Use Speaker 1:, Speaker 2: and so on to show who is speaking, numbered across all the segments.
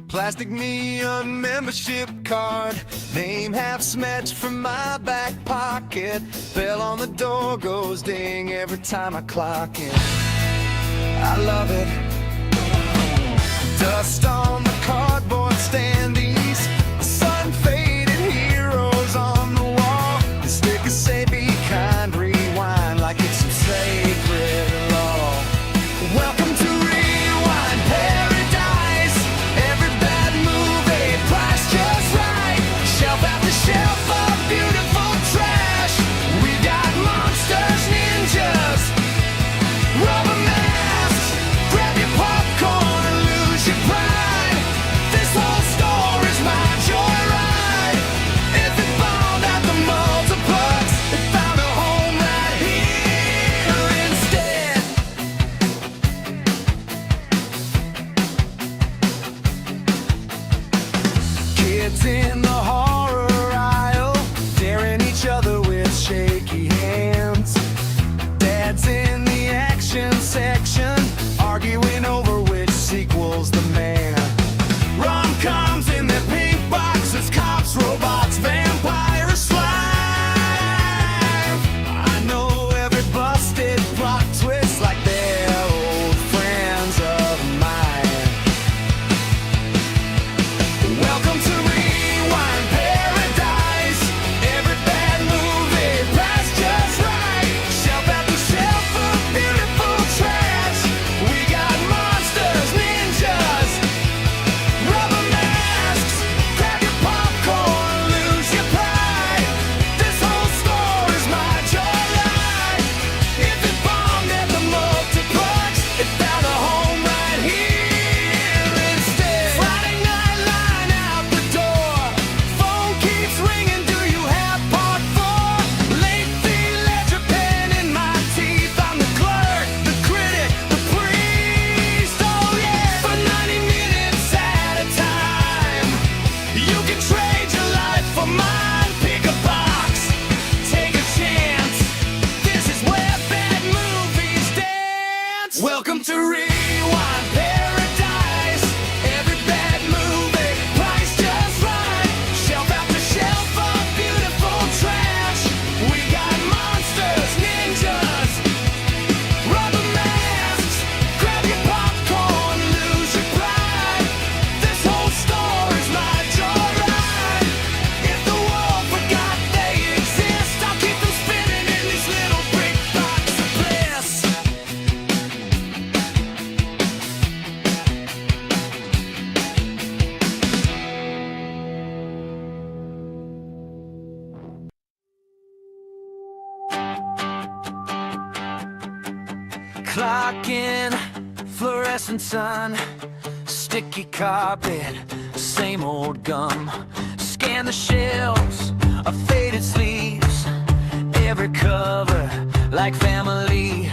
Speaker 1: Plastic neon membership card, name half smashed from my back pocket. Bell on the door goes ding every time I clock in. I love it. Dust on the cardboard standees, sun-faded heroes on the wall. The stickers say be kind, rewind like it's some sacred law. Welcome to Rewind Paradise. Every bad movie priced just right. Shelf after shelf of beautiful trash. We got monsters, ninjas, rubber masks. Grab your popcorn and lose your pride. This whole store is my joyride. If it bombed at the multiplex, it found a home right here instead. Kids in the horror aisle, daring each other with shaky hands. Dads in the action section, arguing over which sequel's the man. Rom-coms in their pink boxes, cops, robots, vampire slime. I know every busted plot twist like they're old friends of mine. Welcome to Rewind Paradise. Every bad movie priced just right. Shelf after shelf of beautiful trash. We got monsters, ninjas, rubber masks. Grab your popcorn, lose your pride. This whole store is my joyride. If it bombed at the multiplex, it found a home right here instead. Friday night line out the door. Phone keeps ringing, do you have part 4? Late fee ledger pen in my teeth. I'm the clerk, the critic, the priest. Oh yeah. For 90 minutes at a time, you can trade your life for mine. Pick a box, take a chance. This is where bad movies dance. Welcome to Rewind Paradise. Every bad movie priced just right. Shelf after shelf of beautiful trash. We got monsters, ninjas, rubber masks. Grab your popcorn, lose your pride. This whole store is my joyride. If the world forgot they exist, I'll keep them spinning in this little brick box of bliss. Clock in, fluorescent sun, sticky carpet, same old gum. Scan the shelves of faded sleeves, every cover like family.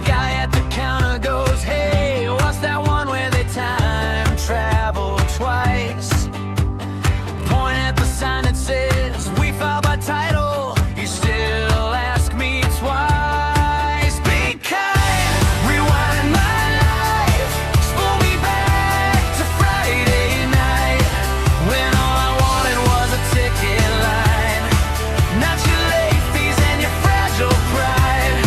Speaker 1: Guy at the counter goes, hey, what's that one where they time travel twice? Point at the sign that says we file by title. You still ask me twice. Be kind, rewind my life, spool me back to Friday night, when all I wanted was a ticket line, not your late fees and your fragile pride.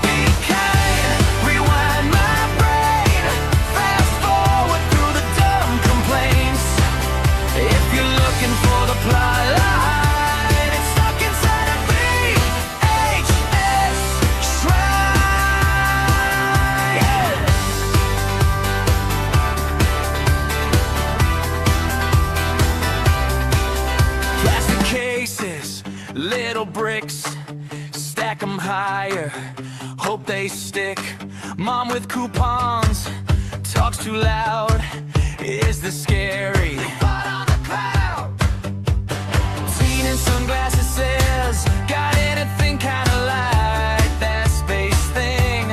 Speaker 1: Be kind, rewind my brain, fast forward through the dumb complaints. If you're looking for the plot line, it's stuck inside a VHS shrine. Plastic cases, little bricks, stack 'em higher, hope they stick. Mom with coupons talks too loud. Is this scary? But on the cloud. Teen in sunglasses says, got anything kinda like that space thing?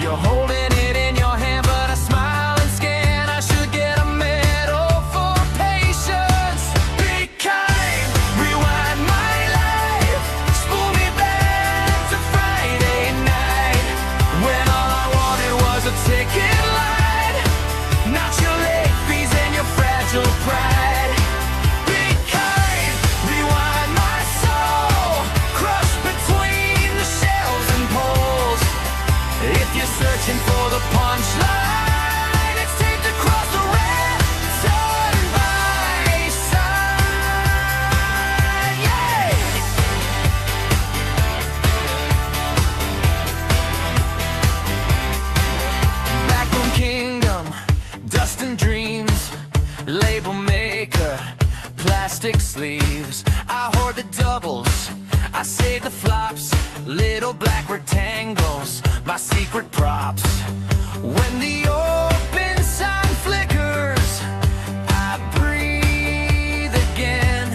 Speaker 1: You're holding it in your hand, but I smile and scan. I should get a medal for patience. Be kind, rewind my life, spool me back I hoard the doubles, I save the flops, little black rectangles, my secret props. When the open sign flickers, I breathe again.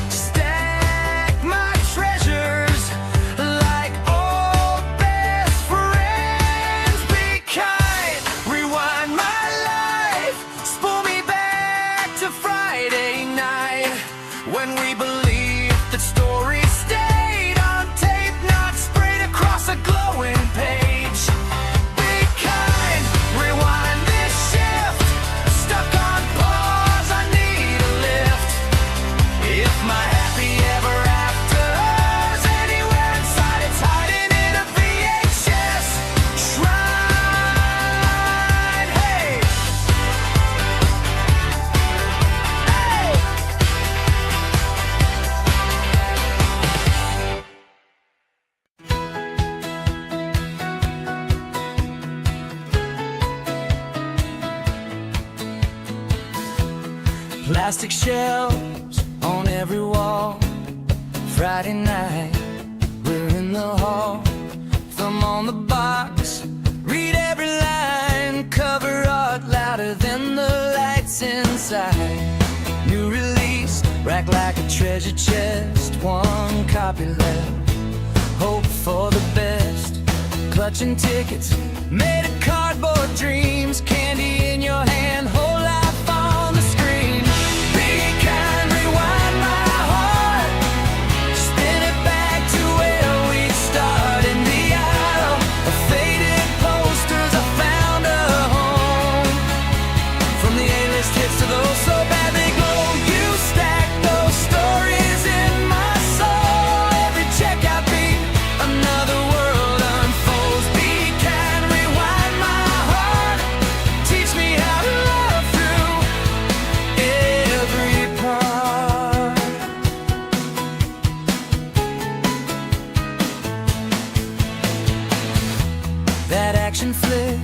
Speaker 1: Stack my treasures like old best friends. Be kind, rewind my life, spool me back to Friday night, when we believed that stories stayed on tape, not sprayed across a glowing page. Be kind, rewind this shift, stuck on pause, I need a lift. If my happy ever after's anywhere inside, it's hiding in a VHS shrine. Hey! Hey! Plastic shelves on every wall. Friday night, we're in the hall. Thumb on the box, read every line. Cover art louder than the lights inside. New release, rack like a treasure chest. One copy left, hope for the best. Clutching tickets, made of cardboard dreams. Candy in your hand, whole life on the screen. Be kind, rewind my heart, spin it back to where we start. In the aisle of faded posters, I found a home. From the A-list hits to those so bad they glow, you stack those stories in my soul. Every checkout beat, another world unfolds. Be kind, rewind my heart, teach me how to love through every part. That action flick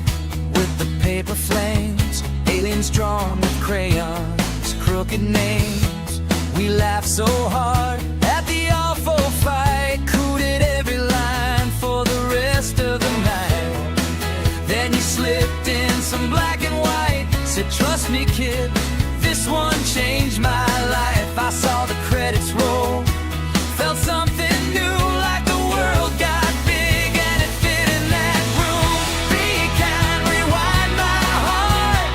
Speaker 1: with the paper flames, aliens drawn with crayons, crooked names. We laughed so hard at the awful fight, cooted every line for the rest of the night. Then you slipped in some black and white, said trust me kid, this one changed my life. I saw the credits roll, felt something new, like the world got big and it fit in that room. Be kind, rewind my heart,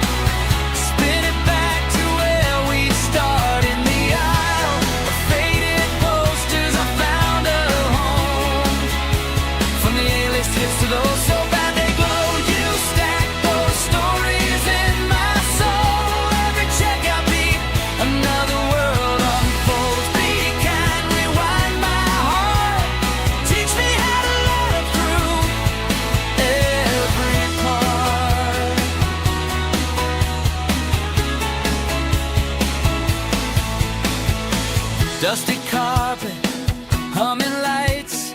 Speaker 1: spin it back to where we start. In the aisle of faded posters, I found a home. From the A-list hits to those so bad they glow, you stack those stories in my soul. Every checkout beat, another world unfolds. Be kind, rewind my heart, teach me how to love through every part. Dusty carpet, humming lights,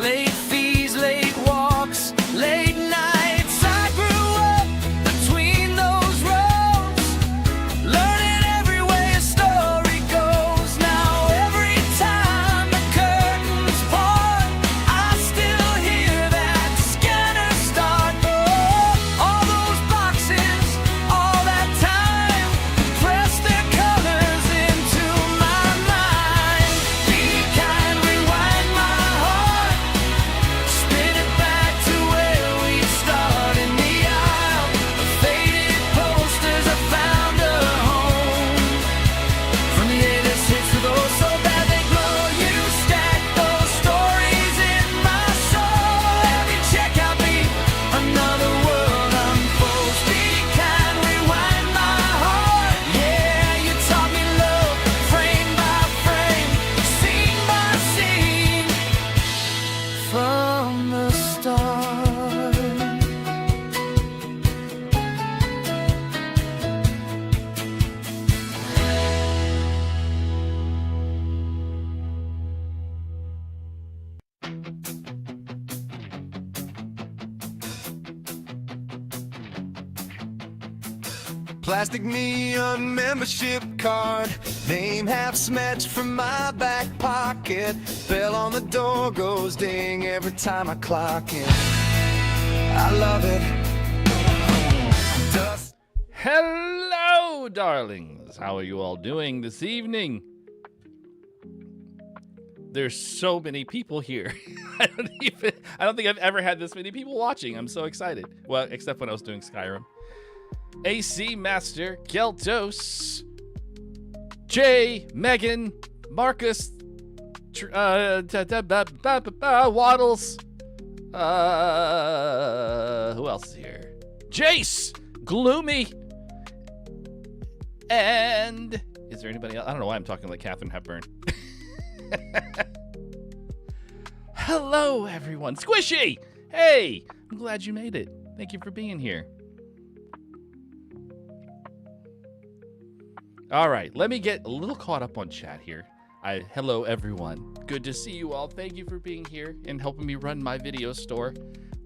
Speaker 1: late fees, late walks, late nights. I grew up between those rows, learning every way a story goes. Now every time the curtains part, I still hear that scanner start. Oh, all those boxes, all that time, press their colors into my mind. Be kind, rewind my Plastic neon membership card, name half smashed from my back pocket. Bell on the door goes ding every time I clock in. I love it. Dust.
Speaker 2: Hello, darlings. How are you all doing this evening? There's so many people here. I don't think I've ever had this many people watching. I'm so excited. Well, except when I was doing Skyrim. AC Master, Geltos, Jay, Megan, Marcus, Waddles. Who else is here? Jace, Gloomy, and is there anybody else? I don't know why I'm talking like Katharine Hepburn. Hello, everyone. Squishy! Hey, I'm glad you made it. Thank you for being here. All right, let me get a little caught up on chat here. Hello, everyone. Good to see you all. Thank you for being here and helping me run my video store.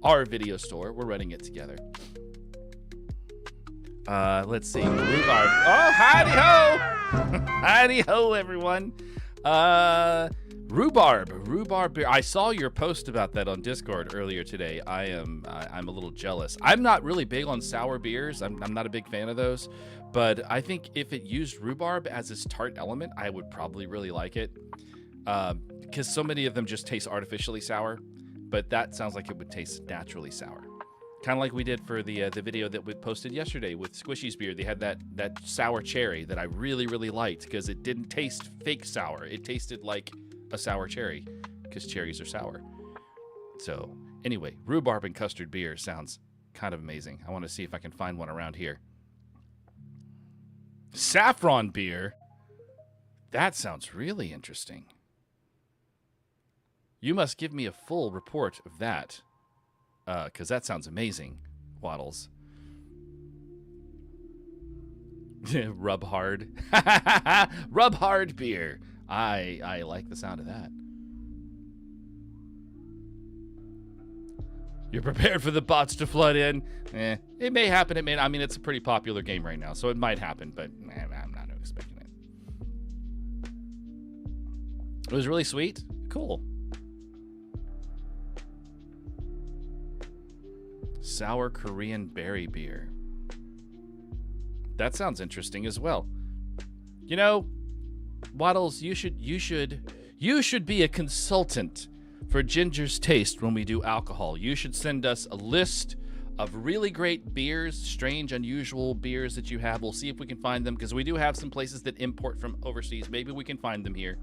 Speaker 2: Our video store. We're running it together. Let's see. Rhubarb. Oh, howdy-ho! Howdy-ho, everyone. Rhubarb beer. I saw your post about that on Discord earlier today. I'm a little jealous. I'm not really big on sour beers. I'm not a big fan of those, but I think if it used rhubarb as its tart element, I would probably really like it. Because so many of them just taste artificially sour, but that sounds like it would taste naturally sour. Kind of like we did for the video that we posted yesterday with Squishy's beer. They had that sour cherry that I really, really liked because it didn't taste fake sour. It tasted like a sour cherry because cherries are sour. So anyway, rhubarb and custard beer sounds kind of amazing. I want to see if I can find one around here. Saffron beer? That sounds really interesting. You must give me a full report of that. Because that sounds amazing, Waddles. Rub hard. Rub hard beer. I like the sound of that. You're prepared for the bots to flood in? It may happen. It may. I mean, it's a pretty popular game right now, so it might happen, but I'm not expecting it. It was really sweet. Cool. Sour Korean berry beer. That sounds interesting as well. You know, Waddles, you should be a consultant for Ginger's Taste when we do alcohol. You should send us a list of really great beers, strange, unusual beers that you have. We'll see if we can find them because we do have some places that import from overseas. Maybe we can find them here.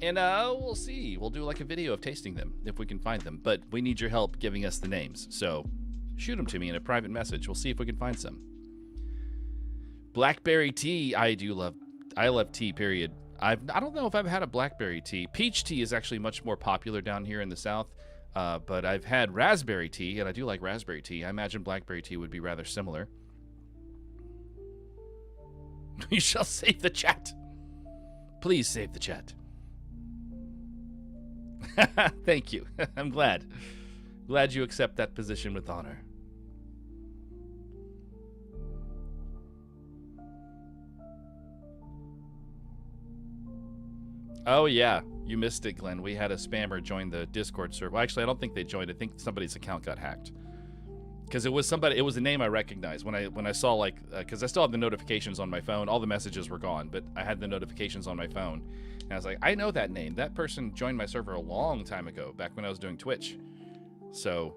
Speaker 2: And we'll see. We'll do like a video of tasting them if we can find them. But we need your help giving us the names. So shoot them to me in a private message. We'll see if we can find some. Blackberry tea, I love tea, period. I don't know if I've had a blackberry tea. Peach tea is actually much more popular down here in the South. But I've had raspberry tea, and I do like raspberry tea. I imagine blackberry tea would be rather similar. You shall save the chat. Please save the chat. Thank you. I'm glad. Glad you accept that position with honor. Oh, yeah. You missed it, Glenn. We had a spammer join the Discord server. Well, actually, I don't think they joined. I think somebody's account got hacked. Because it was somebody, it was a name I recognized when I saw, like, because I still have the notifications on my phone. All the messages were gone, but I had the notifications on my phone. And I was like, I know that name. That person joined my server a long time ago, back when I was doing Twitch. So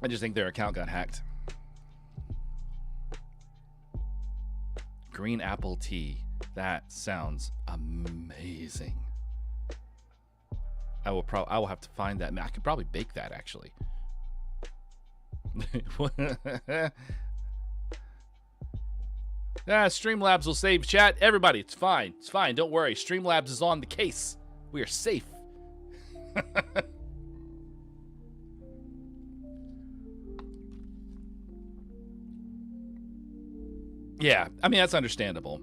Speaker 2: I just think their account got hacked. Green apple tea. That sounds amazing. I will have to find that. I could probably bake that actually. Streamlabs will save chat. Everybody, it's fine. It's fine. Don't worry. Streamlabs is on the case. We are safe. Yeah, I mean that's understandable.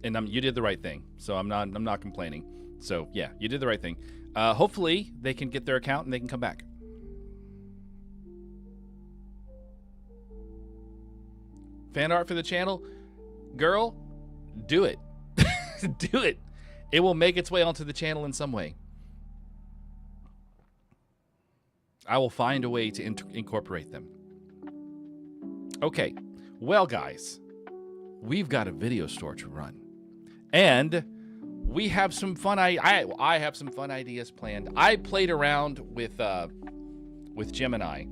Speaker 2: And you did the right thing, so I'm not complaining. So yeah, you did the right thing. Hopefully they can get their account and they can come back. fan art for the channel, girl, do it. Do it. It will make its way onto the channel in some way. I will find a way to incorporate them. Okay. Well, guys, we've got a video store to run. And we have some fun I have some fun ideas planned. I played around with Gemini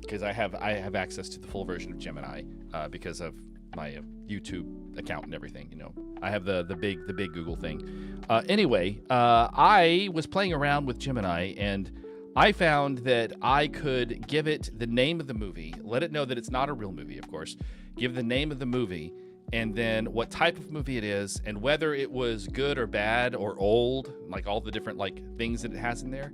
Speaker 2: because I have access to the full version of Gemini because of my YouTube account and everything. You know, I have the big Google thing. Anyway, I was playing around with Gemini and I found that I could give it the name of the movie, let it know that it's not a real movie, of course, give the name of the movie, and then what type of movie it is, and whether it was good or bad or old, like all the different like things that it has in there,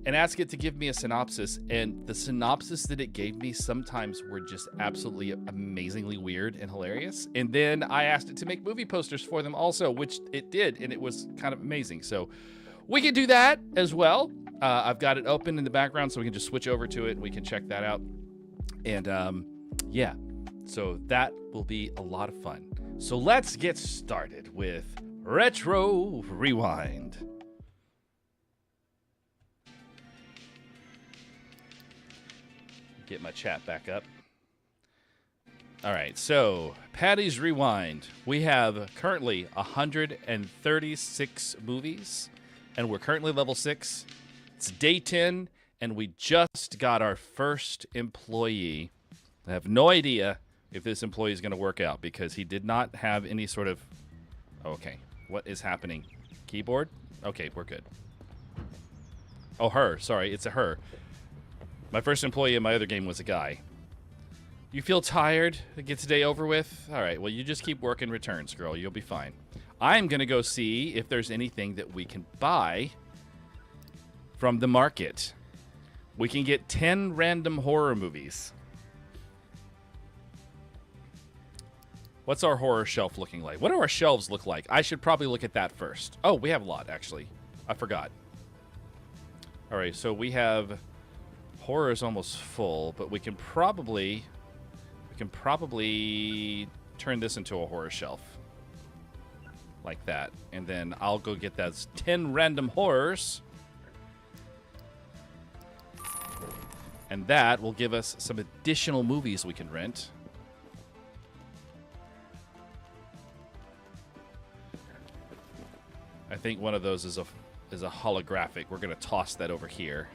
Speaker 2: and ask it to give me a synopsis. And the synopsis that it gave me sometimes were just absolutely amazingly weird and hilarious. And then I asked it to make movie posters for them also, which it did, and it was kind of amazing. So we can do that as well. I've got it open in the background, so we can just switch over to it and we can check that out. And yeah, so that will be a lot of fun. So let's get started with Retro Rewind. Get my chat back up. All right, so Patty's Rewind. We have currently 136 movies, and we're currently level 6. It's day 10, and we just got our first employee. I have no idea if this employee is going to work out because he did not have any sort of... Okay, what is happening? Keyboard? Okay, we're good. Oh, her. Sorry, it's a her. My first employee in my other game was a guy. You feel tired to get today over with? All right, well, you just keep working returns, girl. You'll be fine. I'm going to go see if there's anything that we can buy from the market. We can get 10 random horror movies. What's our horror shelf looking like? What do our shelves look like? I should probably look at that first. Oh, we have a lot, actually. I forgot. All right, so we have... Horror is almost full, but we can probably turn this into a horror shelf. Like that. And then I'll go get those 10 random horrors. And that will give us some additional movies we can rent. I think one of those is a holographic. We're going to toss that over here.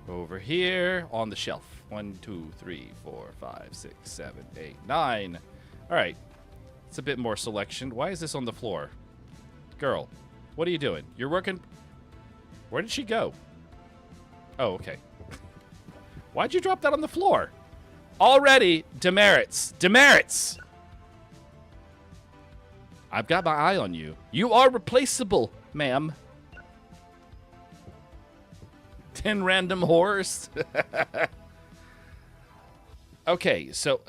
Speaker 2: Over here on the shelf. 1, 2, 3, 4, 5, 6, 7, 8, 9. All right. It's a bit more selection. Why is this on the floor? Girl, what are you doing? You're working... Where did she go? Oh, okay. Why'd you drop that on the floor? Already, demerits. Demerits! I've got my eye on you. You are replaceable, ma'am. 10 random horrors. Okay, so...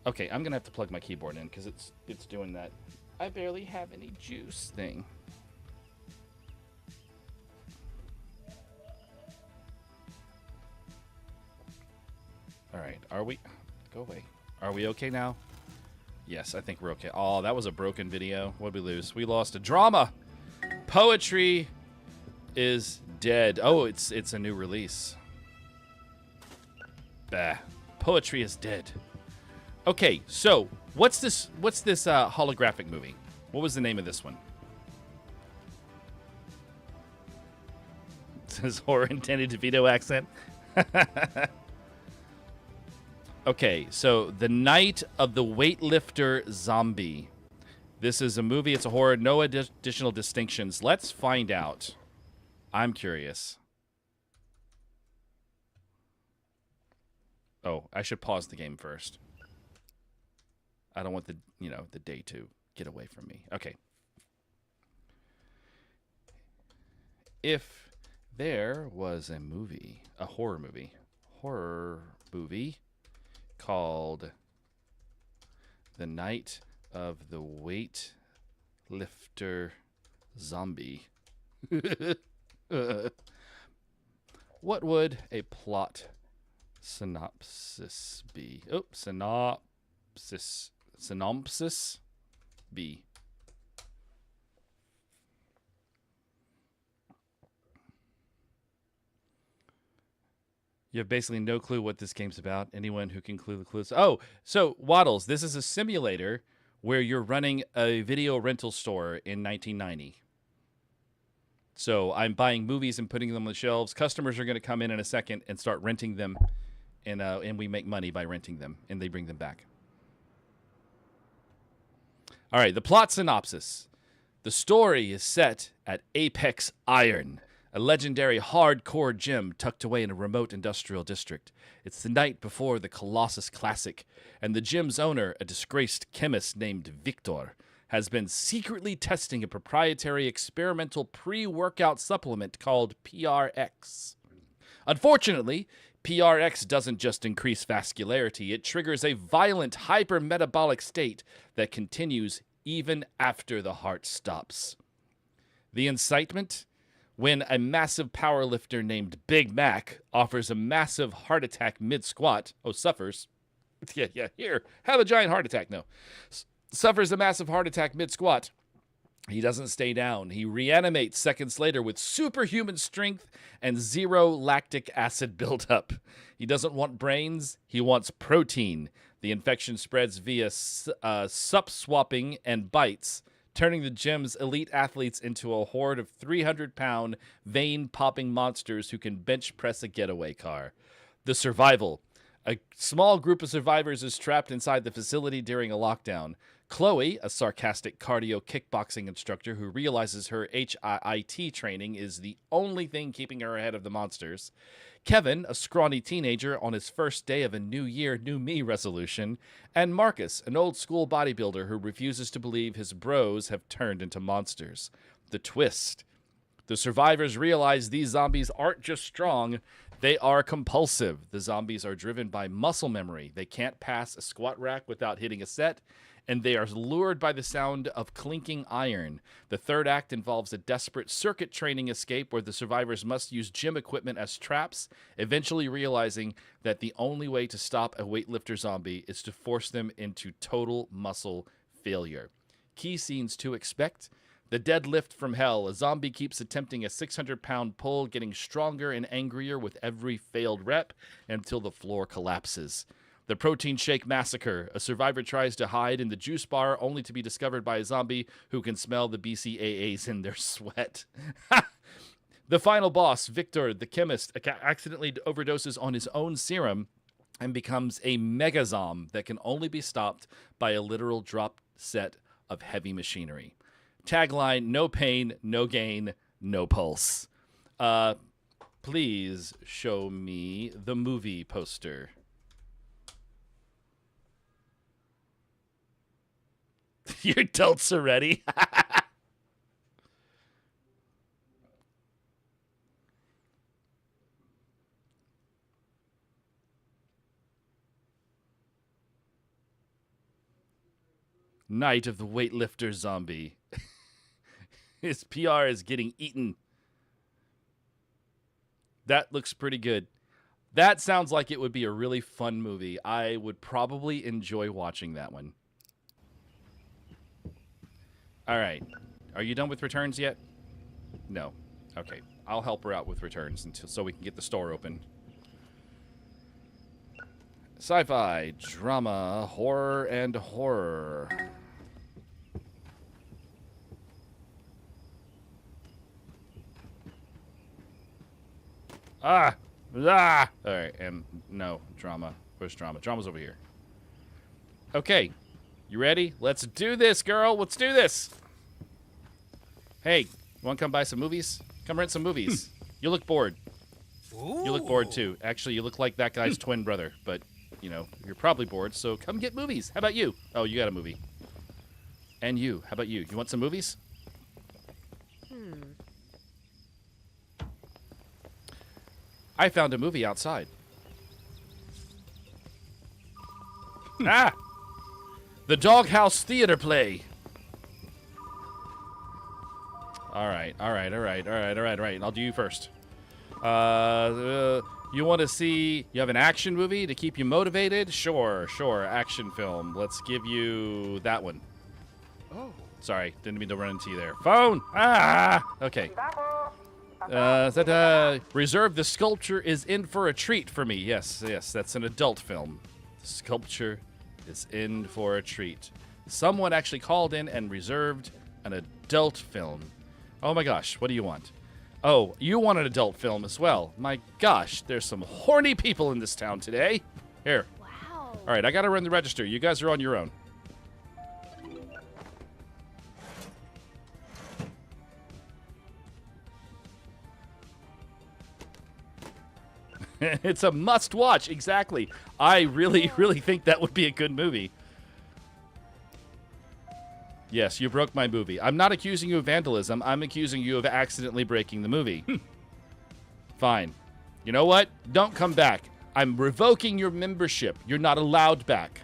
Speaker 2: Okay, I'm going to have to plug my keyboard in because it's doing that. I barely have any juice thing. All right, are we... Go away. Are we okay now? Yes, I think we're okay. Oh, that was a broken video. What'd we lose? We lost a drama. Poetry is dead. Oh, it's a new release. Bah. Poetry is dead. Okay, so what's this holographic movie? What was the name of this one? It says horror intended to veto accent. Okay, so The Night of the Weightlifter Zombie. This is a movie. It's a horror. No additional distinctions. Let's find out. I'm curious. Oh, I should pause the game first. I don't want the day to get away from me. Okay. If there was a movie, a horror movie called The Night of the Weightlifter Zombie. What would a plot synopsis be? Oh, synopsis be. You have basically no clue what this game's about. Anyone who can clue the clues. Oh, so Waddles, this is a simulator where you're running a video rental store in 1990. So I'm buying movies and putting them on the shelves. Customers are going to come in a second and start renting them, and we make money by renting them, and they bring them back. All right, the plot synopsis. The story is set at Apex Iron, a legendary hardcore gym tucked away in a remote industrial district. It's the night before the Colossus Classic, and the gym's owner, a disgraced chemist named Victor, has been secretly testing a proprietary experimental pre-workout supplement called PRX. Unfortunately, PRX doesn't just increase vascularity, it triggers a violent hypermetabolic state that continues even after the heart stops. The incitement? When a massive powerlifter named Big Mac offers a massive heart attack mid-squat, suffers. Yeah, here, have a giant heart attack. No. Suffers a massive heart attack mid-squat. He doesn't stay down. He reanimates seconds later with superhuman strength and zero lactic acid buildup. He doesn't want brains. He wants protein. The infection spreads via sup swapping and bites, turning the gym's elite athletes into a horde of 300-pound, vein-popping monsters who can bench press a getaway car. The survival. A small group of survivors is trapped inside the facility during a lockdown. Chloe, a sarcastic cardio kickboxing instructor who realizes her HIIT training is the only thing keeping her ahead of the monsters. Kevin, a scrawny teenager on his first day of a New Year, New Me resolution. And Marcus, an old-school bodybuilder who refuses to believe his bros have turned into monsters. The twist. The survivors realize these zombies aren't just strong, they are compulsive. The zombies are driven by muscle memory. They can't pass a squat rack without hitting a set, and they are lured by the sound of clinking iron. The third act involves a desperate circuit training escape where the survivors must use gym equipment as traps, eventually realizing that the only way to stop a weightlifter zombie is to force them into total muscle failure. Key scenes to expect. The deadlift from hell. A zombie keeps attempting a 600-pound pull, getting stronger and angrier with every failed rep until the floor collapses. The protein shake massacre. A survivor tries to hide in the juice bar only to be discovered by a zombie who can smell the BCAAs in their sweat. The final boss, Victor, the chemist, accidentally overdoses on his own serum and becomes a megazom that can only be stopped by a literal drop set of heavy machinery. Tagline, no pain, no gain, no pulse. Please show me the movie poster. Your adults are ready. Night of the Weightlifter Zombie. His PR is getting eaten. That looks pretty good. That sounds like it would be a really fun movie. I would probably enjoy watching that one. All right. Are you done with returns yet? No. Okay. I'll help her out with returns so we can get the store open. Sci-fi, drama, horror, and horror. Ah! All right, and no, drama. Where's drama? Drama's over here. Okay. You ready? Let's do this, girl. Let's do this. Hey, you want to come buy some movies? Come rent some movies. You look bored.
Speaker 3: Ooh.
Speaker 2: You look bored, too. Actually, you look like that guy's twin brother, but, you know, you're probably bored, so come get movies. How about you? Oh, you got a movie. And you. How about you? You want some movies? I found a movie outside. Ah! The Doghouse Theater play. All right. I'll do you first. You want to see? You have an action movie to keep you motivated? Sure. Action film. Let's give you that one.
Speaker 1: Oh.
Speaker 2: Sorry, didn't mean to run into you there. Phone. Okay. Reserve. The Sculpture is in for a treat for me. Yes. That's an adult film. The Sculpture is in for a treat. Someone actually called in and reserved an adult film. Oh my gosh, what do you want? Oh, you want an adult film as well. My gosh, there's some horny people in this town today. Here.
Speaker 3: Wow.
Speaker 2: All right, I gotta run the register. You guys are on your own. It's a must watch, exactly. I really think that would be a good movie. Yes, you broke my movie. I'm not accusing you of vandalism. I'm accusing you of accidentally breaking the movie. Fine. You know what? Don't come back. I'm revoking your membership. You're not allowed back.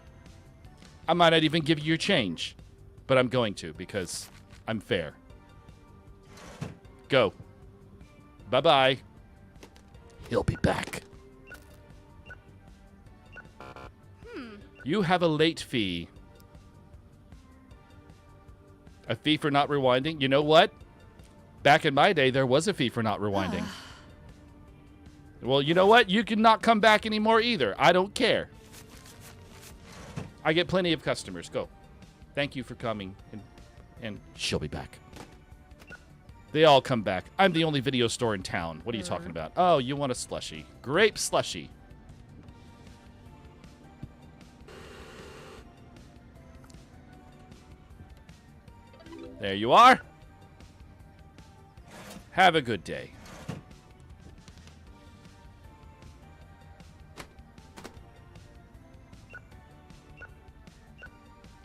Speaker 2: I might not even give you your change. But I'm going to because I'm fair. Go. Bye-bye. He'll be back. You have a late fee. A fee for not rewinding? You know what? Back in my day, there was a fee for not rewinding. Well, you know what? You can not come back anymore either. I don't care. I get plenty of customers. Go. Thank you for coming. And she'll be back. They all come back. I'm the only video store in town. What are you talking about? Oh, you want a slushie. Grape slushie. There you are. Have a good day.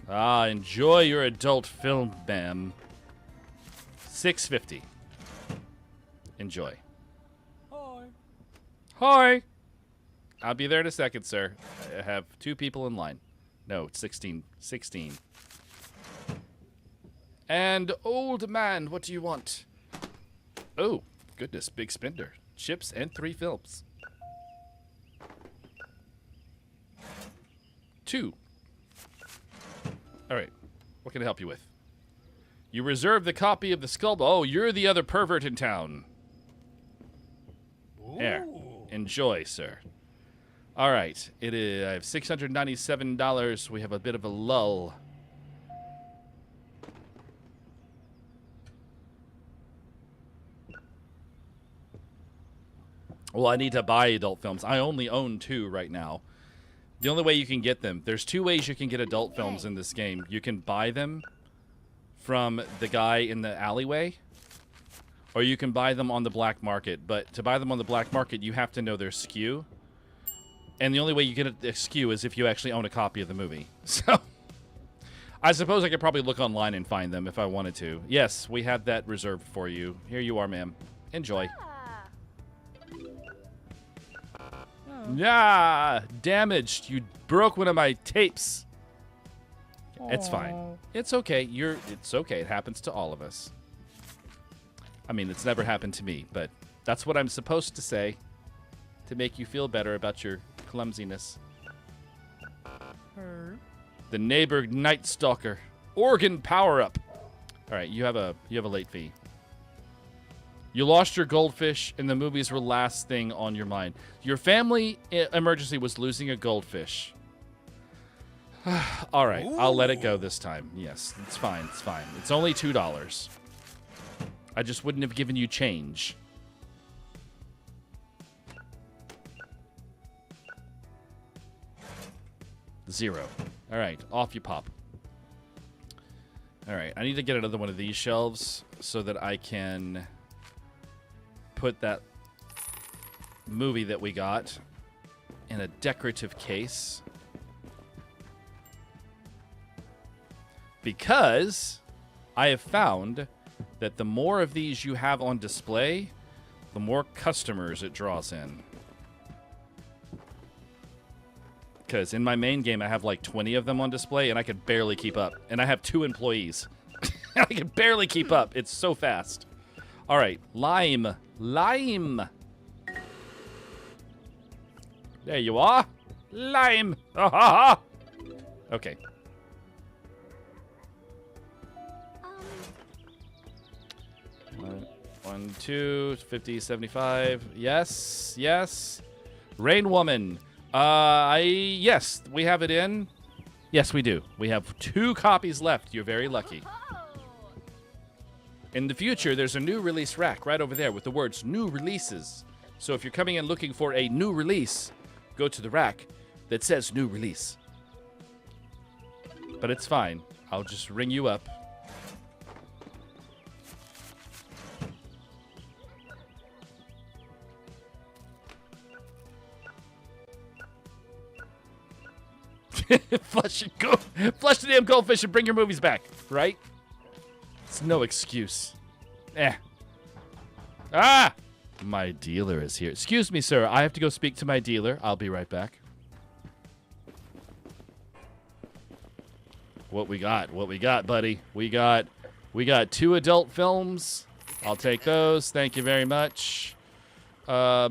Speaker 2: Enjoy your adult film, ma'am. $6.50. Enjoy. Hi. I'll be there in a second, sir. I have 2 people in line. No, 16. And old man, what do you want? Oh, goodness, big spender. Chips and 3 films. 2. All right, what can I help you with? You reserved the copy of the Sculpture. Oh, you're the other pervert in town. There, enjoy, sir. All right, it is. I have $697. We have a bit of a lull. Well, I need to buy adult films. I only own 2 right now. The only way you can get them, there's 2 ways you can get adult films in this game. You can buy them from the guy in the alleyway, or you can buy them on the black market. But to buy them on the black market, you have to know their SKU. And the only way you get a SKU is if you actually own a copy of the movie. So I suppose I could probably look online and find them if I wanted to. Yes, we have that reserved for you. Here you are, ma'am. Enjoy. Yeah, damaged. You broke one of my tapes. It's fine. It's okay. It's okay. It happens to all of us. I mean, it's never happened to me, but that's what I'm supposed to say to make you feel better about your clumsiness. The neighbor Night Stalker. Organ power-up. All right, you have a late fee. You lost your goldfish, and the movies were last thing on your mind. Your family emergency was losing a goldfish. All right, I'll let it go this time. Yes, it's fine. It's fine. It's only $2. I just wouldn't have given you change. $0. All right, off you pop. All right, I need to get another one of these shelves so that I can put that movie that we got in a decorative case. Because I have found that the more of these you have on display, the more customers it draws in. Because in my main game, I have like 20 of them on display, and I could barely keep up. And I have 2 employees. I can barely keep up. It's so fast. All right, lime. Lime. There you are. Lime. Ha ha ha. Okay. One, 2, 50, 75. Yes, yes. Rain Woman. Yes, we have it in. Yes, we do. We have 2 copies left. You're very lucky. In the future, there's a new release rack right over there with the words new releases. So if you're coming in looking for a new release, go to the rack that says new release. But it's fine. I'll just ring you up. Flush the damn goldfish and bring your movies back, right? It's no excuse. Ah! My dealer is here. Excuse me, sir. I have to go speak to my dealer. I'll be right back. What we got? What we got, buddy? We got 2 adult films. I'll take those. Thank you very much. I'll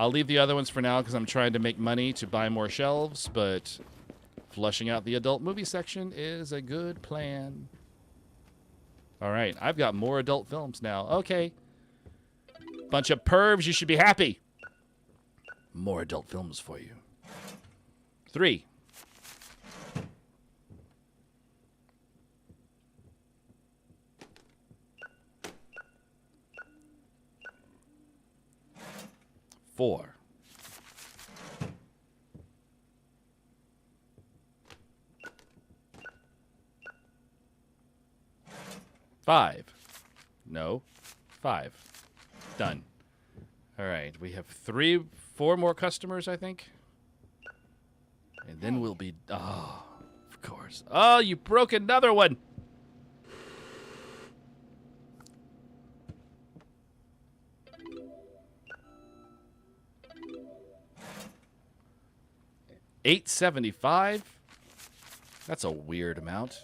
Speaker 2: leave the other ones for now because I'm trying to make money to buy more shelves, but flushing out the adult movie section is a good plan. All right, I've got more adult films now. Okay. Bunch of pervs, you should be happy. More adult films for you. 3. Four. 5. No. 5. Done. All right. We have 4 more customers, I think. And then we'll be... Oh, of course. Oh, you broke another one. $8.75. That's a weird amount.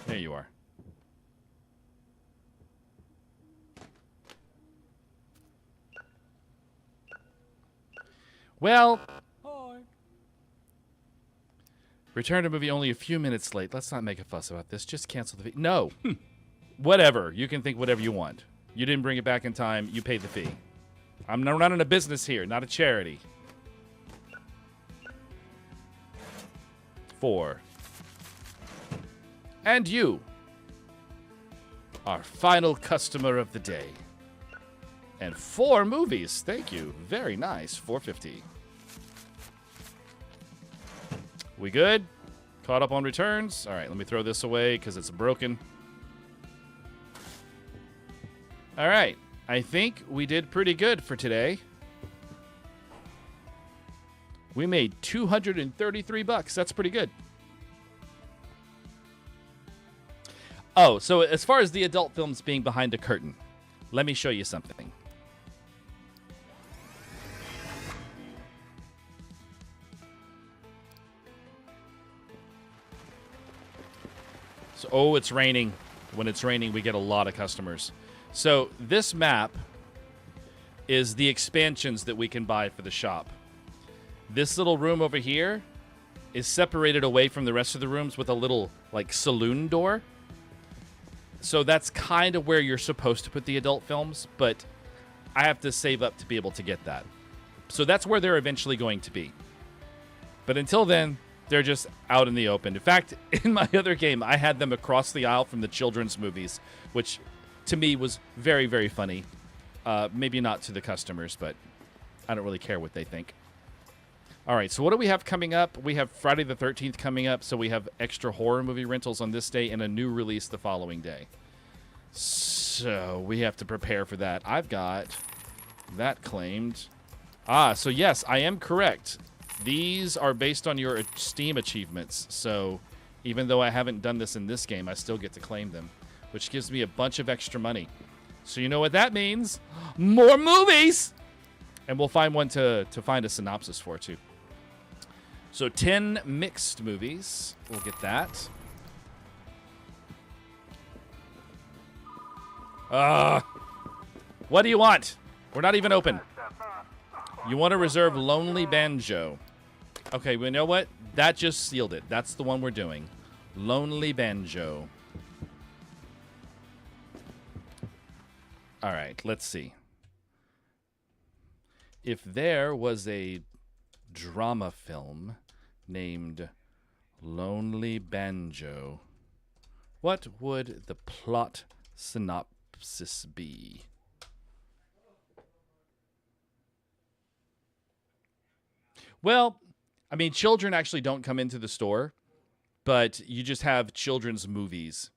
Speaker 2: There you are. Well, return to movie only a few minutes late. Let's not make a fuss about this. Just cancel the fee. No. Whatever. You can think whatever you want. You didn't bring it back in time. You paid the fee. I'm not running a business here, not a charity. 4. And you, our final customer of the day. And 4 movies. Thank you. Very nice. $4.50. We good? Caught up on returns? All right, let me throw this away because it's broken. All right. I think we did pretty good for today. We made $233. That's pretty good. Oh, so as far as the adult films being behind a curtain, let me show you something. So, oh, it's raining. When it's raining, we get a lot of customers. So this map is the expansions that we can buy for the shop. This little room over here is separated away from the rest of the rooms with a little, like, saloon door. So that's kind of where you're supposed to put the adult films, but I have to save up to be able to get that. So that's where they're eventually going to be. But until then, they're just out in the open. In fact, in my other game, I had them across the aisle from the children's movies, which to me was very, very funny. Maybe not to the customers, but I don't really care what they think. All right, so what do we have coming up? We have Friday the 13th coming up, so we have extra horror movie rentals on this day and a new release the following day. So we have to prepare for that. I've got that claimed. So yes, I am correct. These are based on your Steam achievements, so even though I haven't done this in this game, I still get to claim them, which gives me a bunch of extra money. So you know what that means? More movies! And we'll find one to find a synopsis for, too. So 10 mixed movies. We'll get that. What do you want? We're not even open. You want to reserve Lonely Banjo. Okay, well, you know what? That just sealed it. That's the one we're doing. Lonely Banjo. All right, let's see. If there was a drama film named Lonely Banjo, what would the plot synopsis be? Well, I mean, children actually don't come into the store, but you just have children's movies.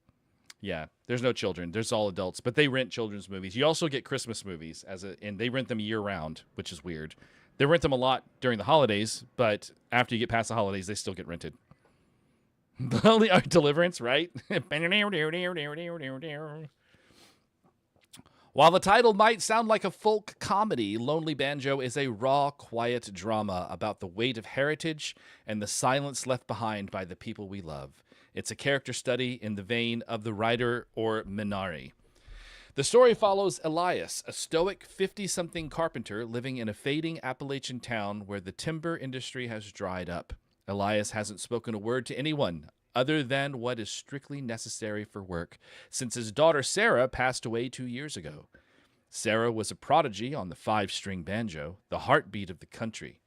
Speaker 2: Yeah, there's no children. There's all adults, but they rent children's movies. You also get Christmas movies and they rent them year round, which is weird. They rent them a lot during the holidays, but after you get past the holidays, they still get rented. Only our Deliverance, right? While the title might sound like a folk comedy, Lonely Banjo is a raw, quiet drama about the weight of heritage and the silence left behind by the people we love. It's a character study in the vein of The Rider or Minari. The story follows Elias, a stoic 50-something carpenter living in a fading Appalachian town where the timber industry has dried up. Elias hasn't spoken a word to anyone other than what is strictly necessary for work, since his daughter Sarah passed away 2 years ago. Sarah was a prodigy on the 5-string banjo, the heartbeat of the county.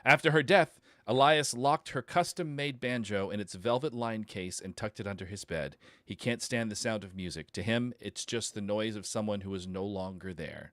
Speaker 2: After her death, Elias locked her custom-made banjo in its velvet-lined case and tucked it under his bed. He can't stand the sound of music. To him, it's just the noise of someone who is no longer there.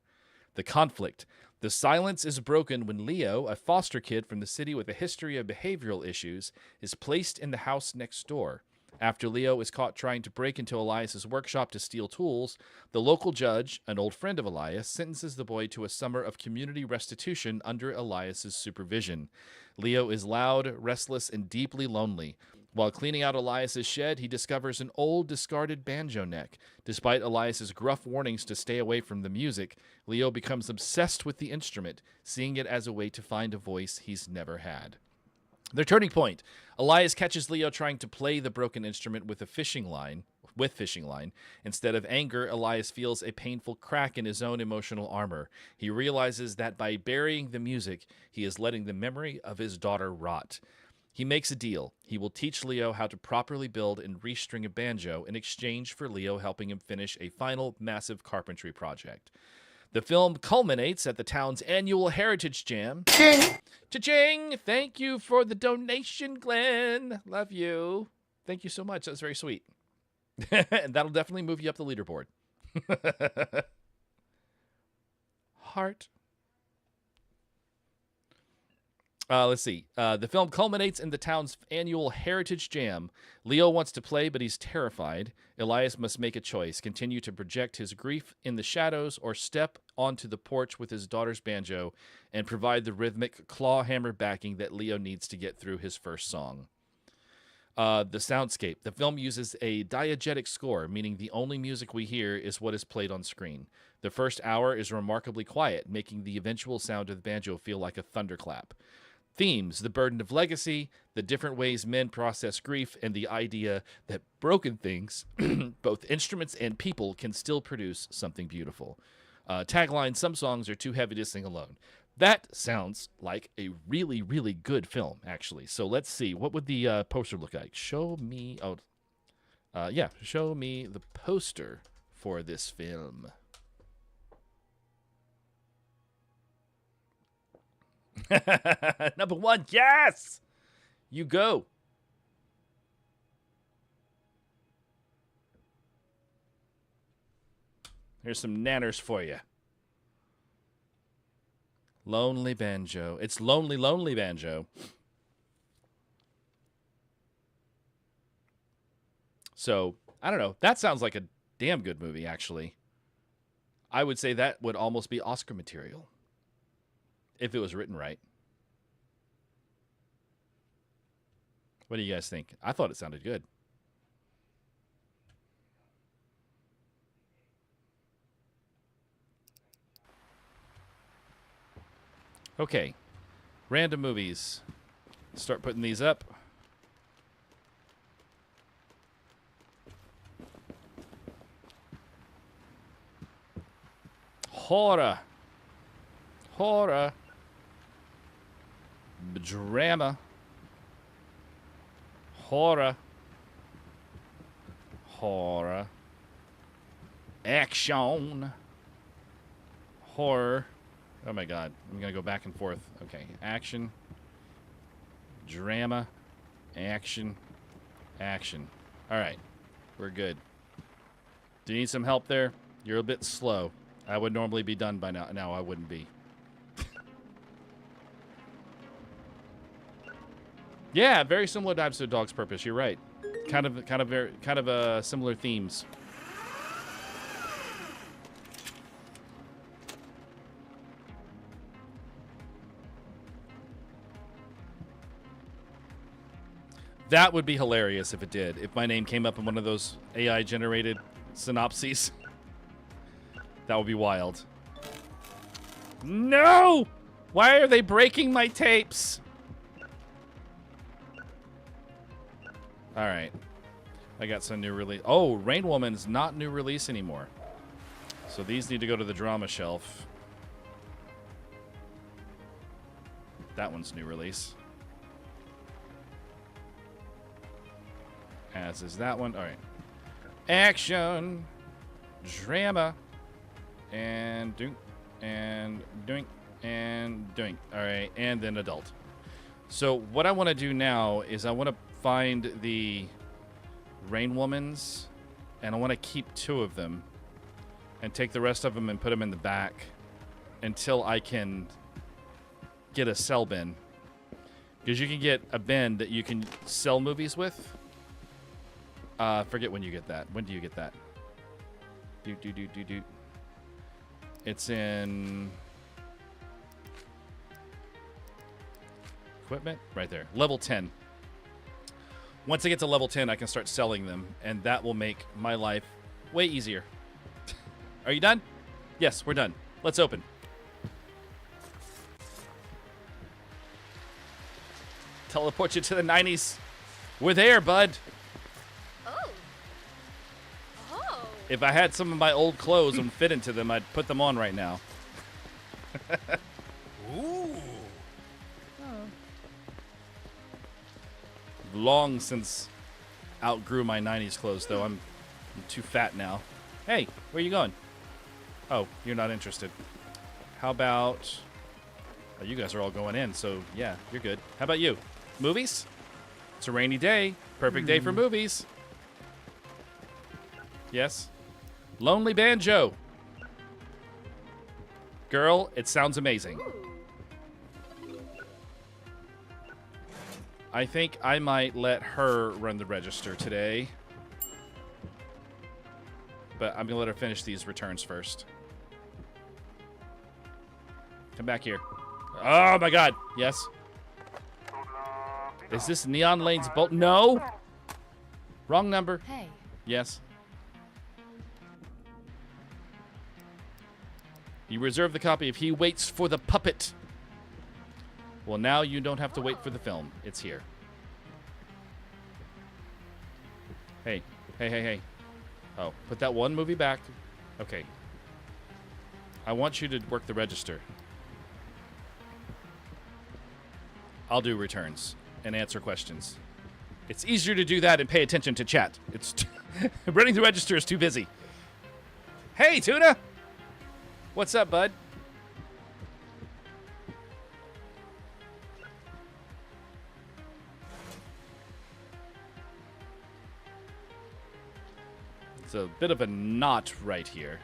Speaker 2: The conflict. The silence is broken when Leo, a foster kid from the city with a history of behavioral issues, is placed in the house next door. After Leo is caught trying to break into Elias's workshop to steal tools, the local judge, an old friend of Elias, sentences the boy to a summer of community restitution under Elias's supervision. Leo is loud, restless, and deeply lonely. While cleaning out Elias's shed, he discovers an old, discarded banjo neck. Despite Elias's gruff warnings to stay away from the music, Leo becomes obsessed with the instrument, seeing it as a way to find a voice he's never had. Their turning point. Elias catches Leo trying to play the broken instrument with fishing line. Instead of anger, Elias feels a painful crack in his own emotional armor. He realizes that by burying the music, he is letting the memory of his daughter rot. He makes a deal. He will teach Leo how to properly build and restring a banjo in exchange for Leo helping him finish a final massive carpentry project. The film culminates at the town's annual Heritage Jam. Cha-ching! Thank you for the donation, Glenn. Love you. Thank you so much. That's very sweet. And that'll definitely move you up the leaderboard. Heart. Let's see. The film culminates in the town's annual Heritage Jam. Leo wants to play, but he's terrified. Elias must make a choice, continue to project his grief in the shadows or step onto the porch with his daughter's banjo and provide the rhythmic claw hammer backing that Leo needs to get through his first song. The soundscape. The film uses a diegetic score, meaning the only music we hear is what is played on screen. The first hour is remarkably quiet, making the eventual sound of the banjo feel like a thunderclap. Themes, the burden of legacy, the different ways men process grief, and the idea that broken things, both instruments and people, can still produce something beautiful. Tagline, some songs are too heavy to sing alone. That sounds like a really, really good film, actually. So let's see. What would the poster look like? Show me the poster for this film. Number 1, yes! You go. Here's some nanners for you. Lonely Banjo. It's Lonely, Lonely Banjo. So, I don't know. That sounds like a damn good movie, actually. I would say that would almost be Oscar material. If it was written right. What do you guys think? I thought it sounded good. Okay. Random movies. Start putting these up. Horror. Horror. Drama. Horror. Horror. Action. Horror. Oh my god. I'm going to go back and forth. Okay. Action. Drama. Action. Action. All right. We're good. Do you need some help there? You're a bit slow. I would normally be done by now. No, I wouldn't be. Yeah, very similar types of Dog's Purpose. You're right. Kind of similar themes. That would be hilarious if it did. If my name came up in one of those AI-generated synopses. That would be wild. No! Why are they breaking my tapes? All right. I got some new release. Oh, Rain Woman's not new release anymore. So these need to go to the drama shelf. That one's new release. As is that one. All right. Action. Drama. And doink. And doink. And doink. All right. And then adult. So what I want to do now is I want to find the Rain Womans. And I want to keep 2 of them. And take the rest of them and put them in the back. Until I can get a sell bin. Because you can get a bin that you can sell movies with. Forget when you get that. When do you get that? Do. It's in equipment right there. Level 10. Once I get to level 10, I can start selling them, and that will make my life way easier. Are you done? Yes, we're done. Let's open. Teleport you to the 90s. We're there, bud. If I had some of my old clothes and fit into them, I'd put them on right now.
Speaker 3: Ooh.
Speaker 2: Long since outgrew my 90s clothes, though. I'm too fat now. Hey, where you going? Oh, you're not interested. How about... Oh, you guys are all going in, so yeah, you're good. How about you? Movies? It's a rainy day. Perfect day for movies. Yes? Lonely Banjo. Girl, it sounds amazing. I think I might let her run the register today. But I'm going to let her finish these returns first. Come back here. Oh my god. Yes. Is this Neon Lane's bolt? No. Wrong number.
Speaker 4: Hey.
Speaker 2: Yes. You reserve the copy if he waits for the puppet. Well, now you don't have to wait for the film. It's here. Hey. Hey. Oh, put that one movie back. Okay. I want you to work the register. I'll do returns and answer questions. It's easier to do that and pay attention to chat. It's running the register is too busy. Hey, Tuna! What's up, bud? It's a bit of a knot right here.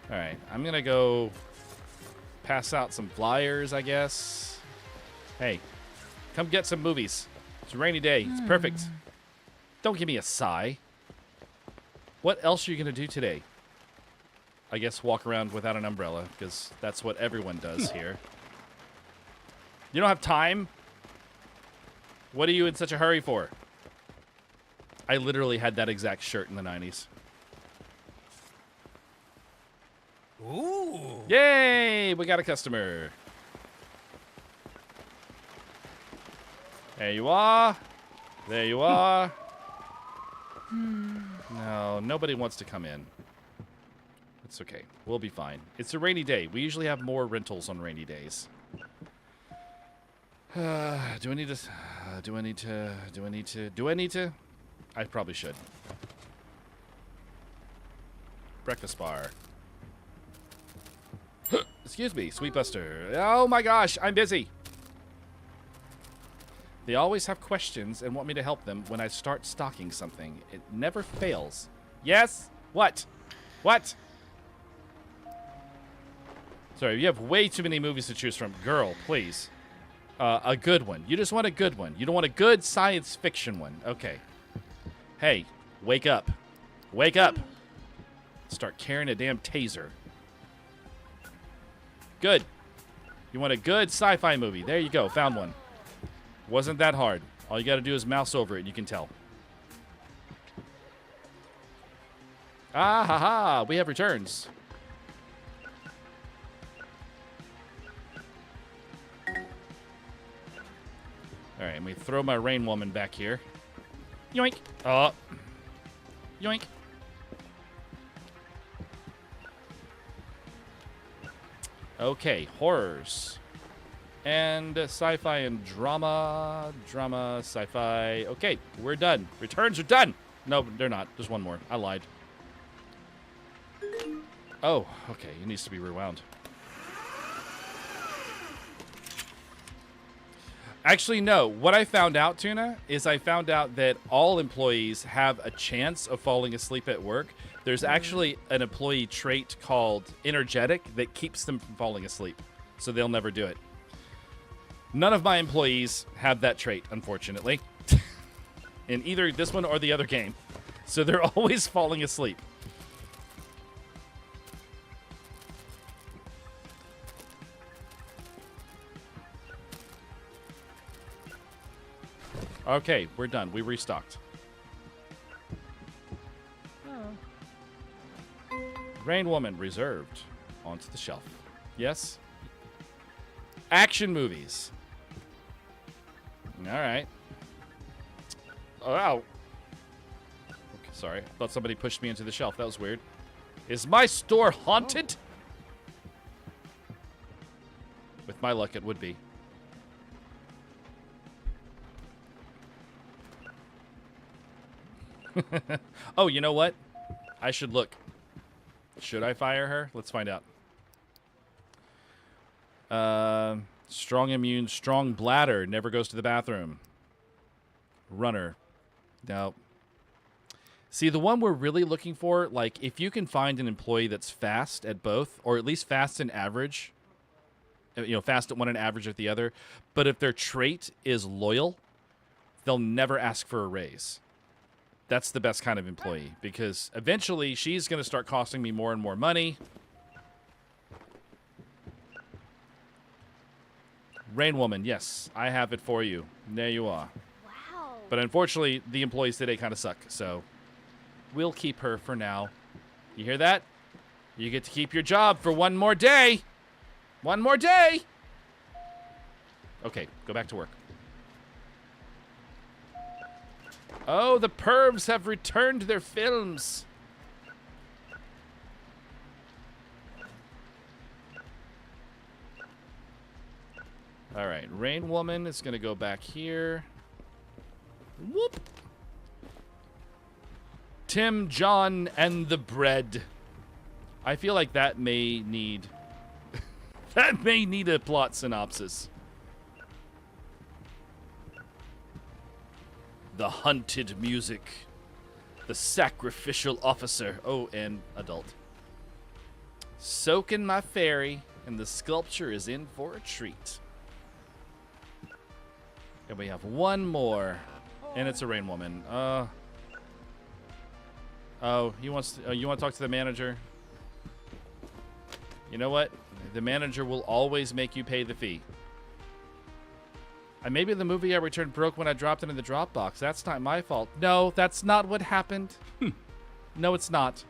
Speaker 2: All right, I'm gonna go pass out some flyers, I guess. Hey, come get some movies. It's a rainy day. It's perfect. Don't give me a sigh. What else are you going to do today? I guess walk around without an umbrella, because that's what everyone does here. You don't have time? What are you in such a hurry for? I literally had that exact shirt in the 90s.
Speaker 3: Ooh.
Speaker 2: Yay! We got a customer. There you are. There you are. No, nobody wants to come in. It's okay. We'll be fine. It's a rainy day. We usually have more rentals on rainy days. Do I need to? I probably should. Breakfast bar. Excuse me, Sweet Buster. Oh my gosh, I'm busy. They always have questions and want me to help them when I start stocking something. It never fails. Yes? What? What? Sorry, you have way too many movies to choose from. Girl, please. A good one. You just want a good one. You don't want a good science fiction one. Okay. Hey, wake up. Wake up. Start carrying a damn taser. Good. You want a good sci-fi movie. There you go. Found one. Wasn't that hard. All you got to do is mouse over it and you can tell. Ah, ha, ha. We have returns. All right, let me throw my Rain Woman back here. Yoink. Yoink. Okay, horrors. And sci-fi and drama. Drama, sci-fi. Okay, we're done. Returns are done. No, they're not. There's one more. I lied. Oh, okay. It needs to be rewound. Actually, no. What I found out, Tuna, is I found out that all employees have a chance of falling asleep at work. There's actually an employee trait called energetic that keeps them from falling asleep, so they'll never do it. None of my employees have that trait, unfortunately, in either this one or the other game. So they're always falling asleep. Okay, we're done. We restocked. Rain Woman reserved onto the shelf. Yes. Action movies. All right. Oh, ow. Okay, sorry. I thought somebody pushed me into the shelf. That was weird. Is my store haunted? With my luck, it would be. Oh, you know what? I should look. Should I fire her? Let's find out. Strong immune, strong bladder, never goes to the bathroom. Runner. No. See, the one we're really looking for, like, if you can find an employee that's fast at both, or at least fast and average, you know, fast at one and average at the other, but if their trait is loyal, they'll never ask for a raise. That's the best kind of employee, because eventually she's going to start costing me more and more money. Rain Woman, yes, I have it for you. There you are.
Speaker 3: Wow.
Speaker 2: But unfortunately, the employees today kind of suck, so we'll keep her for now. You hear that? You get to keep your job for one more day. One more day. Okay, go back to work. Oh, the pervs have returned their films. All right, Rain Woman is going to go back here. Whoop. Tim, John, and the bread. I feel like that may need that may need a plot synopsis. The hunted music. The sacrificial officer. Oh, and adult. Soaking my fairy, and the sculpture is in for a treat. And we have one more, and it's a Rain Woman. Oh, you want to talk to the manager? You know what? The manager will always make you pay the fee. Maybe the movie I returned broke when I dropped it in the drop box. That's not my fault. No, that's not what happened. No, it's not.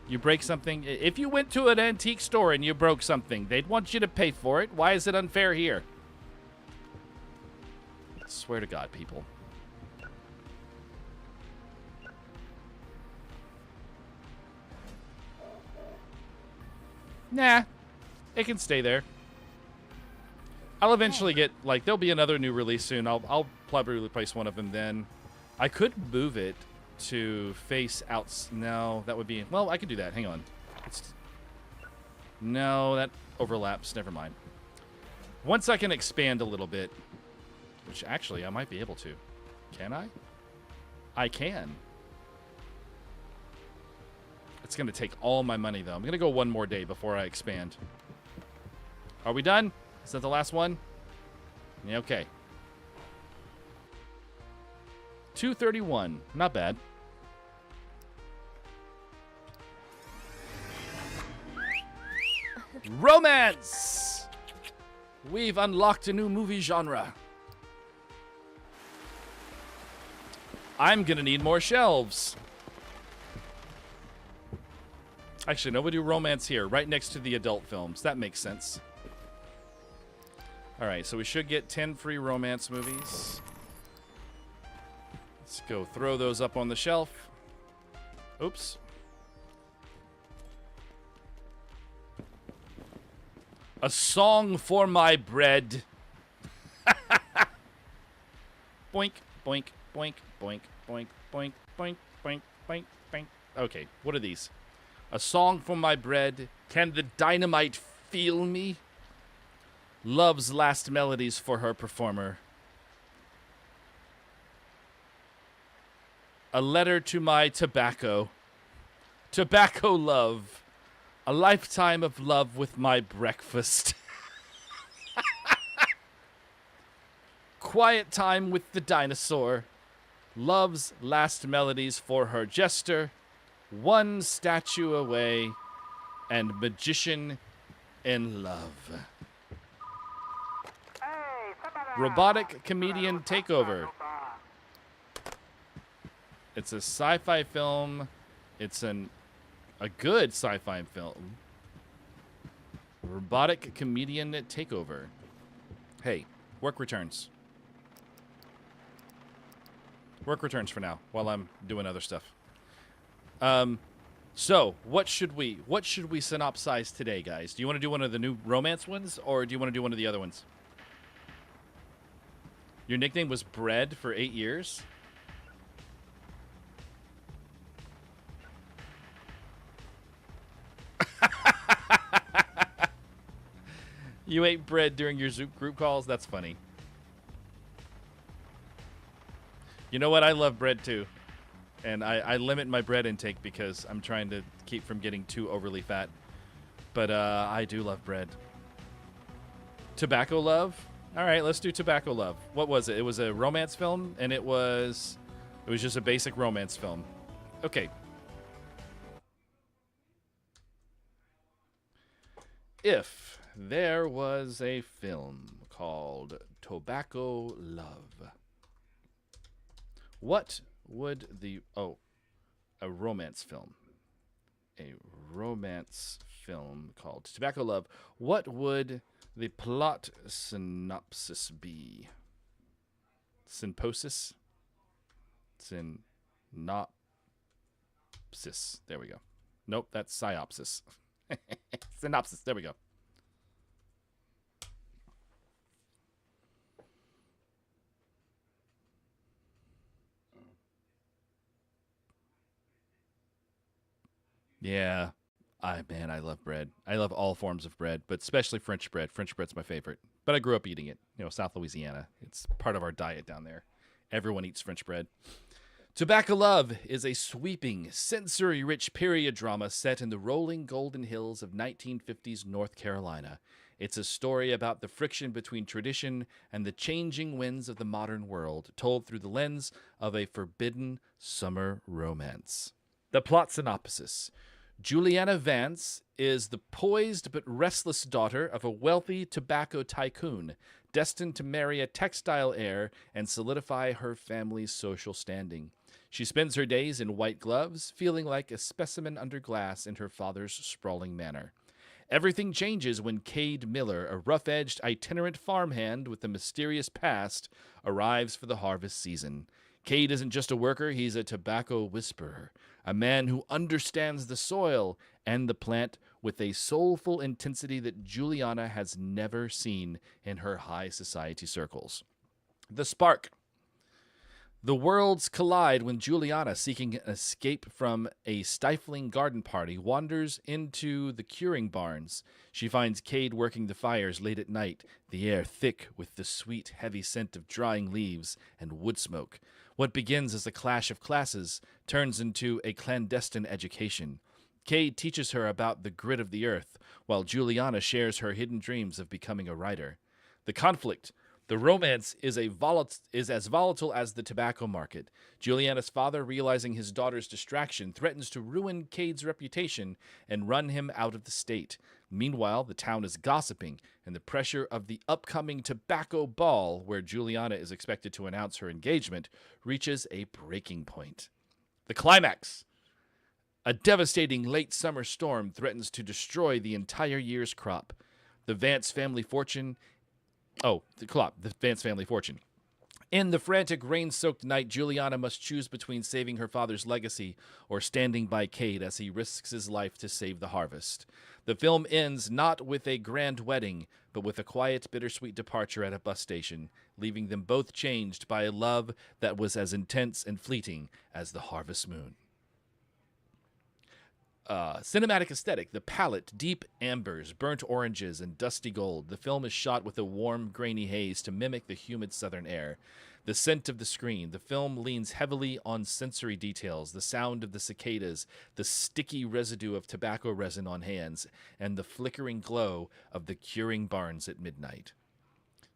Speaker 2: You break something. If you went to an antique store and you broke something, they'd want you to pay for it. Why is it unfair here? I swear to God, people. Nah, it can stay there. I'll eventually get, like, there'll be another new release soon. I'll probably replace one of them then. I could move it to face out. No, that would be, well, I could do that. Hang on. No, that overlaps. Never mind. Once I can expand a little bit, which actually I might be able to. Can I? I can. It's going to take all my money, though. I'm going to go one more day before I expand. Are we done? Is that the last one? Yeah, okay. 231. Not bad. Romance! We've unlocked a new movie genre. I'm gonna need more shelves. Actually, no, we'll do romance here, right next to the adult films. That makes sense. Alright, so we should get 10 free romance movies. Let's go throw those up on the shelf. Oops. A Song for My Bread. Boink, boink, boink, boink, boink, boink, boink, boink, boink, boink. Okay, what are these? A Song for My Bread. Can the Dynamite Feel Me? Love's Last Melodies for Her Performer. A Letter to My Tobacco. Tobacco Love. A Lifetime of Love with My Breakfast. Quiet Time with the Dinosaur. Love's Last Melodies for Her Jester. One Statue Away. And Magician in Love. Robotic Comedian Takeover. It's a sci-fi film. It's a good sci-fi film. Robotic Comedian Takeover. Hey, work returns. Work returns for now while I'm doing other stuff. So what should we synopsize today, guys? Do you want to do one of the new romance ones, or do you want to do one of the other ones? Your nickname was Bread for 8 years? You ate bread during your Zoom group calls? That's funny. You know what? I love bread too. And I limit my bread intake because I'm trying to keep from getting too overly fat. But I do love bread. Tobacco Love? All right, let's do Tobacco Love. What was it? It was a romance film, and it was just a basic romance film. Okay. If there was a film called Tobacco Love, what would a romance film. A romance film called Tobacco Love. What would the plot synopsis be? Synopsis? Synopsis. There we go. Nope, that's psyopsis. Synopsis. There we go. Yeah. Man, I love bread. I love all forms of bread, but especially French bread. French bread's my favorite. But I grew up eating it. You know, South Louisiana. It's part of our diet down there. Everyone eats French bread. Tobacco Love is a sweeping, sensory-rich period drama set in the rolling golden hills of 1950s North Carolina. It's a story about the friction between tradition and the changing winds of the modern world, told through the lens of a forbidden summer romance. The plot synopsis. Juliana Vance is the poised but restless daughter of a wealthy tobacco tycoon, destined to marry a textile heir and solidify her family's social standing. She spends her days in white gloves, feeling like a specimen under glass in her father's sprawling manor. Everything changes when Cade Miller, a rough-edged itinerant farmhand with a mysterious past, arrives for the harvest season. Cade isn't just a worker, he's a tobacco whisperer, a man who understands the soil and the plant with a soulful intensity that Juliana has never seen in her high society circles. The Spark. The worlds collide when Juliana, seeking an escape from a stifling garden party, wanders into the curing barns. She finds Cade working the fires late at night, the air thick with the sweet, heavy scent of drying leaves and wood smoke. What begins as a clash of classes turns into a clandestine education. Cade teaches her about the grit of the earth, while Juliana shares her hidden dreams of becoming a writer. The conflict. The romance is as volatile as the tobacco market. Juliana's father, realizing his daughter's distraction, threatens to ruin Cade's reputation and run him out of the state. Meanwhile, the town is gossiping, and the pressure of the upcoming tobacco ball, where Juliana is expected to announce her engagement, reaches a breaking point. The climax. A devastating late summer storm threatens to destroy the entire year's crop. The Vance family fortune. The Vance family fortune. In the frantic, rain-soaked night, Juliana must choose between saving her father's legacy or standing by Cade as he risks his life to save the harvest. The film ends not with a grand wedding, but with a quiet, bittersweet departure at a bus station, leaving them both changed by a love that was as intense and fleeting as the harvest moon. Cinematic aesthetic. The palette, deep ambers, burnt oranges, and dusty gold. The film is shot with a warm, grainy haze to mimic the humid southern air. The scent of the screen. The film leans heavily on sensory details, the sound of the cicadas, the sticky residue of tobacco resin on hands, and the flickering glow of the curing barns at midnight.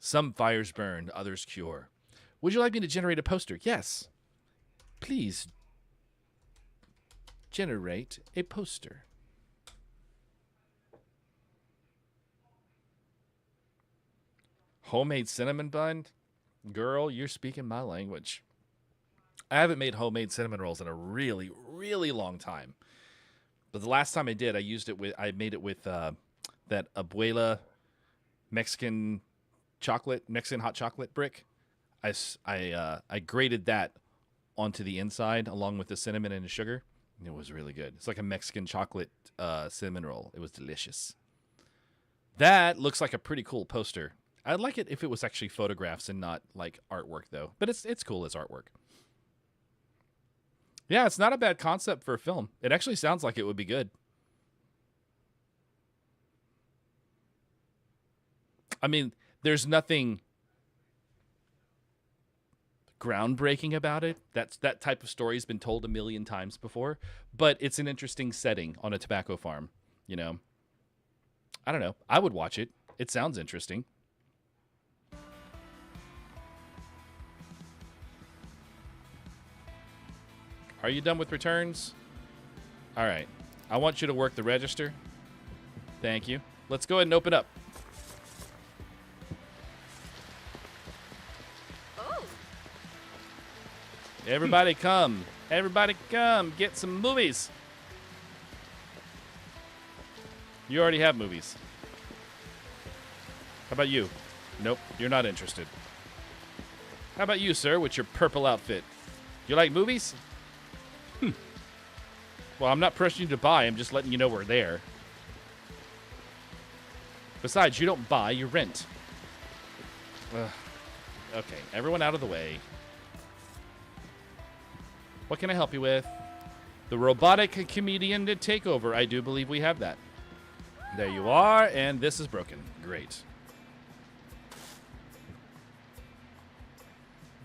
Speaker 2: Some fires burn, others cure. Would you like me to generate a poster? Yes. Please generate a poster. Homemade cinnamon bun? Girl, you're speaking my language. I haven't made homemade cinnamon rolls in a really, really long time. But the last time I did, I made it with that Abuela Mexican hot chocolate brick. I grated that onto the inside along with the cinnamon and the sugar. It was really good. It's like a Mexican chocolate cinnamon roll. It was delicious. That looks like a pretty cool poster. I'd like it if it was actually photographs and not like artwork, though. But it's cool as artwork. Yeah, it's not a bad concept for a film. It actually sounds like it would be good. I mean, there's nothing groundbreaking about it. That type of story has been told a million times before, but it's an interesting setting on a tobacco farm, you know. I don't know. I would watch it. It sounds interesting. Are you done with returns? All right. I want you to work the register. Thank you. Let's go ahead and open up. Everybody come. Everybody come. Get some movies. You already have movies. How about you? Nope, you're not interested. How about you, sir, with your purple outfit? You like movies? Well, I'm not pressuring you to buy. I'm just letting you know we're there. Besides, you don't buy, you rent. Okay, everyone out of the way. What can I help you with? The robotic comedian to take over. I do believe we have that. There you are, and this is broken. Great.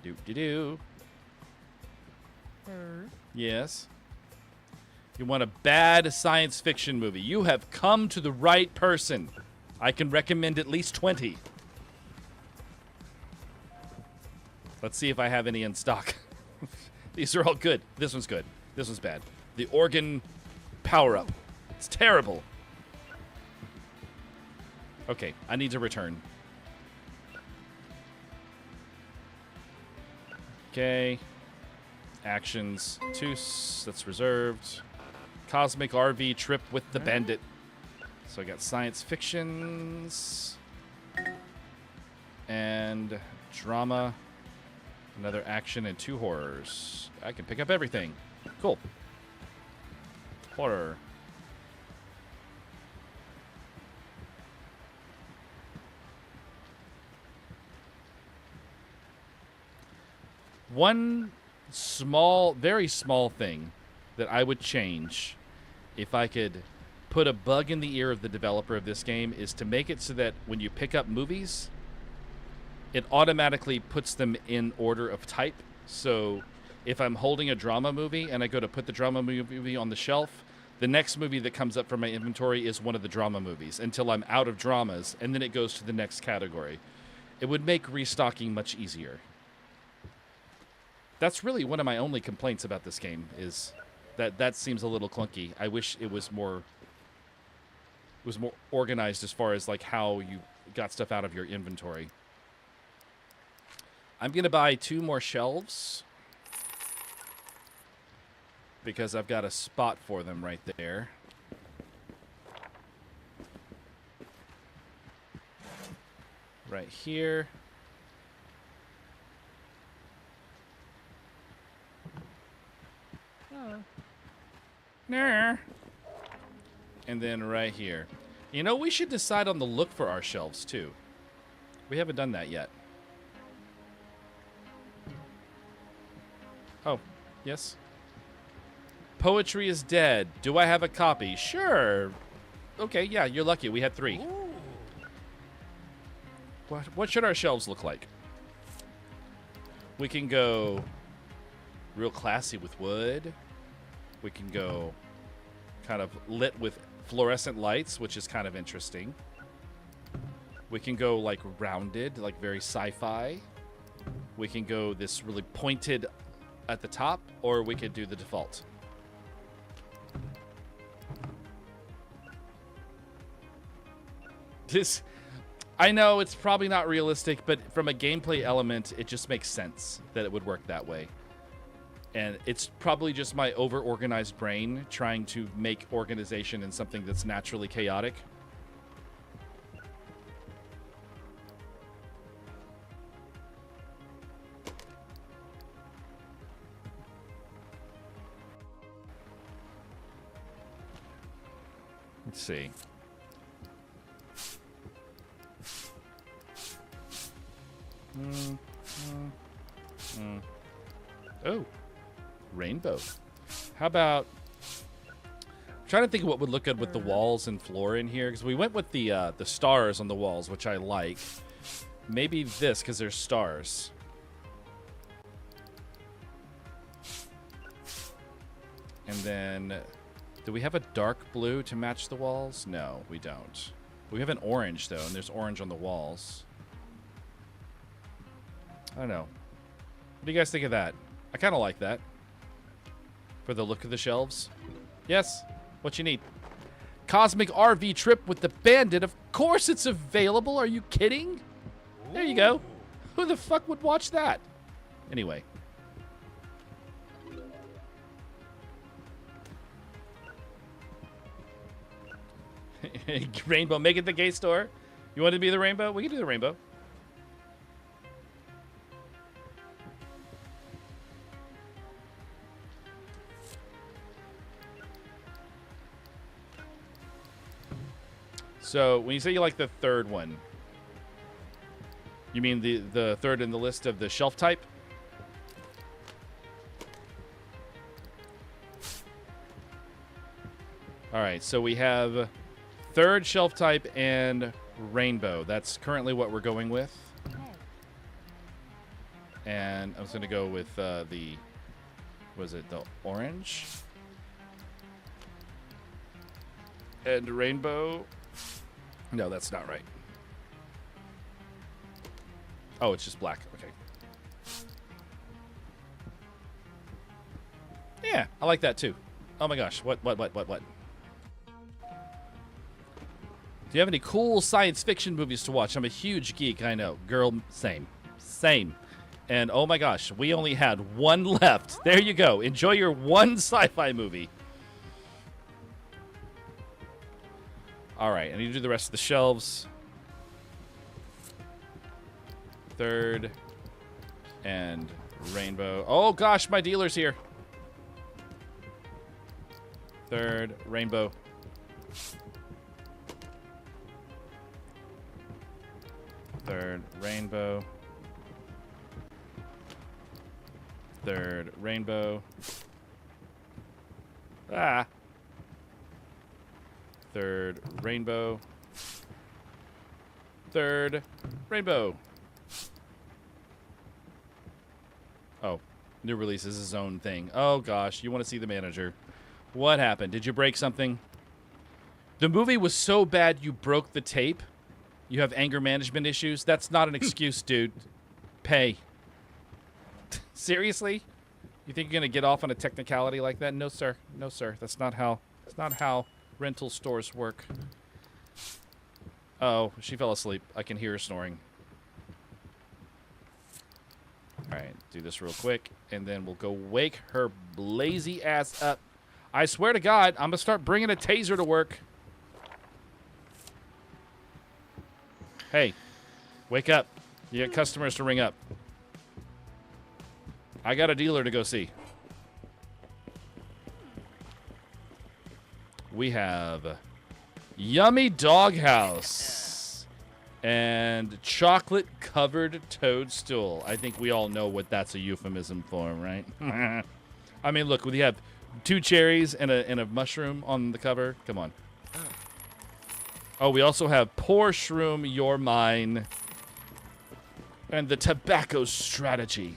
Speaker 2: Do. Yes. You want a bad science fiction movie. You have come to the right person. I can recommend at least 20. Let's see if I have any in stock. These are all good. This one's good. This one's bad. The organ power-up. It's terrible. Okay, I need to return. Okay. Actions. That's reserved. Cosmic RV trip with the bandit. So I got science fictions. And drama. Another action and 2 horrors. I can pick up everything. Cool. Horror. One small, very small thing that I would change if I could put a bug in the ear of the developer of this game is to make it so that when you pick up movies, it automatically puts them in order of type. So if I'm holding a drama movie and I go to put the drama movie on the shelf, the next movie that comes up from my inventory is one of the drama movies until I'm out of dramas, and then it goes to the next category. It would make restocking much easier. That's really one of my only complaints about this game is that seems a little clunky. I wish it was more organized as far as like how you got stuff out of your inventory. I'm going to buy 2 more shelves because I've got a spot for them right there. Right here. Nah. And then right here. You know, we should decide on the look for our shelves, too. We haven't done that yet. Oh, yes. Poetry is dead. Do I have a copy? Sure. Okay, yeah, you're lucky. We had 3. What should our shelves look like? We can go real classy with wood. We can go kind of lit with fluorescent lights, which is kind of interesting. We can go like rounded, like very sci-fi. We can go this really pointed at the top, or we could do the default. This, I know it's probably not realistic, but from a gameplay element, it just makes sense that it would work that way. And it's probably just my over-organized brain trying to make organization in something that's naturally chaotic. Let's see. Oh. Rainbow. How about... I'm trying to think of what would look good with the walls and floor in here, because we went with the stars on the walls, which I like. Maybe this, because there's stars. And then... do we have a dark blue to match the walls? No, we don't. We have an orange, though, and there's orange on the walls. I don't know. What do you guys think of that? I kind of like that. For the look of the shelves. Yes. What you need? Cosmic RV trip with the Bandit. Of course it's available. Are you kidding? There you go. Who the fuck would watch that? Anyway. Rainbow. Make it the gay store. You want to be the rainbow? We can do the rainbow. So, when you say you like the third one, you mean the third in the list of the shelf type? All right, so we have third shelf type and rainbow. That's currently what we're going with. And I was going to go with the, was it the orange? And rainbow. No, that's not right. Oh, it's just black. Okay. Yeah, I like that too. Oh my gosh. What? Do you have any cool science fiction movies to watch? I'm a huge geek, I know. Girl, same. Same. And oh my gosh, we only had 1 left. There you go. Enjoy your 1 sci-fi movie. All right, I need to do the rest of the shelves. Third and rainbow. Oh gosh, my dealer's here. Third, rainbow. Third, rainbow. Third rainbow. Ah. Third rainbow. Third rainbow. Oh, new release is his own thing. Oh gosh, you want to see the manager. What happened? Did you break something? The movie was so bad you broke the tape? You have anger management issues? That's not an excuse, dude. Pay. Seriously? You think you're going to get off on a technicality like that? No, sir. No, sir. That's not how rental stores work. Oh, she fell asleep. I can hear her snoring. All right, do this real quick, and then we'll go wake her lazy ass up. I swear to God, I'm going to start bringing a taser to work. Hey, wake up. You got customers to ring up. I got a dealer to go see. We have Yummy Doghouse and chocolate-covered toadstool. I think we all know what that's a euphemism for, right? I mean, look, we have 2 cherries and a mushroom on the cover. Come on. Oh, we also have Pour Shroom, You're Mine, and the Tobacco Strategy.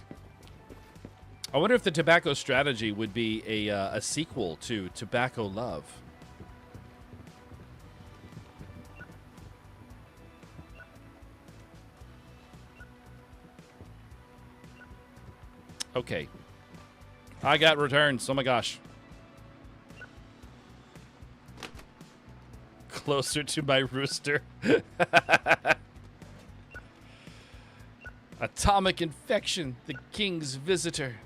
Speaker 2: I wonder if the Tobacco Strategy would be a sequel to Tobacco Love. Okay. I got returns. Oh my gosh. Closer to my rooster. Atomic Infection, the King's Visitor.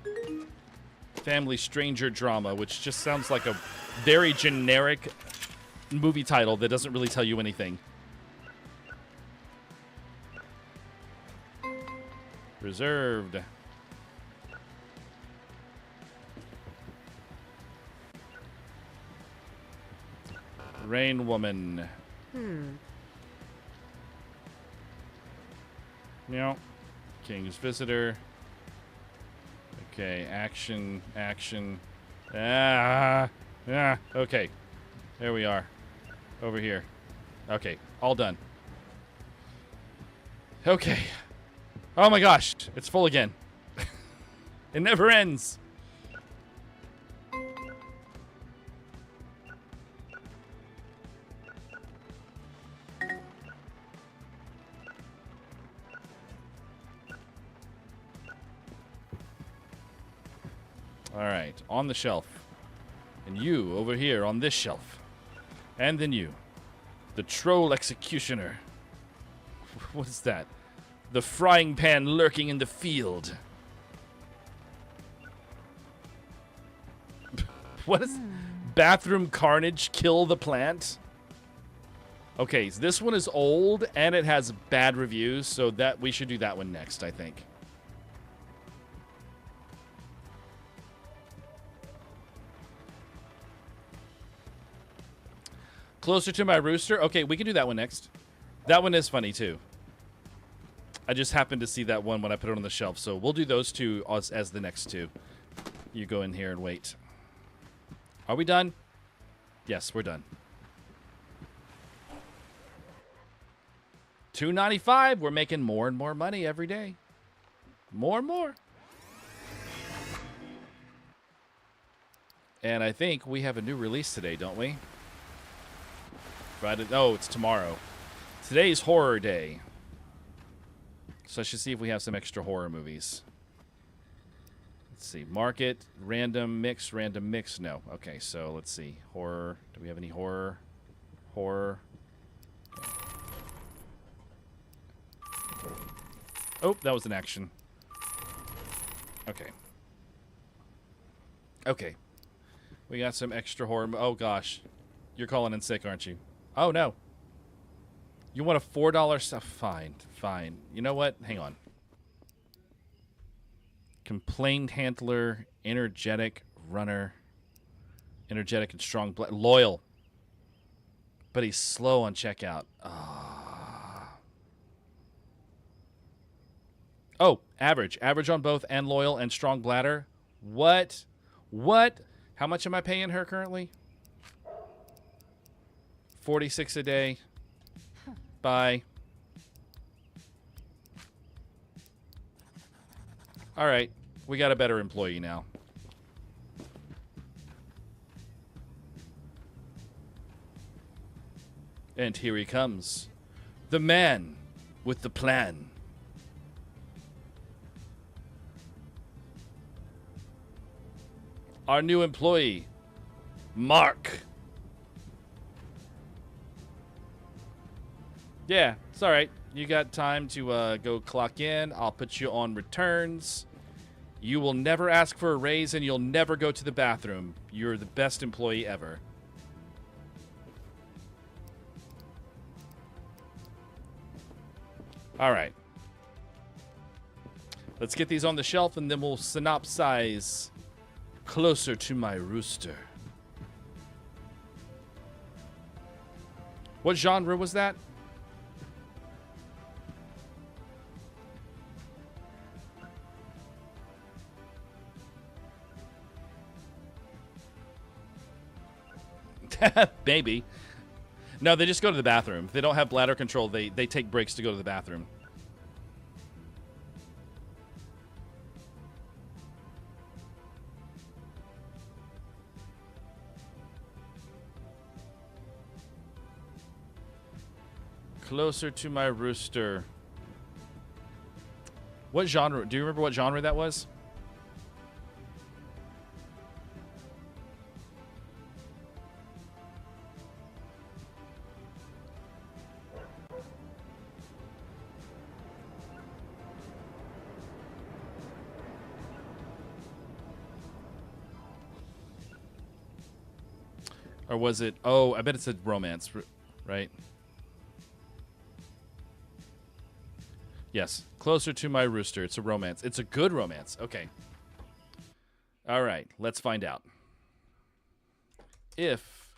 Speaker 2: Family Stranger Drama, which just sounds like a very generic movie title that doesn't really tell you anything. Reserved. Rain Woman. Yeah. King's Visitor. Okay, action. Okay. There we are. Over here. Okay, all done. Okay. Oh my gosh, it's full again. It never ends. All right, on the shelf. And you over here on this shelf. And then you. The Troll Executioner. What is that? The frying pan lurking in the field. What is... Bathroom Carnage, Kill the Plant? Okay, so this one is old and it has bad reviews, so that we should do that one next, I think. Closer to My Rooster? Okay, we can do that one next. That one is funny, too. I just happened to see that one when I put it on the shelf, so we'll do those two as the next two. You go in here and wait. Are we done? Yes, we're done. $2.95. We're making more and more money every day. More and more. And I think we have a new release today, don't we? Friday. Oh, it's tomorrow. Today's horror day. So I should see if we have some extra horror movies. Let's see. Market, random mix. No. Okay, so let's see. Horror. Do we have any horror? Horror. Oh, that was an action. Okay. Okay. We got some extra horror. Oh, gosh. You're calling in sick, aren't you? Oh, no. You want a $4 stuff? Fine. Fine. You know what? Hang on. Complaint handler, energetic runner, energetic and strong, loyal. But he's slow on checkout. Oh, average. Average on both and loyal and strong bladder. What? What? How much am I paying her currently? 46 a day. Bye. All right. We got a better employee now. And here he comes. The man with the plan. Our new employee, Mark. Yeah, it's all right. You got time to go clock in. I'll put you on returns. You will never ask for a raise, and you'll never go to the bathroom. You're the best employee ever. All right. Let's get these on the shelf, and then we'll synopsize Closer to My Rooster. What genre was that? Maybe. No, they just go to the bathroom. If they don't have bladder control, they take breaks to go to the bathroom. Closer to My Rooster. What genre? Do you remember what genre that was? Or was it? Oh, I bet it said romance, right? Yes. Closer to My Rooster. It's a romance. It's a good romance. Okay. All right. Let's find out. If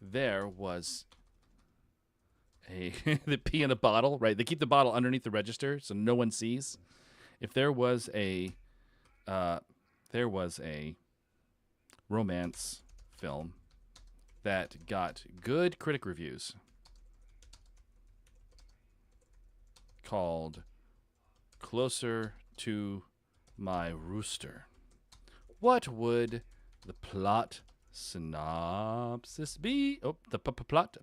Speaker 2: there was a the pee in a bottle, right? They keep the bottle underneath the register so no one sees. If there was a romance film that got good critic reviews called Closer to My Rooster, what would the plot synopsis be? Oh, the plot.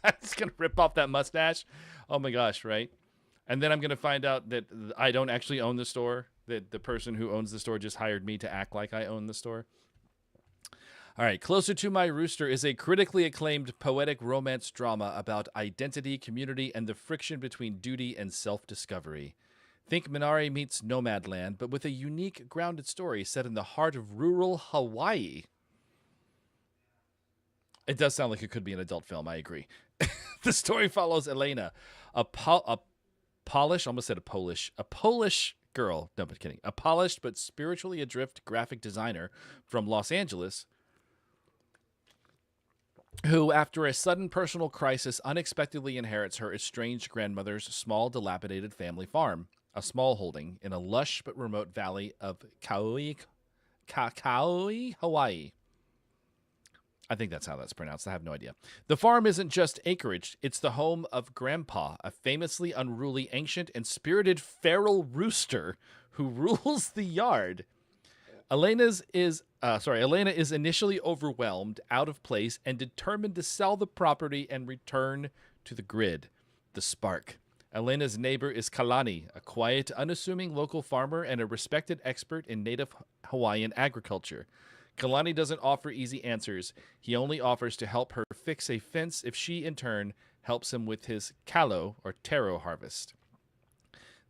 Speaker 2: It's gonna rip off that mustache. Oh my gosh, right? And then I'm gonna find out that I don't actually own the store. That the person who owns the store just hired me to act like I own the store. All right, Closer to My Rooster is a critically acclaimed poetic romance drama about identity, community, and the friction between duty and self-discovery. Think Minari meets Nomadland, but with a unique, grounded story set in the heart of rural Hawaii. It does sound like it could be an adult film. I agree. The story follows Elena, a Polish girl. No, but kidding. A polished but spiritually adrift graphic designer from Los Angeles, who, after a sudden personal crisis, unexpectedly inherits her estranged grandmother's small, dilapidated family farm, a small holding in a lush but remote valley of Kauai, Hawaii. I think that's how that's pronounced. I have no idea. The farm isn't just acreage. It's the home of Grandpa, a famously unruly, ancient, and spirited feral rooster who rules the yard. Elena is initially overwhelmed, out of place, and determined to sell the property and return to the grid, the spark. Elena's neighbor is Kalani, a quiet, unassuming local farmer and a respected expert in native Hawaiian agriculture. Kalani doesn't offer easy answers. He only offers to help her fix a fence if she, in turn, helps him with his kalo, or taro harvest.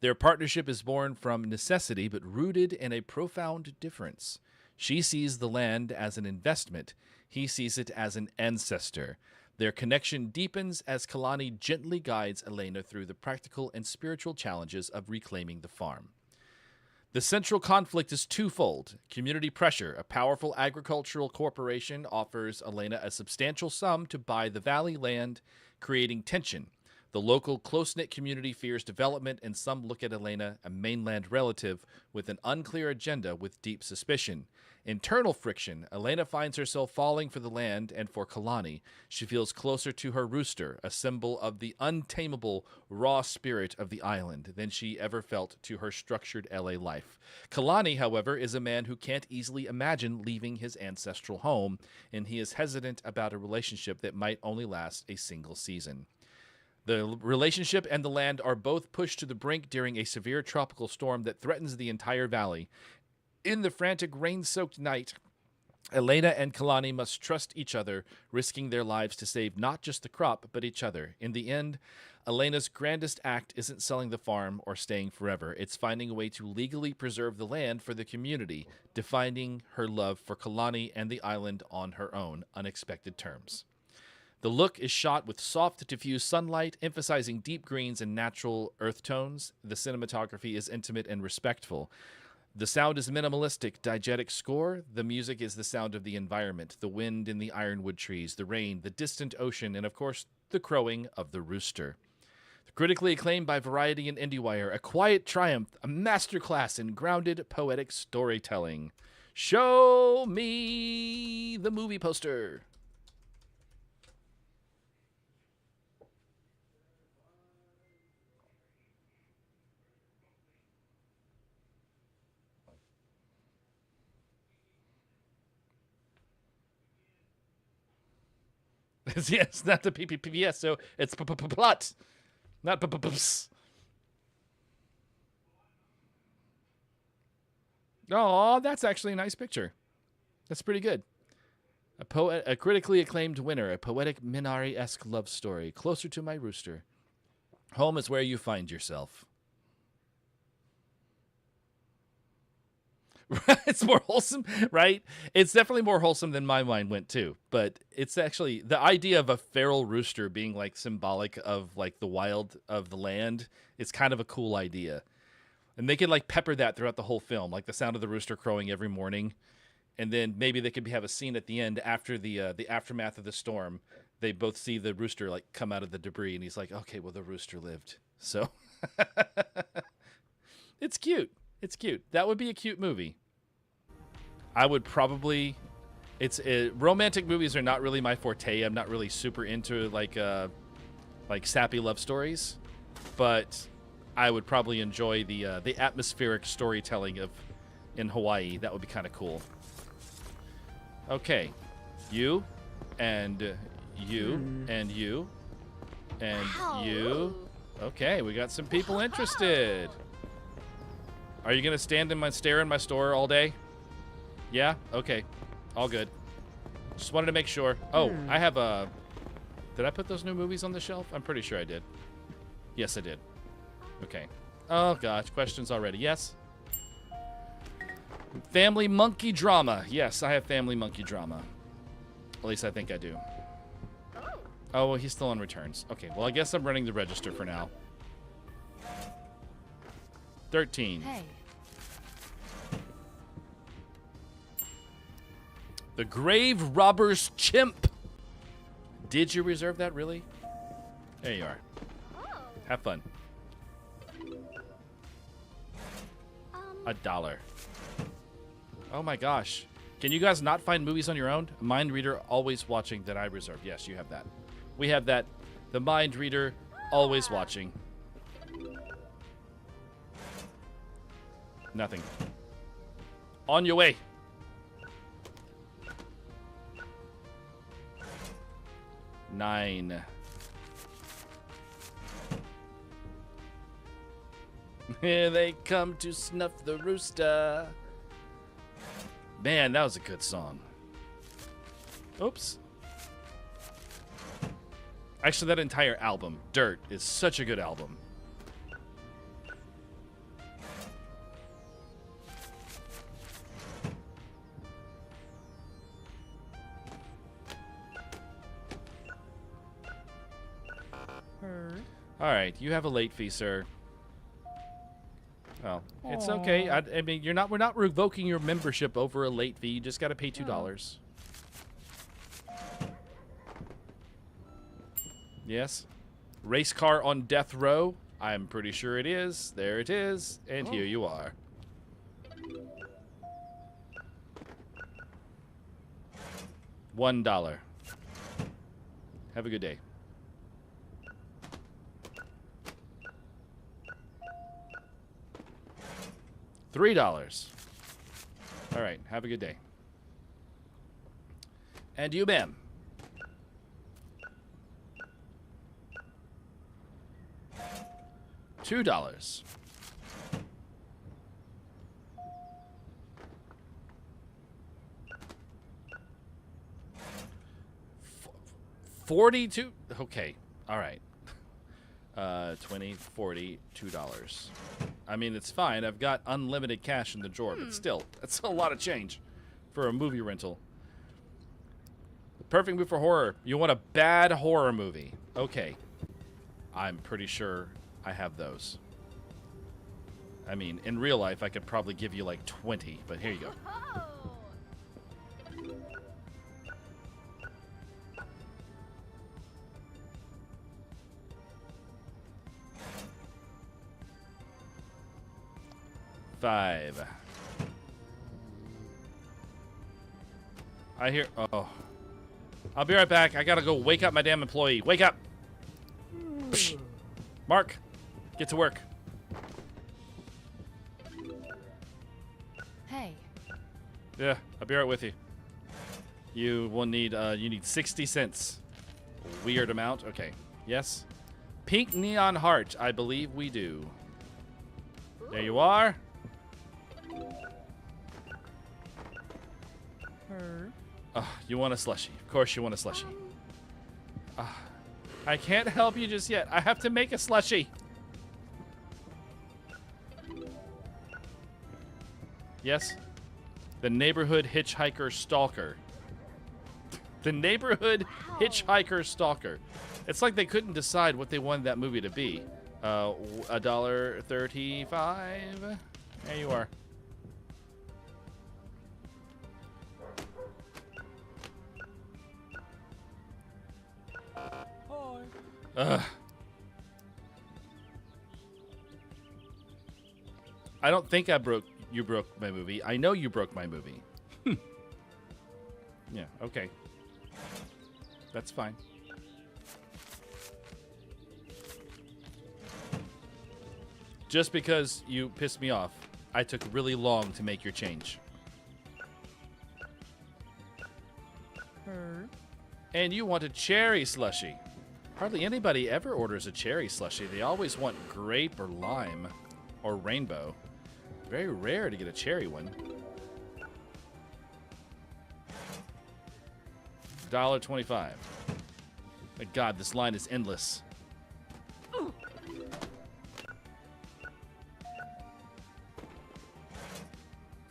Speaker 2: Their partnership is born from necessity, but rooted in a profound difference. She sees the land as an investment. He sees it as an ancestor. Their connection deepens as Kalani gently guides Elena through the practical and spiritual challenges of reclaiming the farm. The central conflict is twofold. Community pressure. A powerful agricultural corporation offers Elena a substantial sum to buy the valley land, creating tension. The local close-knit community fears development, and some look at Elena, a mainland relative, with an unclear agenda with deep suspicion. Internal friction. Elena finds herself falling for the land and for Kalani. She feels closer to her rooster, a symbol of the untamable, raw spirit of the island, than she ever felt to her structured LA life. Kalani, however, is a man who can't easily imagine leaving his ancestral home, and he is hesitant about a relationship that might only last a single season. The relationship and the land are both pushed to the brink during a severe tropical storm that threatens the entire valley. In the frantic, rain-soaked night, Elena and Kalani must trust each other, risking their lives to save not just the crop, but each other. In the end, Elena's grandest act isn't selling the farm or staying forever. It's finding a way to legally preserve the land for the community, defining her love for Kalani and the island on her own unexpected terms. The look is shot with soft, diffuse sunlight, emphasizing deep greens and natural earth tones. The cinematography is intimate and respectful. The sound is minimalistic, diegetic score. The music is the sound of the environment, the wind in the ironwood trees, the rain, the distant ocean, and of course, the crowing of the rooster. Critically acclaimed by Variety and IndieWire, a quiet triumph, a masterclass in grounded, poetic storytelling. Show me the movie poster. Yes, not the PPPS, so it's plot, not ps. Oh, that's actually a nice picture. That's pretty good. A critically acclaimed winner, a poetic Minari-esque love story, closer to my rooster. Home is where you find yourself. It's more wholesome, right? It's definitely more wholesome than my mind went to. But it's actually the idea of a feral rooster being like symbolic of like the wild of the land. It's kind of a cool idea, and they could like pepper that throughout the whole film, like the sound of the rooster crowing every morning, and then maybe they could have a scene at the end after the aftermath of the storm. They both see the rooster like come out of the debris, and he's like, "Okay, well the rooster lived." So it's cute. It's cute. That would be a cute movie. I would probably. Romantic movies are not really my forte. I'm not really super into like sappy love stories, but I would probably enjoy the atmospheric storytelling of in Hawaii. That would be kind of cool. Okay, you, and you, and you, and you. Okay, we got some people interested. Are you gonna stare in my store all day? Yeah? Okay. All good. Just wanted to make sure. Oh, I have a... Did I put those new movies on the shelf? I'm pretty sure I did. Yes, I did. Okay. Oh, gosh. Questions already. Yes? Family monkey drama. Yes, I have family monkey drama. At least I think I do. Oh, well, he's still on returns. Okay, well, I guess I'm running the register for now. 13.
Speaker 3: Hey.
Speaker 2: The Grave Robbers Chimp. Did you reserve that, really? There you are. Have fun. $1. Oh my gosh. Can you guys not find movies on your own? Mind Reader always watching that I reserved. Yes, you have that. We have that. The Mind Reader always watching. Nothing. On your way. $9. Here they come to snuff the rooster. Man, that was a good song. Oops. Actually, that entire album, Dirt, is such a good album. All right, you have a late fee, sir. Well, it's okay. I mean, we're not revoking your membership over a late fee. You just got to pay $2. Yes. Race car on death row. I'm pretty sure it is. There it is. And here you are. $1. Have a good day. $3. All right. Have a good day. And you, ma'am. $2. 42. Okay. All right. 20, 40, $2. I mean, it's fine. I've got unlimited cash in the drawer, but still, that's a lot of change for a movie rental. The perfect movie for horror. You want a bad horror movie. Okay. I'm pretty sure I have those. I mean, in real life, I could probably give you like 20, but here you go. $5. I hear. Oh. I'll be right back. I gotta go wake up my damn employee. Wake up! Psh. Mark, get to work.
Speaker 3: Hey.
Speaker 2: Yeah, I'll be right with you. You will need, you need 60 cents. Weird amount. Okay. Yes. Pink neon heart. I believe we do. There you are. You want a slushie. Of course you want a slushie. I can't help you just yet. I have to make a slushie. Yes? The neighborhood hitchhiker stalker. The neighborhood hitchhiker stalker. It's like they couldn't decide what they wanted that movie to be. $1.35. There you are. I don't think you broke my movie. I know you broke my movie. Yeah, okay. That's fine. Just because you pissed me off, I took really long to make your change. And you want a cherry slushie. Hardly anybody ever orders a cherry slushie. They always want grape or lime or rainbow. Very rare to get a cherry one. $1.25. My God, this line is endless.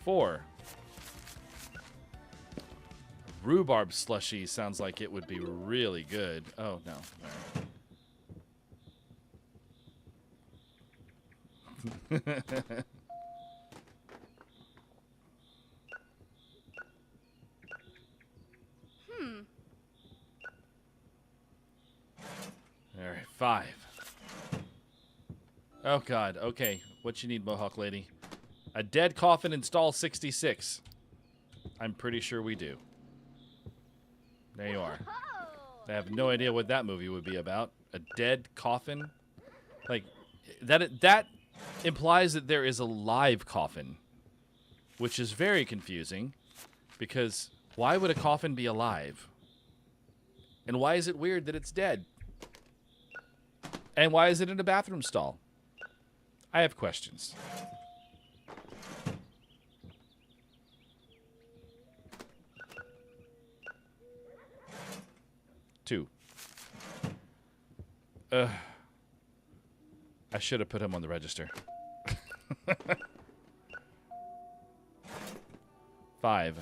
Speaker 2: $4. Rhubarb slushie sounds like it would be really good. Oh, no. All right. All right, 5. Oh, God. Okay. What you need, Mohawk Lady? A dead coffin install 66. I'm pretty sure we do. There you are. I have no idea what that movie would be about. A dead coffin? Like, that implies that there is a live coffin, which is very confusing, because why would a coffin be alive? And why is it weird that it's dead? And why is it in a bathroom stall? I have questions. $2. I should have put him on the register. $5.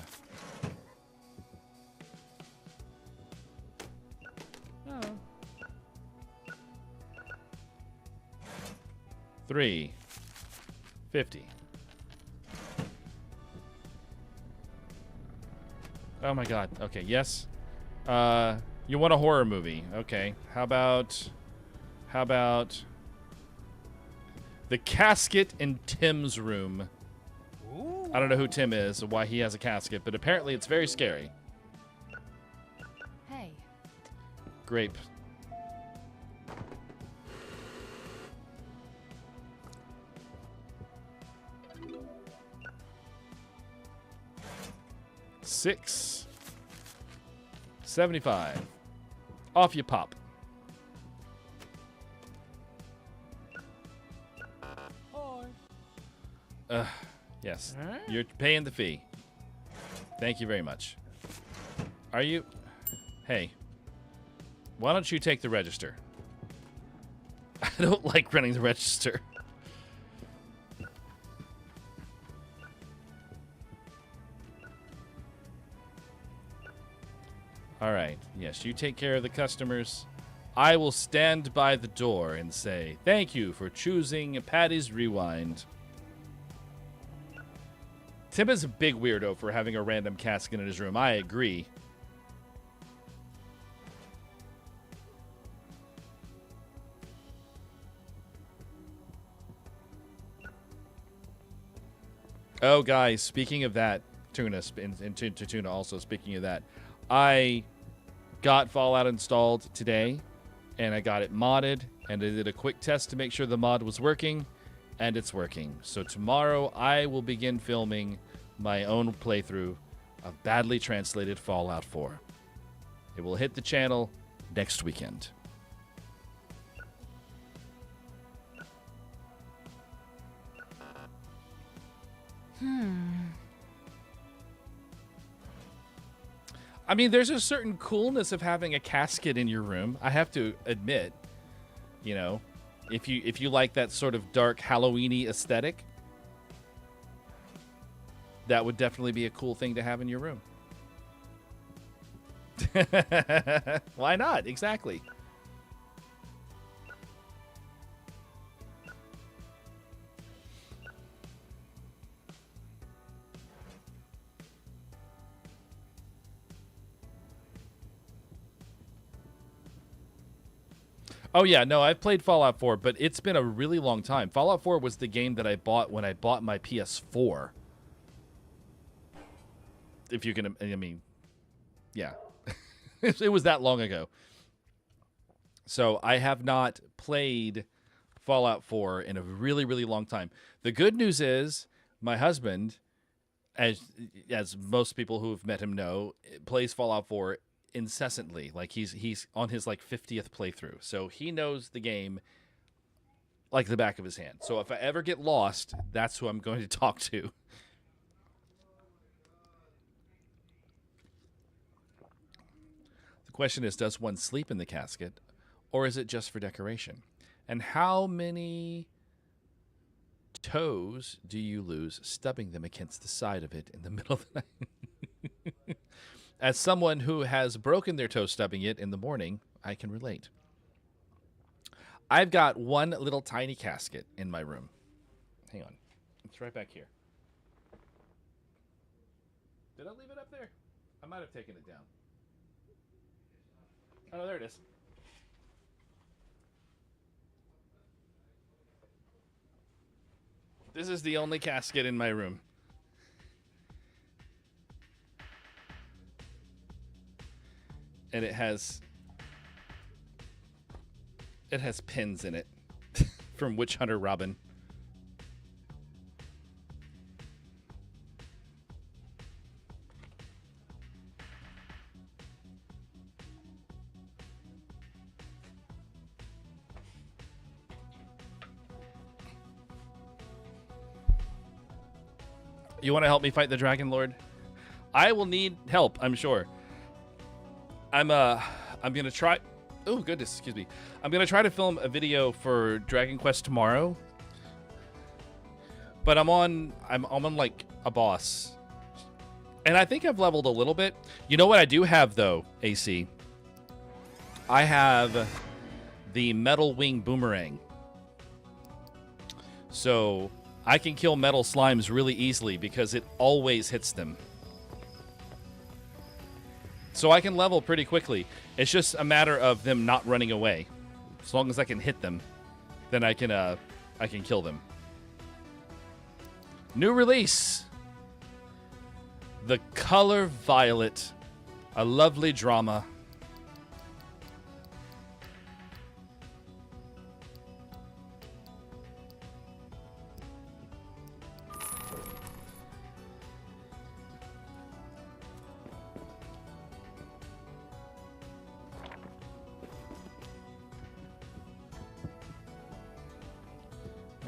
Speaker 2: Oh. $3. 50. Oh my god. Okay, yes. You want a horror movie. Okay. How about The Casket in Tim's Room?
Speaker 3: Ooh.
Speaker 2: I don't know who Tim is or why he has a casket, but apparently it's very scary.
Speaker 4: Hey.
Speaker 2: Grape. $6. 75. Off you pop. Yes.
Speaker 3: Huh?
Speaker 2: You're paying the fee. Thank you very much. Are you? Hey. Why don't you take the register? I don't like running the register. All right. Yes, you take care of the customers. I will stand by the door and say, thank you for choosing Patty's Rewind. Tim is a big weirdo for having a random casket in his room. I agree. Oh, guys, speaking of that, Tuna, and to Tuna also, speaking of that, I got Fallout installed today, and I got it modded, and I did a quick test to make sure the mod was working, and it's working. So tomorrow, I will begin filming my own playthrough of badly translated Fallout 4. It will hit the channel next weekend. I mean, there's a certain coolness of having a casket in your room. I have to admit, you know, if you like that sort of dark Halloween-y aesthetic, that would definitely be a cool thing to have in your room. Why not? Exactly. Oh, yeah, no, I've played Fallout 4, but it's been a really long time. Fallout 4 was the game that I bought when I bought my PS4. If you can, I mean, yeah. It was that long ago. So I have not played Fallout 4 in a really, really long time. The good news is my husband, as most people who have met him know, plays Fallout 4 incessantly. Like he's on his like 50th playthrough, so he knows the game like the back of his hand. So if I ever get lost, that's who I'm going to talk to. The question is, does one sleep in the casket, or is it just for decoration? And how many toes do you lose stubbing them against the side of it in the middle of the night? As someone who has broken their toe stubbing it in the morning, I can relate. I've got one little tiny casket in my room. Hang on. It's right back here. Did I leave it up there? I might have taken it down. Oh, there it is. This is the only casket in my room. And it has pins in it from Witch Hunter Robin. You want to help me fight the Dragon Lord? I will need help, I'm sure. I'm gonna try. Oh goodness, excuse me. I'm gonna try to film a video for Dragon Quest tomorrow. But I'm on like a boss, and I think I've leveled a little bit. You know what I do have though, AC? I have the Metal Wing Boomerang. So I can kill metal slimes really easily because it always hits them. So I can level pretty quickly. It's just a matter of them not running away. As long as I can hit them, then I can kill them. New release. The Color Violet. A lovely drama.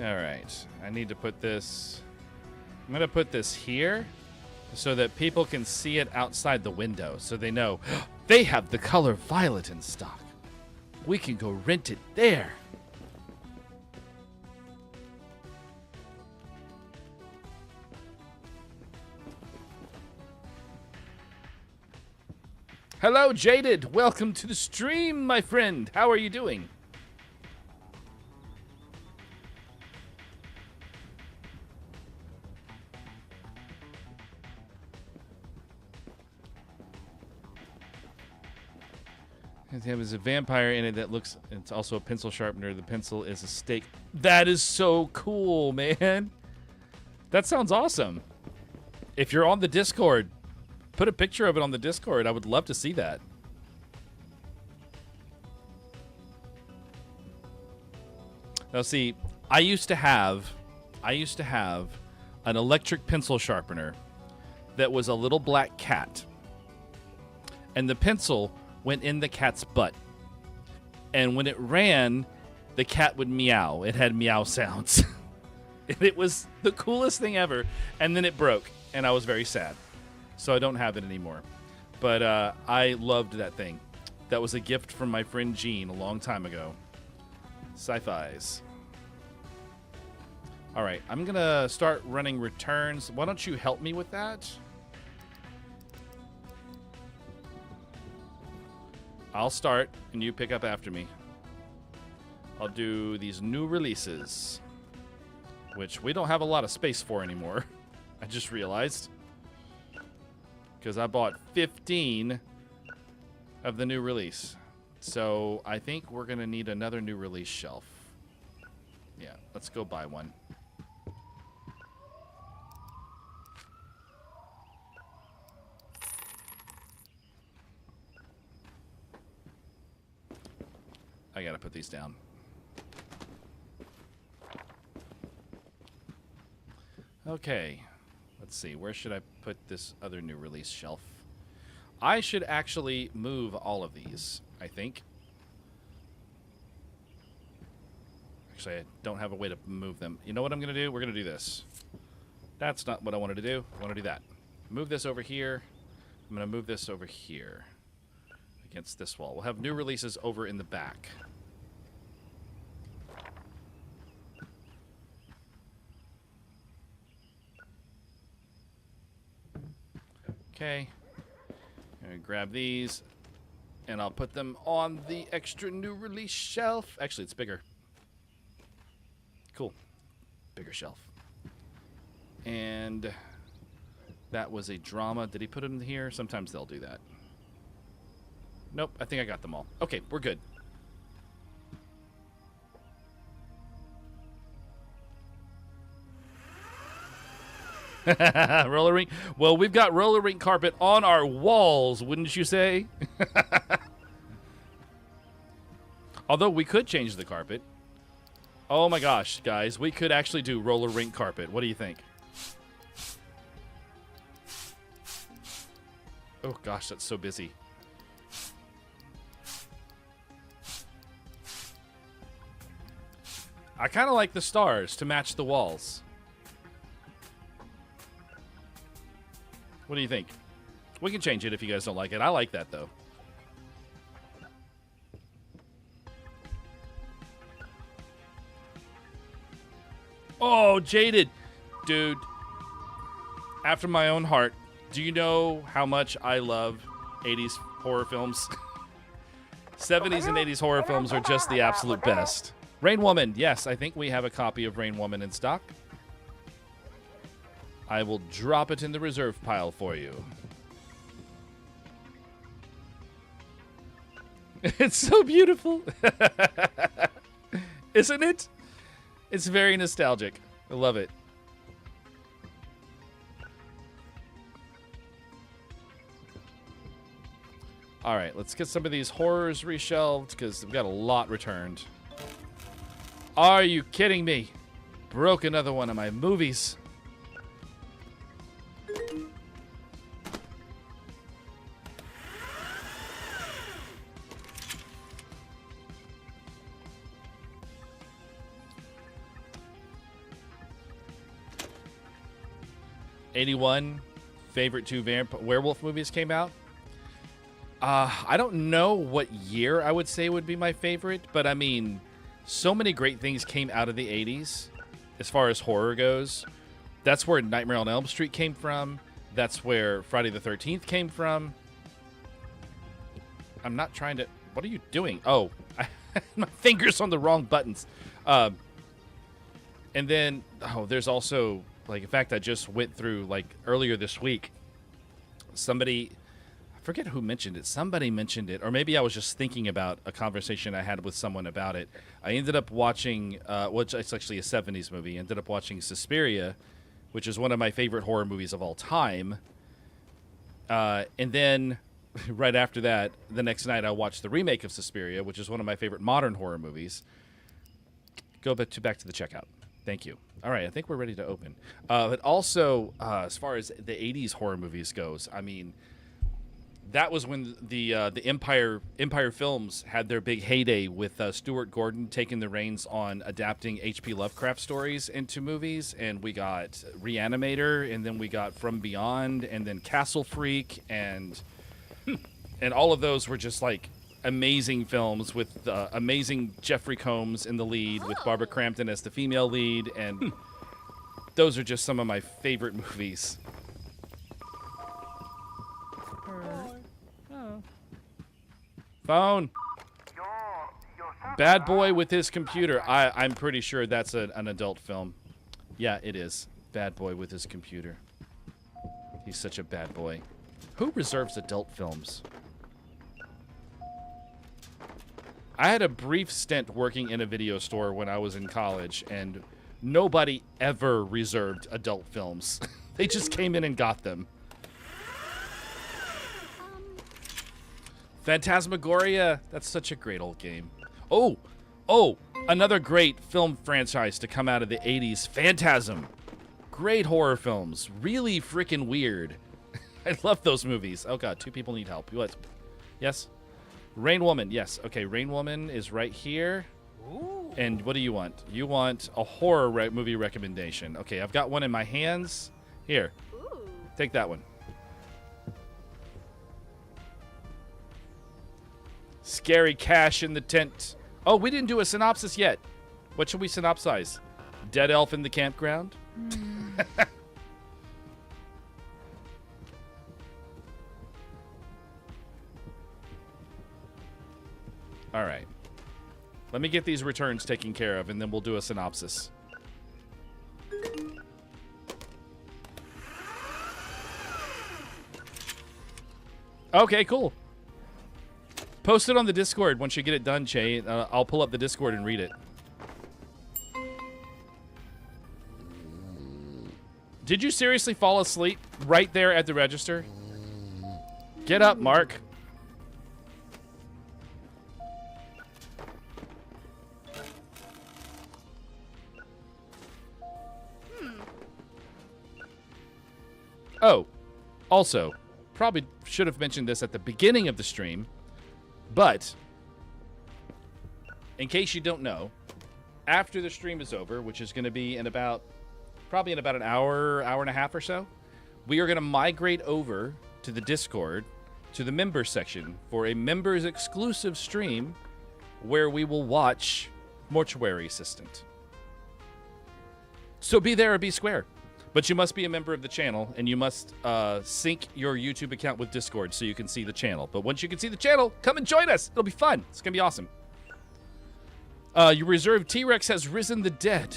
Speaker 2: All right, I need to put this, I'm gonna put this here so that people can see it outside the window so they know they have the Color Violet in stock. We can go rent it there. Hello, Jaded. Welcome to the stream, my friend. How are you doing? There's a vampire in it that looks, it's also a pencil sharpener. The pencil is a stake. That is so cool, man. That sounds awesome. If you're on the Discord, put a picture of it on the Discord. I would love to see that. Now see, I used to have an electric pencil sharpener that was a little black cat. And the pencil went in the cat's butt. And when it ran, the cat would meow. It had meow sounds. And it was the coolest thing ever. And then it broke, and I was very sad. So I don't have it anymore. But I loved that thing. That was a gift from my friend Gene a long time ago. Sci-Fi's. All right, I'm going to start running returns. Why don't you help me with that? I'll start, and you pick up after me. I'll do these new releases, which we don't have a lot of space for anymore. I just realized. Because I bought 15 of the new release. So I think we're going to need another new release shelf. Yeah, let's go buy one. I gotta put these down. Okay, let's see. Where should I put this other new release shelf? I should actually move all of these, I think. Actually, I don't have a way to move them. You know what I'm gonna do? We're gonna do this. That's not what I wanted to do. I want to do that. Move this over here. I'm gonna move this over here. Against this wall. We'll have new releases over in the back. Okay. I'm gonna grab these and I'll put them on the extra new release shelf. Actually, it's bigger. Cool. Bigger shelf. And that was a drama. Did he put it in here? Sometimes they'll do that. Nope, I think I got them all. Okay, we're good. Roller rink. Well, we've got roller rink carpet on our walls, wouldn't you say? Although we could change the carpet. Oh my gosh, guys, we could actually do roller rink carpet. What do you think? Oh gosh, that's so busy. I kind of like the stars to match the walls. What do you think? We can change it if you guys don't like it. I like that, though. Oh, Jaded. Dude. After my own heart. Do you know how much I love 80s horror films? 70s and 80s horror films are just the absolute best. Rain Woman. Yes, I think we have a copy of Rain Woman in stock. I will drop it in the reserve pile for you. It's so beautiful. Isn't it? It's very nostalgic. I love it. All right, let's get some of these horrors reshelved because we've got a lot returned. Are you kidding me? Broke another one of my movies. '81 favorite two werewolf movies came out. I don't know what year I would say would be my favorite, but I mean, so many great things came out of the 80s as far as horror goes. That's where Nightmare on Elm Street came from. That's where Friday the 13th came from. I'm not trying to... What are you doing? Oh, my finger's on the wrong buttons. And then, there's also... Like, in fact, I just went through, like, earlier this week, somebody, I forget who mentioned it. Somebody mentioned it, or maybe I was just thinking about a conversation I had with someone about it. I ended up watching, which it's actually a 70s movie, ended up watching Suspiria, which is one of my favorite horror movies of all time. And then, right after that, the next night, I watched the remake of Suspiria, which is one of my favorite modern horror movies. Go back to the checkout. Thank you. All right, I think we're ready to open. But also, as far as the 80s horror movies goes, I mean, that was when the Empire Films had their big heyday with Stuart Gordon taking the reins on adapting H.P. Lovecraft stories into movies. And we got Reanimator, and then we got From Beyond, and then Castle Freak, and all of those were just like amazing films with amazing Jeffrey Combs in the lead, with Barbara Crampton as the female lead, and those are just some of my favorite movies. Phone. Bad Boy with His Computer. I'm pretty sure that's an adult film. Yeah, it is. Bad Boy with His Computer. He's such a bad boy. Who reserves adult films? I had a brief stint working in a video store when I was in college, and nobody ever reserved adult films. They just came in and got them. Phantasmagoria. That's such a great old game. Oh, another great film franchise to come out of the 80s. Phantasm. Great horror films. Really freaking weird. I love those movies. Oh, God. 2 people need help. What? Yes? Rain Woman, yes. Okay, Rain Woman is right here. Ooh. And what do you want? You want a horror movie recommendation. Okay, I've got one in my hands. Here. Ooh. Take that one. Scary Cash in the Tent. Oh, we didn't do a synopsis yet. What should we synopsize? Dead elf in the campground? All right. Let me get these returns taken care of, and then we'll do a synopsis. Okay, cool. Post it on the Discord once you get it done, Che. I'll pull up the Discord and read it. Did you seriously fall asleep right there at the register? Get up, Mark. Oh, also, probably should have mentioned this at the beginning of the stream, but in case you don't know, after the stream is over, which is going to be probably in about an hour and a half or so, we are going to migrate over to the Discord, to the members section, for a members exclusive stream where we will watch Mortuary Assistant. So be there or be square. But you must be a member of the channel, and you must sync your YouTube account with Discord so you can see the channel. But once you can see the channel, come and join us. It'll be fun. It's going to be awesome. Your reserved T-Rex has risen the dead.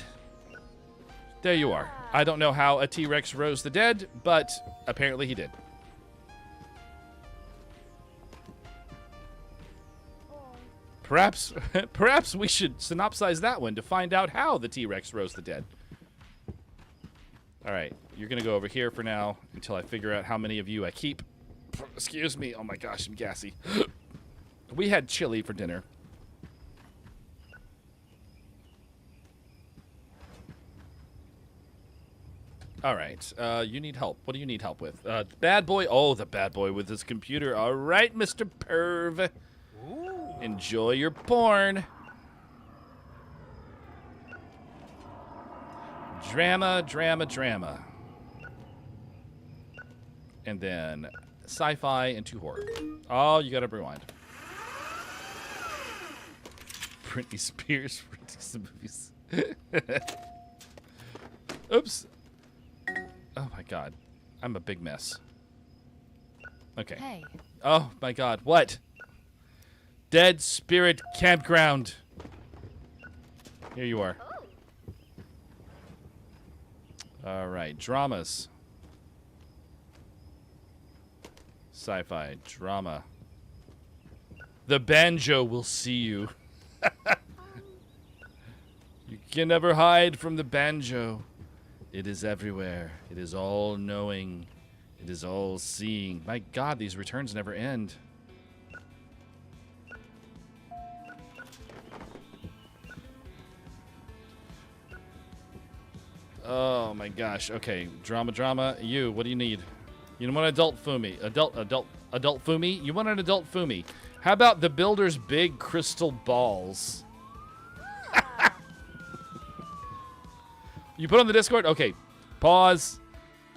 Speaker 2: There you are. I don't know how a T-Rex rose the dead, but apparently he did. Perhaps we should synopsize that one to find out how the T-Rex rose the dead. All right, you're going to go over here for now until I figure out how many of you I keep. Excuse me. Oh my gosh, I'm gassy. We had chili for dinner. All right, you need help. What do you need help with? Bad boy. Oh, the bad boy with his computer. All right, Mr. Perv. Ooh. Enjoy your porn. Drama, drama, drama. And then sci-fi into horror. Oh, you gotta rewind. Britney Spears released movies. Oops. Oh my god. I'm a big mess. Okay.
Speaker 3: Hey.
Speaker 2: Oh my god. What? Dead Spirit Campground. Here you are. All right. Dramas. Sci-fi. Drama. The banjo will see you. You can never hide from the banjo. It is everywhere. It is all-knowing. It is all-seeing. My god, these returns never end. Oh my gosh. Okay, drama. You, what do you need? You want adult Fumi. Adult Fumi? You want an adult Fumi. How about the Builder's Big Crystal Balls? You put on the Discord? Okay. Pause.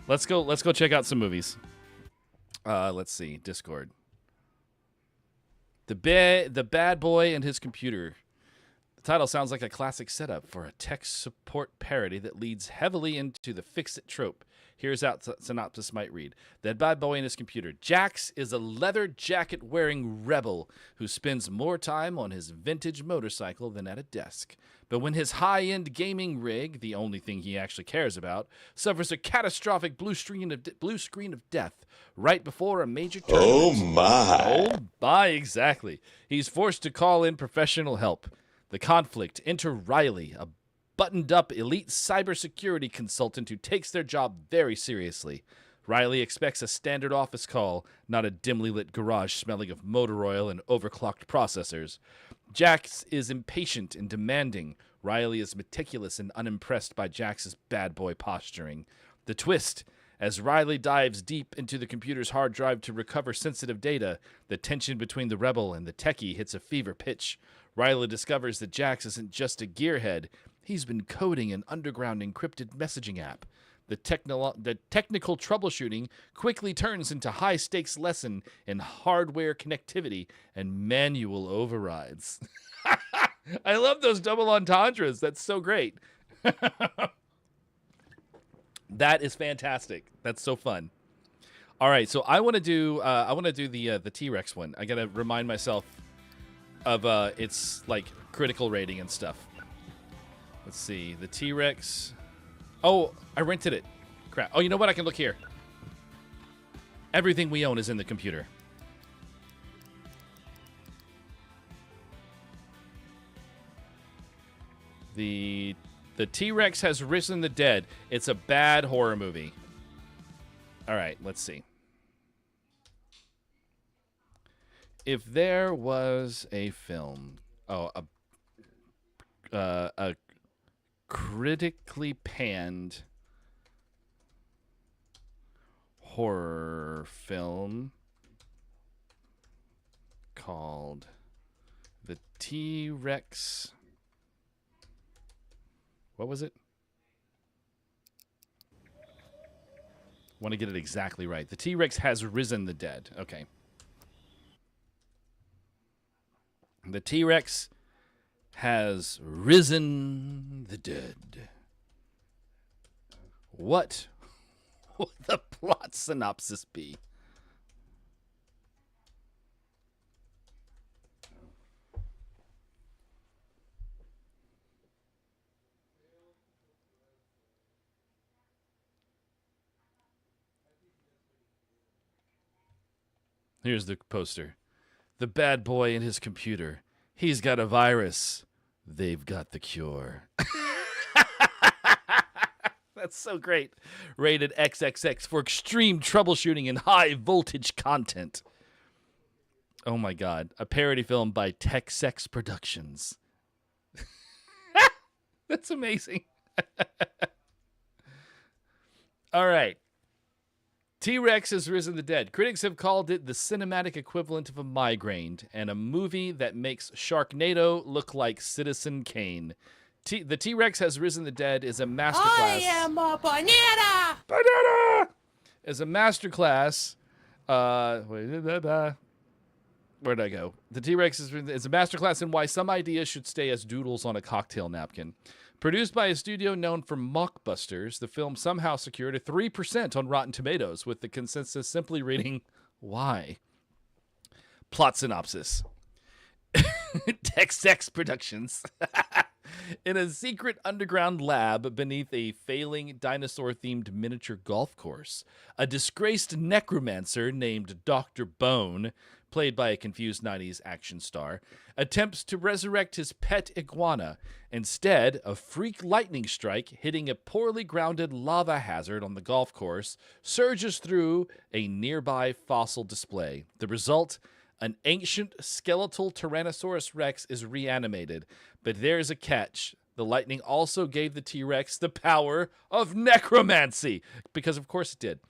Speaker 2: Let's go check out some movies. Let's see. Discord. The bad boy and his computer. The title sounds like a classic setup for a tech support parody that leads heavily into the fix-it trope. Here's how synopsis might read. The bad boy and his computer. Jax is a leather jacket-wearing rebel who spends more time on his vintage motorcycle than at a desk. But when his high-end gaming rig, the only thing he actually cares about, suffers a catastrophic blue screen of death right before a major tournament.
Speaker 4: Oh my.
Speaker 2: Oh my, exactly. He's forced to call in professional help. The conflict, enter Riley, a buttoned-up elite cybersecurity consultant who takes their job very seriously. Riley expects a standard office call, not a dimly lit garage smelling of motor oil and overclocked processors. Jax is impatient and demanding. Riley is meticulous and unimpressed by Jax's bad boy posturing. The twist, as Riley dives deep into the computer's hard drive to recover sensitive data, the tension between the rebel and the techie hits a fever pitch. Riley discovers that Jax isn't just a gearhead. He's been coding an underground encrypted messaging app. The technical troubleshooting quickly turns into high-stakes lesson in hardware connectivity and manual overrides. I love those double entendres. That's so great. That is fantastic. That's so fun. All right, so I want to do the T-Rex one. I gotta remind myself of its like critical rating and stuff. Let's see, the T-Rex. Oh, I rented it. Crap. Oh, you know what? I can look here. Everything we own is in the computer. The T-Rex has risen the dead. It's a bad horror movie. All right, let's see. If there was a film, a critically panned horror film called The T-Rex. What was it? Want to get it exactly right. The T-Rex has risen the dead. Okay. The T-Rex has risen the dead. What would the plot synopsis be? Here's the poster. The bad boy and his computer. He's got a virus. They've got the cure. That's so great. Rated XXX for extreme troubleshooting and high voltage content. Oh my God. A parody film by Tech Sex Productions. That's amazing. All right. T-Rex has risen the dead. Critics have called it the cinematic equivalent of a migraine and a movie that makes Sharknado look like Citizen Kane. The T-Rex has risen the dead is a masterclass.
Speaker 3: I am a banana!
Speaker 2: Banana! Is a masterclass. Where'd I go? The T-Rex is a masterclass in why some ideas should stay as doodles on a cocktail napkin. Produced by a studio known for mockbusters, the film somehow secured a 3% on Rotten Tomatoes, with the consensus simply reading, why? Plot synopsis. Tech Sex Productions. In a secret underground lab beneath a failing dinosaur-themed miniature golf course, a disgraced necromancer named Dr. Bone, played by a confused 90s action star, attempts to resurrect his pet iguana. Instead, a freak lightning strike hitting a poorly grounded lava hazard on the golf course surges through a nearby fossil display. The result? An ancient skeletal Tyrannosaurus Rex is reanimated, but there's a catch. The lightning also gave the T-Rex the power of necromancy, because of course it did.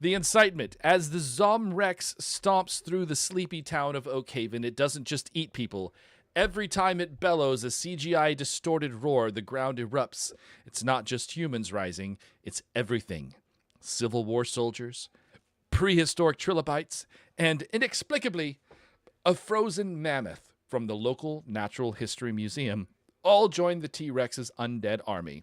Speaker 2: The incitement. As the Zom Rex stomps through the sleepy town of Oakhaven, it doesn't just eat people. Every time it bellows a CGI distorted roar, the ground erupts. It's not just humans rising, it's everything. Civil War soldiers, prehistoric trilobites, and inexplicably, a frozen mammoth from the local Natural History Museum all join the T-Rex's undead army.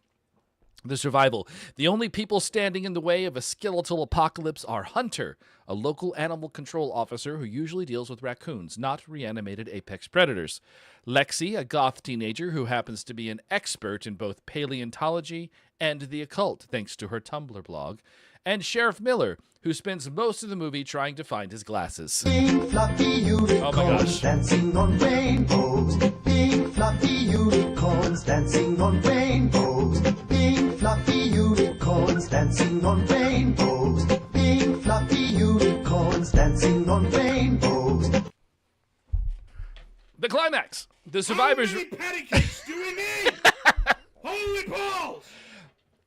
Speaker 2: The survival. The only people standing in the way of a skeletal apocalypse are Hunter, a local animal control officer who usually deals with raccoons, not reanimated apex predators. Lexi, a goth teenager who happens to be an expert in both paleontology and the occult, thanks to her Tumblr blog. And Sheriff Miller, who spends most of the movie trying to find his glasses.
Speaker 4: Pink fluffy unicorns
Speaker 2: Oh my gosh.
Speaker 4: dancing on rainbows. Pink fluffy unicorns dancing on rainbows. Pink fluffy unicorns dancing on rainbows. Pink fluffy unicorns dancing on rainbows.
Speaker 2: The climax. The survivors.
Speaker 5: How many patty cakes do we need? Holy balls!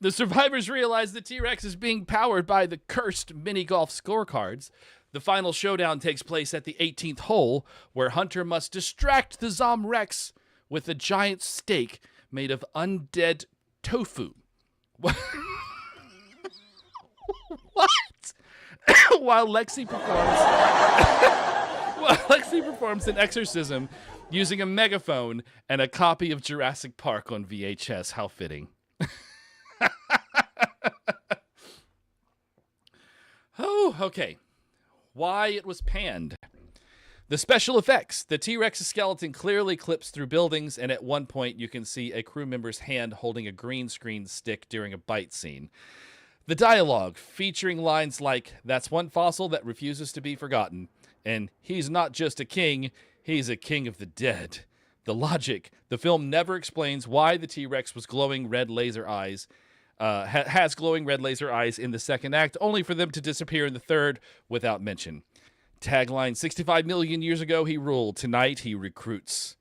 Speaker 2: The survivors realize the T-Rex is being powered by the cursed mini-golf scorecards. The final showdown takes place at the 18th hole, where Hunter must distract the Zom Rex with a giant steak made of undead tofu. What? While Lexi performs an exorcism using a megaphone and a copy of Jurassic Park on VHS. How fitting. Oh, okay. Why it was panned. The special effects. The T-Rex skeleton clearly clips through buildings, and at one point you can see a crew member's hand holding a green screen stick during a bite scene. The dialogue, featuring lines like, "That's one fossil that refuses to be forgotten," and "He's not just a king, he's a king of the dead." The logic. The film never explains why the T-Rex was glowing red laser eyes. Has glowing red laser eyes in the second act, only for them to disappear in the third without mention. Tagline, 65 million years ago he ruled, tonight he recruits.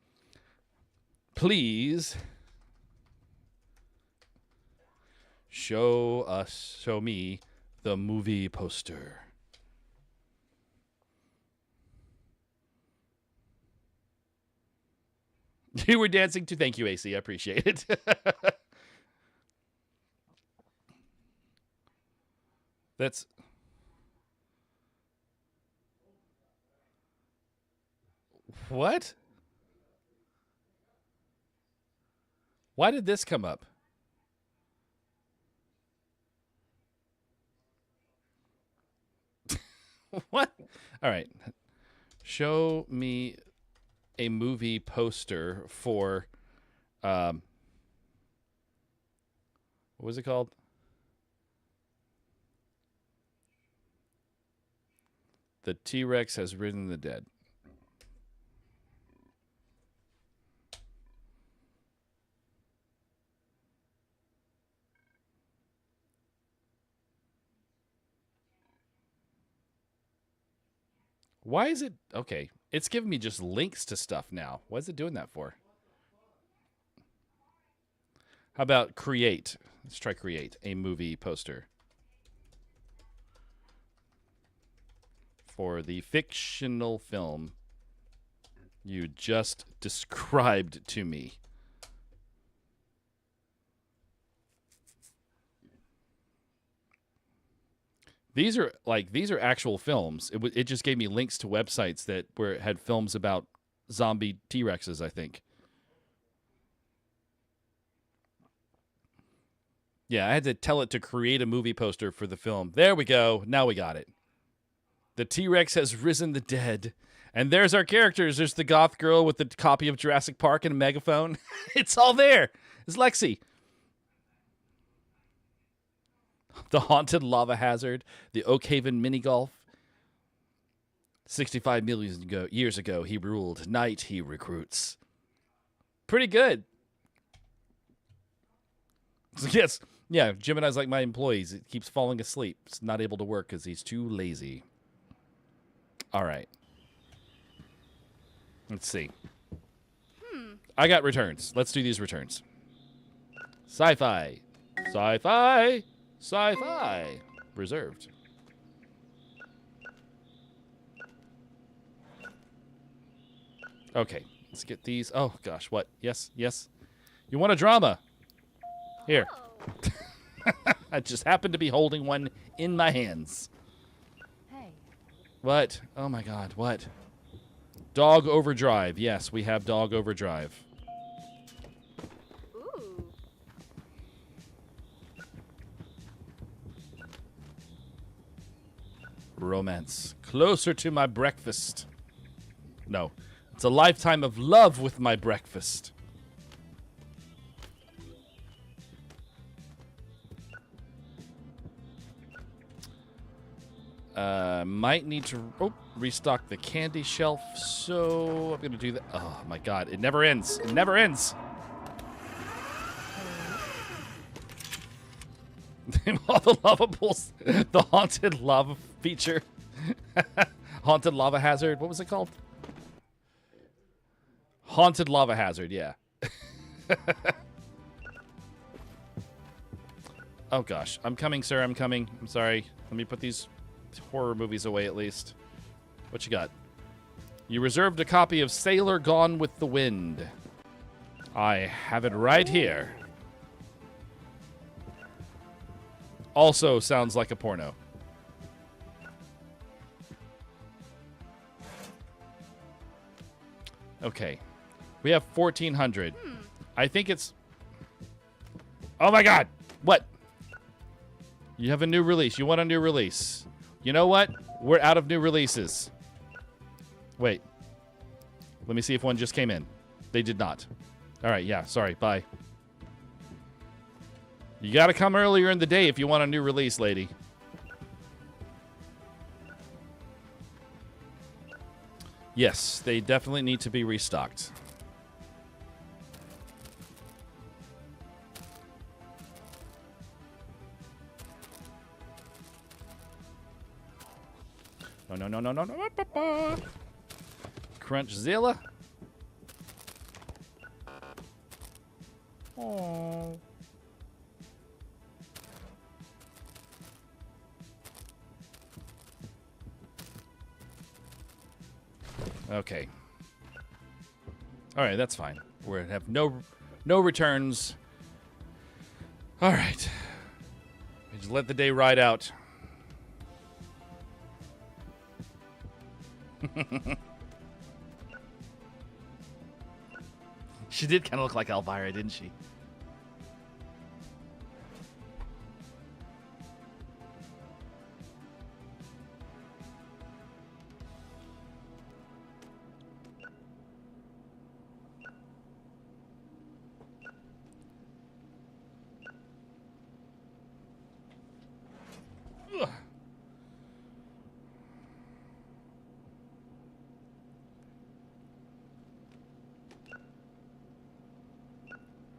Speaker 2: Please show me the movie poster. You were dancing to thank you, AC. I appreciate it. That's what? Why did this come up? What? All right. Show me a movie poster for what was it called? The T-Rex has risen the dead. Why is it... Okay, it's giving me just links to stuff now. What is it doing that for? How about create? Let's try create a movie poster. For the fictional film you just described to me. These are actual films. It just gave me links to websites that had films about zombie T-Rexes, I think. Yeah, I had to tell it to create a movie poster for the film. There we go. Now we got it. The T-Rex has risen the dead. And there's our characters. There's the goth girl with the copy of Jurassic Park and a megaphone. It's all there. It's Lexi. The haunted lava hazard. The Oakhaven mini golf. 65 million years ago, he ruled. Night, he recruits. Pretty good. Yes. Yeah, Gemini's like my employees. It keeps falling asleep. It's not able to work because he's too lazy. All right. Let's see. I got returns. Let's do these returns. Sci-fi. Sci-fi. Sci-fi. Reserved. Okay. Let's get these. Oh, gosh. What? Yes. Yes. You want a drama? Here. I just happened to be holding one in my hands.
Speaker 6: Hey.
Speaker 2: What? Oh my god, what? Dog Overdrive. Yes, we have Dog Overdrive.
Speaker 6: Ooh.
Speaker 2: Romance. Closer to my breakfast. No. It's a lifetime of love with my breakfast. Might need to restock the candy shelf, so I'm gonna do that. Oh my god, it never ends. It never ends. All the lavables, the haunted lava feature, haunted lava hazard. What was it called? Haunted lava hazard. Yeah. Oh gosh, I'm coming, sir. I'm coming. I'm sorry. Let me put these horror movies away at least. What you got? You reserved a copy of Sailor Gone with the Wind. I have it right here. Also sounds like a porno. Okay. We have 1,400. I think it's... Oh my god! What? You have a new release. You want a new release. You know what? We're out of new releases. Wait. Let me see if one just came in. They did not. All right, yeah, sorry. Bye. You got to come earlier in the day if you want a new release, lady. Yes, they definitely need to be restocked. No. Crunchzilla. Oh. Okay. All right, that's fine. We're gonna have no returns. All right. We just let the day ride out. She did kind of look like Elvira, didn't she?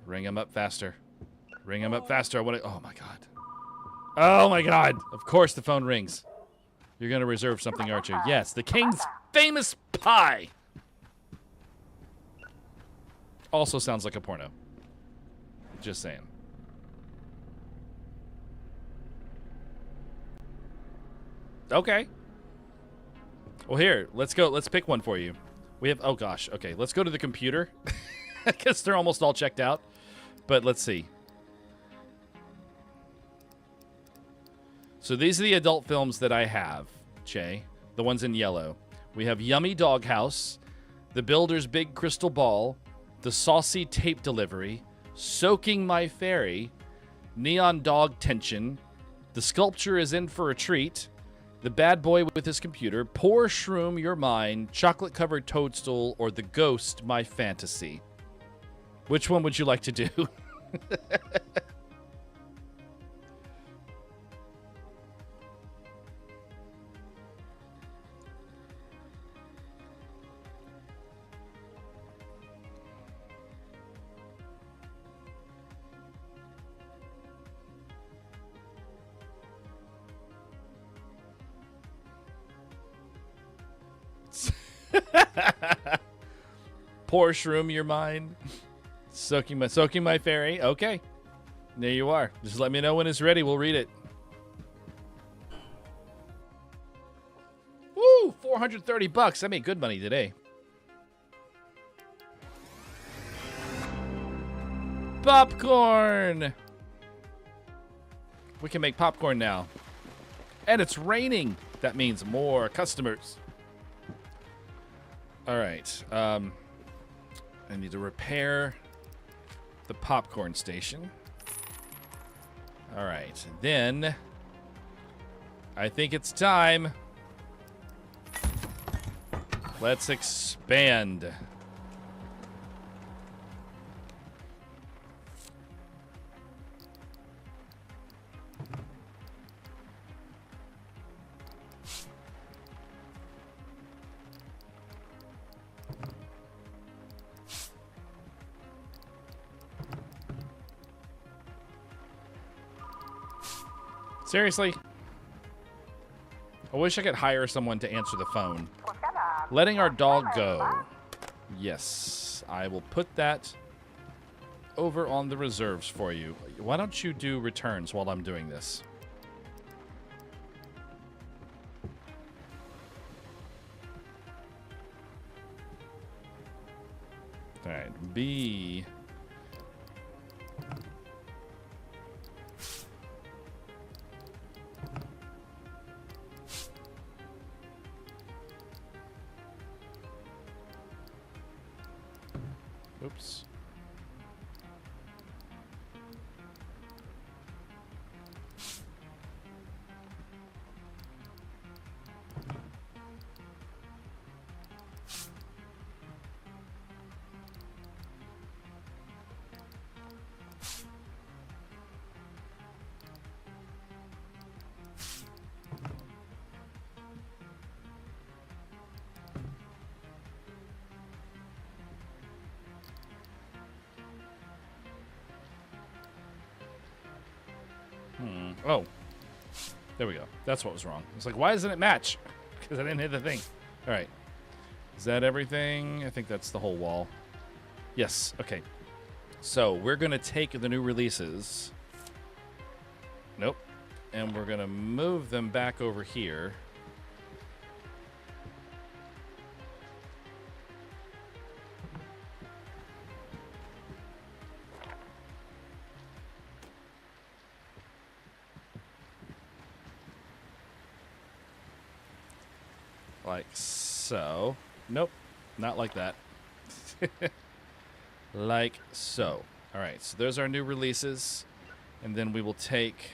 Speaker 2: Ring him up faster. Ring him up faster. I want to. Oh my god. Oh my god. Of course the phone rings. You're gonna reserve something, aren't you? Yes, the king's famous pie. Also sounds like a porno. Just saying. Okay. Well, here, let's go. Let's pick one for you. We have, oh gosh, okay. Let's go to the computer. I guess they're almost all checked out. But let's see. So these are the adult films that I have, Che. The ones in yellow. We have Yummy Doghouse, The Builder's Big Crystal Ball, The Saucy Tape Delivery, Soaking My Fairy, Neon Dog Tension, The Sculpture is in for a Treat, The Bad Boy with His Computer, Poor Shroom Your Mind, Chocolate Covered Toadstool, or The Ghost My Fantasy. Which one would you like to do? Poor Shroom Your Mind. Soaking my fairy. Okay. There you are. Just let me know when it's ready. We'll read it. Woo! $430. I made good money today. Popcorn! We can make popcorn now. And it's raining. That means more customers. All right. I need to repair the popcorn station. All right. Then I think it's time. Let's expand. Seriously? I wish I could hire someone to answer the phone. Letting our dog go. Yes, I will put that over on the reserves for you. Why don't you do returns while I'm doing this? All right, B. Oops. Oh, there we go. That's what was wrong. It's like, why doesn't it match? Because I didn't hit the thing. All right. Is that everything? I think that's the whole wall. Yes. Okay. So we're going to take the new releases. Nope. And we're going to move them back over here. Like so. Nope, not like that. Like so. All right, so there's our new releases. And then we will take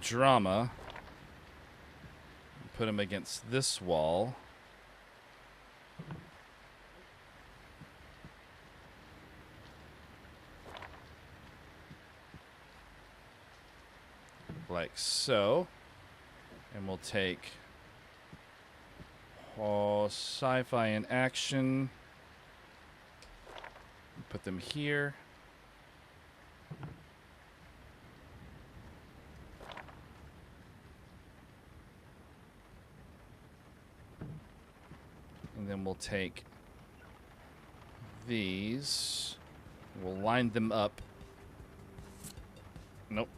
Speaker 2: Drama, put them against this wall. Like so. And we'll take sci-fi and action Put them here. And then we'll take these. We'll line them up. Nope.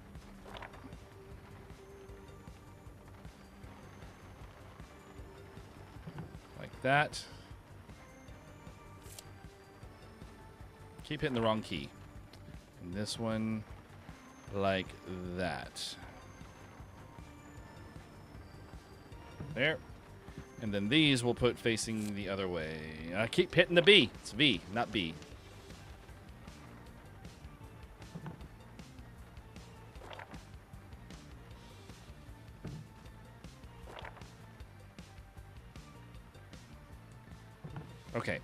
Speaker 2: Like that. Keep hitting the wrong key. And this one like that. There. And then these we'll put facing the other way. I keep hitting the B. It's V, not B. Okay.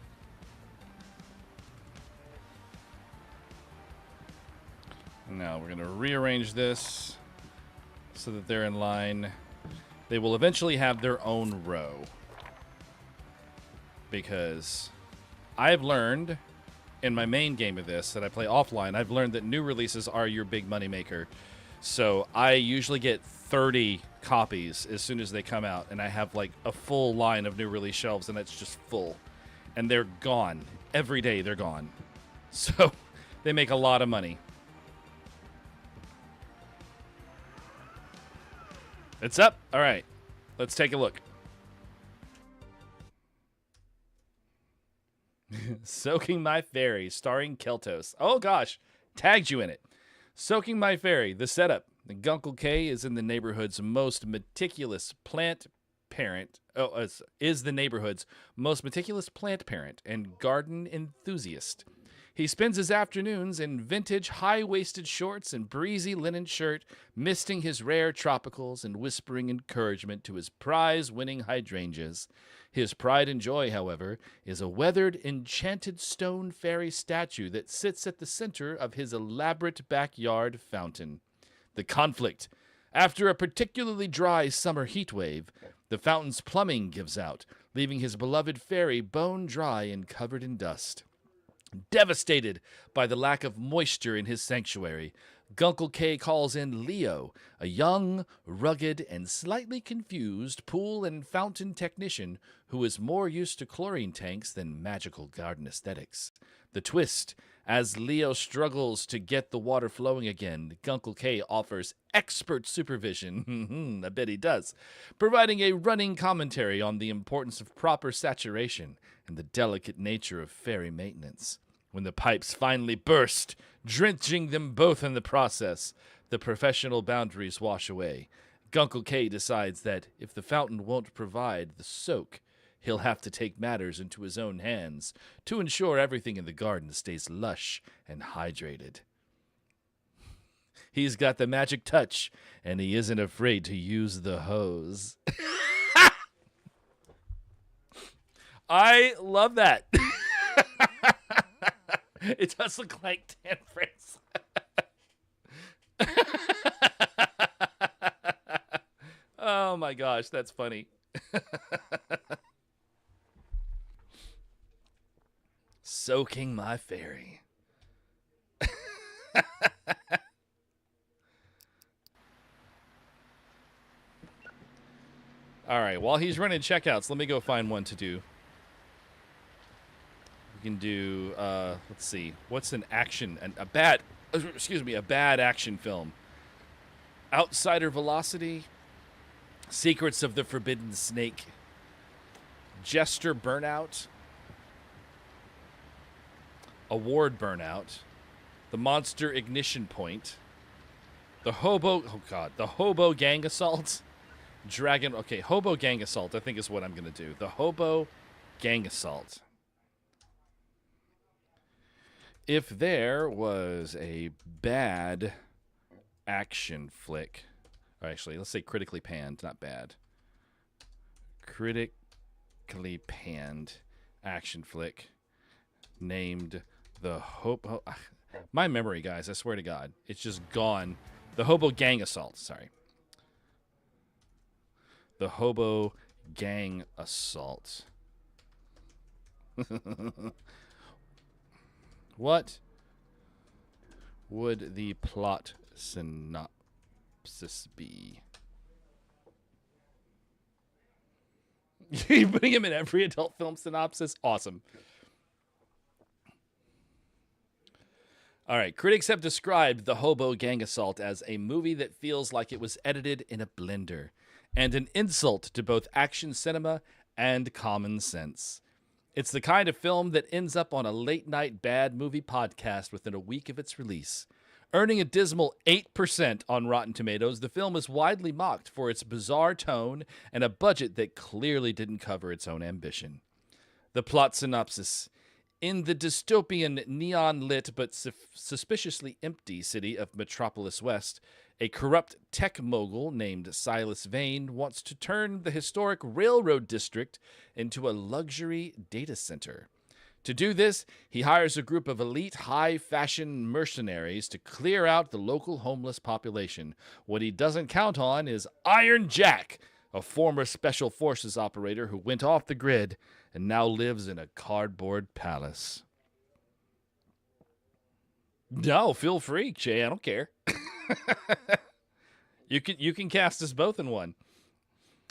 Speaker 2: Now we're going to rearrange this so that they're in line. They will eventually have their own row. Because I've learned in my main game of this that I play offline, I've learned that new releases are your big money maker. So I usually get 30 copies as soon as they come out, and I have like a full line of new release shelves, and it's just full. And they're gone. Every day they're gone. So they make a lot of money. It's up. All right. Let's take a look. Soaking My Fairy, starring Keltos. Oh, gosh. Tagged you in it. Soaking My Fairy, the setup. The Guncle K is in the neighborhood's most meticulous plant parent. Is the neighborhood's most meticulous plant parent and garden enthusiast. He spends his afternoons in vintage high-waisted shorts and breezy linen shirt, misting his rare tropicals and whispering encouragement to his prize-winning hydrangeas. His pride and joy, however, is a weathered, enchanted stone fairy statue that sits at the center of his elaborate backyard fountain. The conflict. After a particularly dry summer heat wave, the fountain's plumbing gives out, leaving his beloved fairy bone dry and covered in dust. Devastated by the lack of moisture in his sanctuary, Guncle K calls in Leo, a young, rugged, and slightly confused pool and fountain technician who is more used to chlorine tanks than magical garden aesthetics. The twist, as Leo struggles to get the water flowing again, Guncle K offers expert supervision, I bet he does, providing a running commentary on the importance of proper saturation and the delicate nature of fairy maintenance. When the pipes finally burst, drenching them both in the process, the professional boundaries wash away. Guncle K decides that if the fountain won't provide the soak, he'll have to take matters into his own hands to ensure everything in the garden stays lush and hydrated. He's got the magic touch, and he isn't afraid to use the hose. I love that. It does look like Dan France. Oh my gosh, that's funny. Soaking My Fairy. All right, while he's running checkouts, let me go find one to do. We can do, let's see, what's an action, a bad action film. Outsider Velocity, Secrets of the Forbidden Snake, Jester Burnout, Award Burnout, The Monster Ignition Point, the Hobo Gang Assault, Hobo Gang Assault, I think is what I'm going to do. The Hobo Gang Assault. If there was a bad action flick, or actually, let's say critically panned, not bad. Critically panned action flick named the Hobo. My memory, guys, I swear to God, it's just gone. The Hobo Gang Assault, sorry. The Hobo Gang Assault. What would the plot synopsis be? You're putting him in every adult film synopsis? Awesome. All right. Critics have described The Hobo Gang Assault as a movie that feels like it was edited in a blender and an insult to both action cinema and common sense. It's the kind of film that ends up on a late-night bad movie podcast within a week of its release. Earning a dismal 8% on Rotten Tomatoes, the film is widely mocked for its bizarre tone and a budget that clearly didn't cover its own ambition. The plot synopsis. In the dystopian, neon-lit but suspiciously empty city of Metropolis West, a corrupt tech mogul named Silas Vane wants to turn the historic railroad district into a luxury data center. To do this, he hires a group of elite high-fashion mercenaries to clear out the local homeless population. What he doesn't count on is Iron Jack, a former Special Forces operator who went off the grid and now lives in a cardboard palace. No, feel free, Jay. I don't care. You can cast us both in one.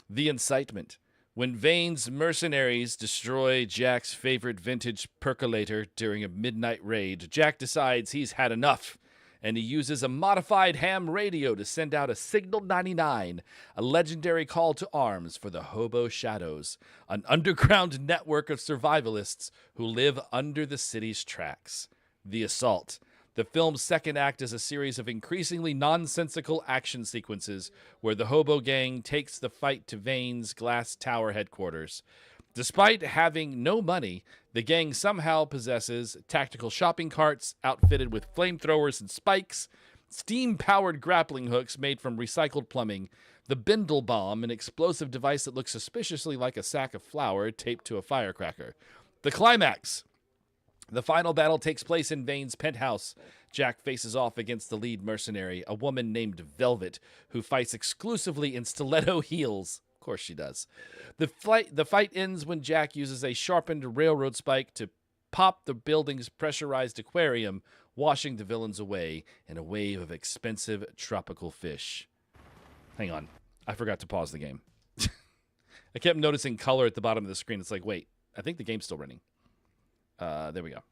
Speaker 2: The incitement. When Vane's mercenaries destroy Jack's favorite vintage percolator during a midnight raid, Jack decides he's had enough, and he uses a modified ham radio to send out a Signal 99, a legendary call to arms for the Hobo Shadows, an underground network of survivalists who live under the city's tracks. The Assault. The film's second act is a series of increasingly nonsensical action sequences where the Hobo Gang takes the fight to Vane's Glass Tower headquarters. Despite having no money, the gang somehow possesses tactical shopping carts outfitted with flamethrowers and spikes, steam-powered grappling hooks made from recycled plumbing, the Bindle Bomb, an explosive device that looks suspiciously like a sack of flour taped to a firecracker. The climax. The final battle takes place in Vane's penthouse. Jack faces off against the lead mercenary, a woman named Velvet, who fights exclusively in stiletto heels. Of course she does. The fight ends when Jack uses a sharpened railroad spike to pop the building's pressurized aquarium, washing the villains away in a wave of expensive tropical fish. Hang on. I forgot to pause the game. I kept noticing color at the bottom of the screen. It's like, wait, I think the game's still running. There we go.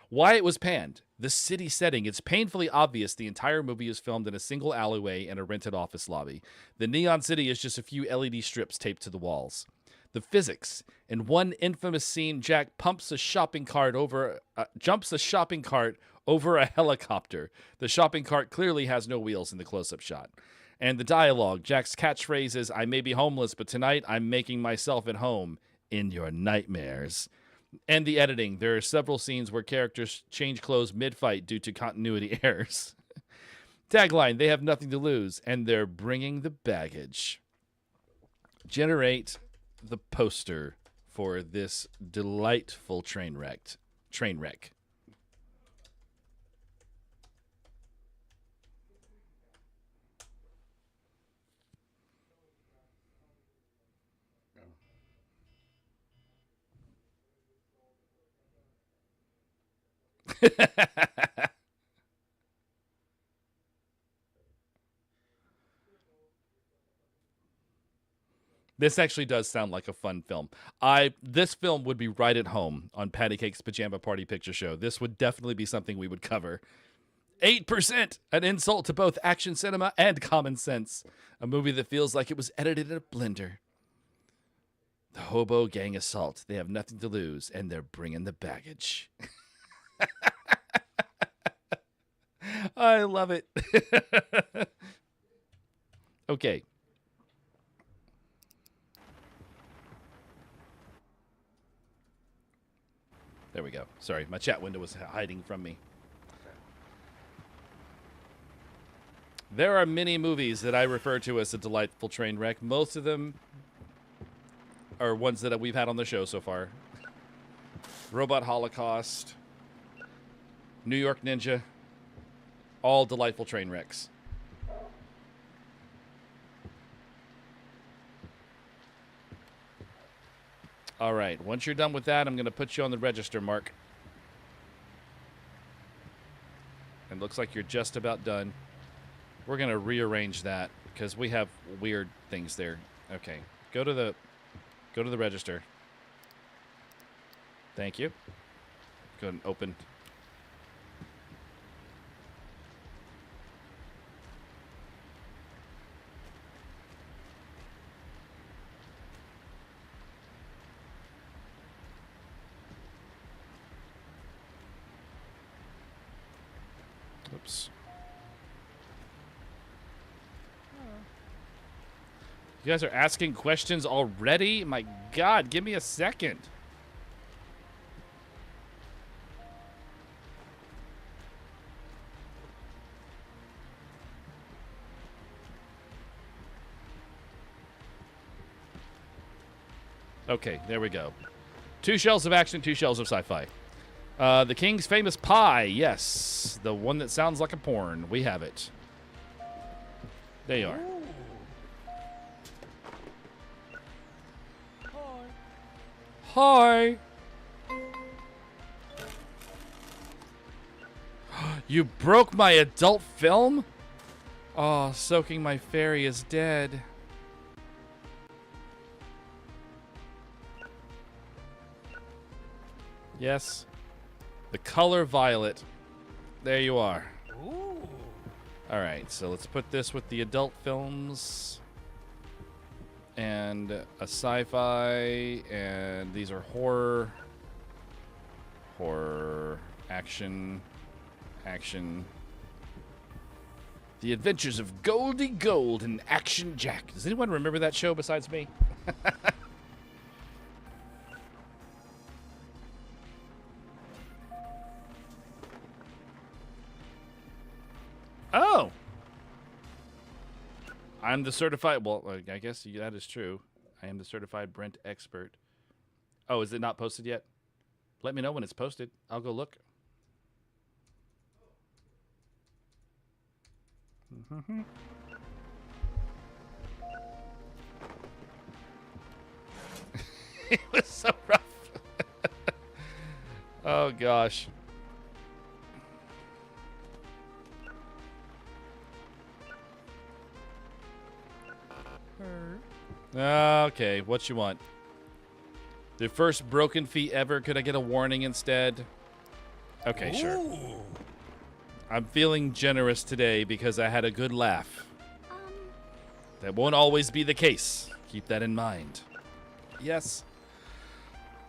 Speaker 2: Why it was panned. The city setting. It's painfully obvious the entire movie is filmed in a single alleyway and a rented office lobby. The neon city is just a few LED strips taped to the walls. The physics. In one infamous scene, Jack jumps a shopping cart over a helicopter. The shopping cart clearly has no wheels in the close-up shot. And the dialogue. Jack's catchphrase is, "I may be homeless, but tonight I'm making myself at home in your nightmares." And the editing. There are several scenes where characters change clothes mid-fight due to continuity errors. Tagline, they have nothing to lose, and they're bringing the baggage. Generate the poster for this delightful train wreck. This actually does sound like a fun film. This film would be right at home on Patty Cake's Pajama Party Picture Show. This would definitely be something we would cover. 8%, an insult to both action cinema and common sense. A movie that feels like it was edited in a blender. The Hobo Gang Assault. They have nothing to lose, and they're bringing the baggage. I love it. Okay. There we go. Sorry, my chat window was hiding from me. There are many movies that I refer to as a delightful train wreck. Most of them are ones that we've had on the show so far. Robot Holocaust, New York Ninja, all delightful train wrecks. All right, once you're done with that, I'm going to put you on the register, Mark. And looks like you're just about done. We're going to rearrange that because we have weird things there. Okay. Go to the register. Thank you. Go ahead and open. Oops. You guys are asking questions already? My God, give me a second. Okay, there we go. 2 shells of action, 2 shells of sci-fi. The King's Famous Pie, yes. The one that sounds like a porn. We have it. There you are. Hi. You broke my adult film? Oh, Soaking My Fairy is dead. Yes. The color violet. There you are. All right, so let's put this with the adult films. And a sci-fi, and these are horror. Horror, action, action. The Adventures of Goldie Gold and Action Jack. Does anyone remember that show besides me? Oh! I'm the certified... Well, I guess that is true. I am the certified Brent expert. Oh, is it not posted yet? Let me know when it's posted. I'll go look. It was so rough. Oh, gosh. Okay, what you want? The first broken feet ever. Could I get a warning instead? Okay, sure. I'm feeling generous today because I had a good laugh. That won't always be the case. Keep that in mind. Yes.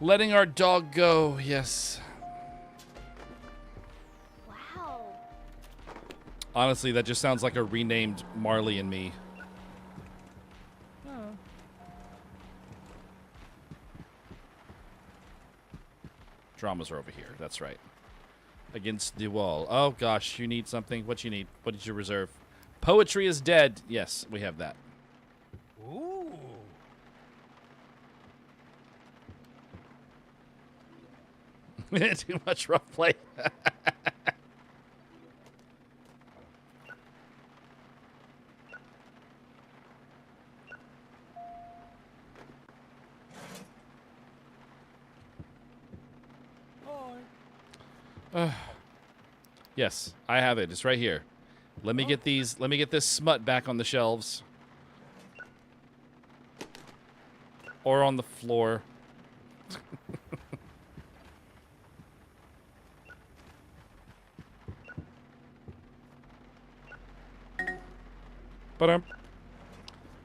Speaker 2: Letting our dog go. Yes.
Speaker 6: Wow.
Speaker 2: Honestly, that just sounds like a renamed Marley and Me. Dramas are over here. That's right. Against the wall. Oh, gosh. You need something. What you need? What did you reserve? Poetry is dead. Yes, we have that.
Speaker 5: Ooh.
Speaker 2: Too much rough play. Yes, I have it. It's right here. Let me get these. Let me get this smut back on the shelves. Or on the floor.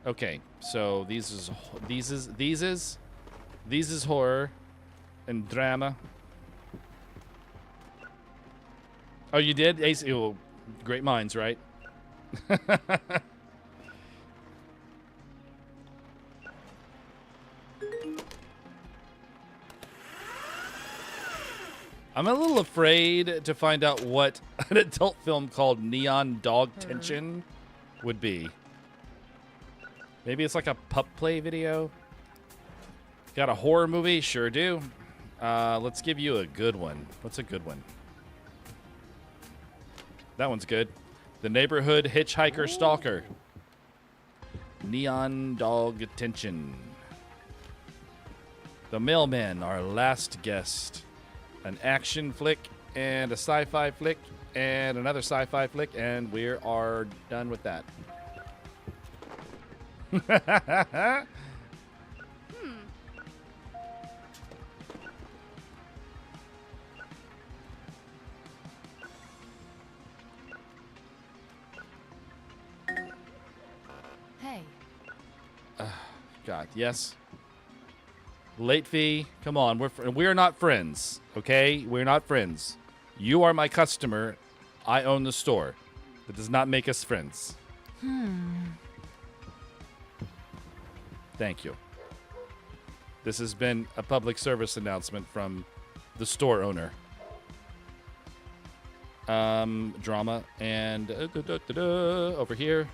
Speaker 2: Okay, so these is horror and drama. Oh, you did? Ace, oh, great minds, right? I'm a little afraid to find out what an adult film called Neon Dog Tension would be. Maybe it's like a pup play video. Got a horror movie? Sure do. Let's give you a good one. What's a good one? That one's good. The Neighborhood Hitchhiker Stalker. Neon Dog Tension. The Mailman, our last guest. An action flick and a sci-fi flick and another sci-fi flick, and we are done with that.
Speaker 6: Hey.
Speaker 2: God, yes. Late fee. Come on, we're not friends, okay? We're not friends. You are my customer. I own the store. That does not make us friends. Thank you. This has been a public service announcement from the store owner. Drama and over here.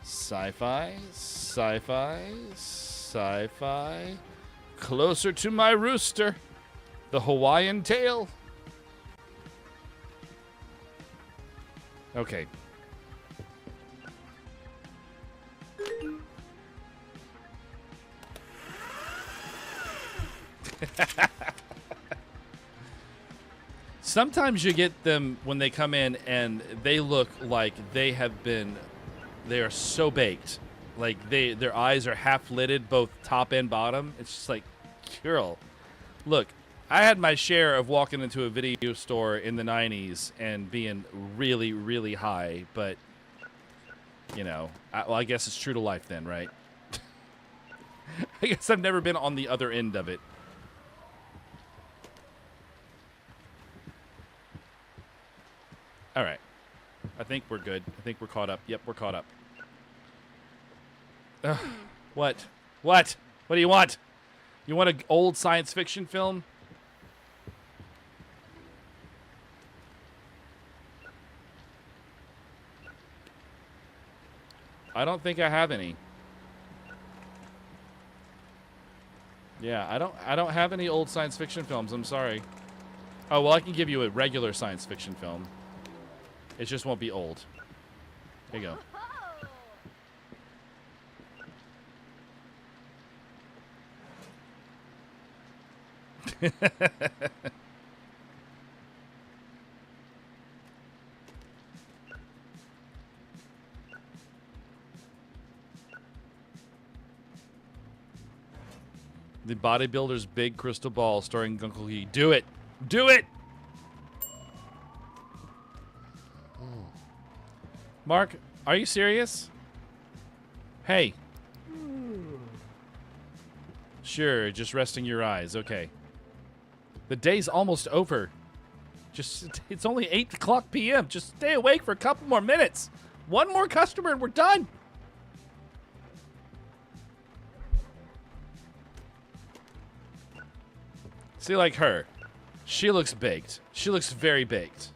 Speaker 2: Sci-fi, sci-fi, sci-fi. Closer to my rooster. The Hawaiian tail. Okay. Sometimes you get them when they come in and they look like they are so baked. Like their eyes are half lidded, both top and bottom. It's just like, girl, look, I had my share of walking into a video store in the 90s and being really, really high, but, you know, I guess it's true to life then, right? I guess I've never been on the other end of it. All right. I think we're good. I think we're caught up. Yep, we're caught up. Ugh. What? What? What do you want? You want an old science fiction film? I don't think I have any. Yeah, I don't have any old science fiction films. I'm sorry. Oh, well, I can give you a regular science fiction film. It just won't be old. There you go. The Bodybuilder's Big Crystal Ball starring Gunkel He. Do it! Do it! Mark, are you serious? Hey. Sure, just resting your eyes. Okay. The day's almost over. It's only 8 o'clock p.m. Just stay awake for a couple more minutes. One more customer and we're done. See, like her. She looks baked. She looks very baked.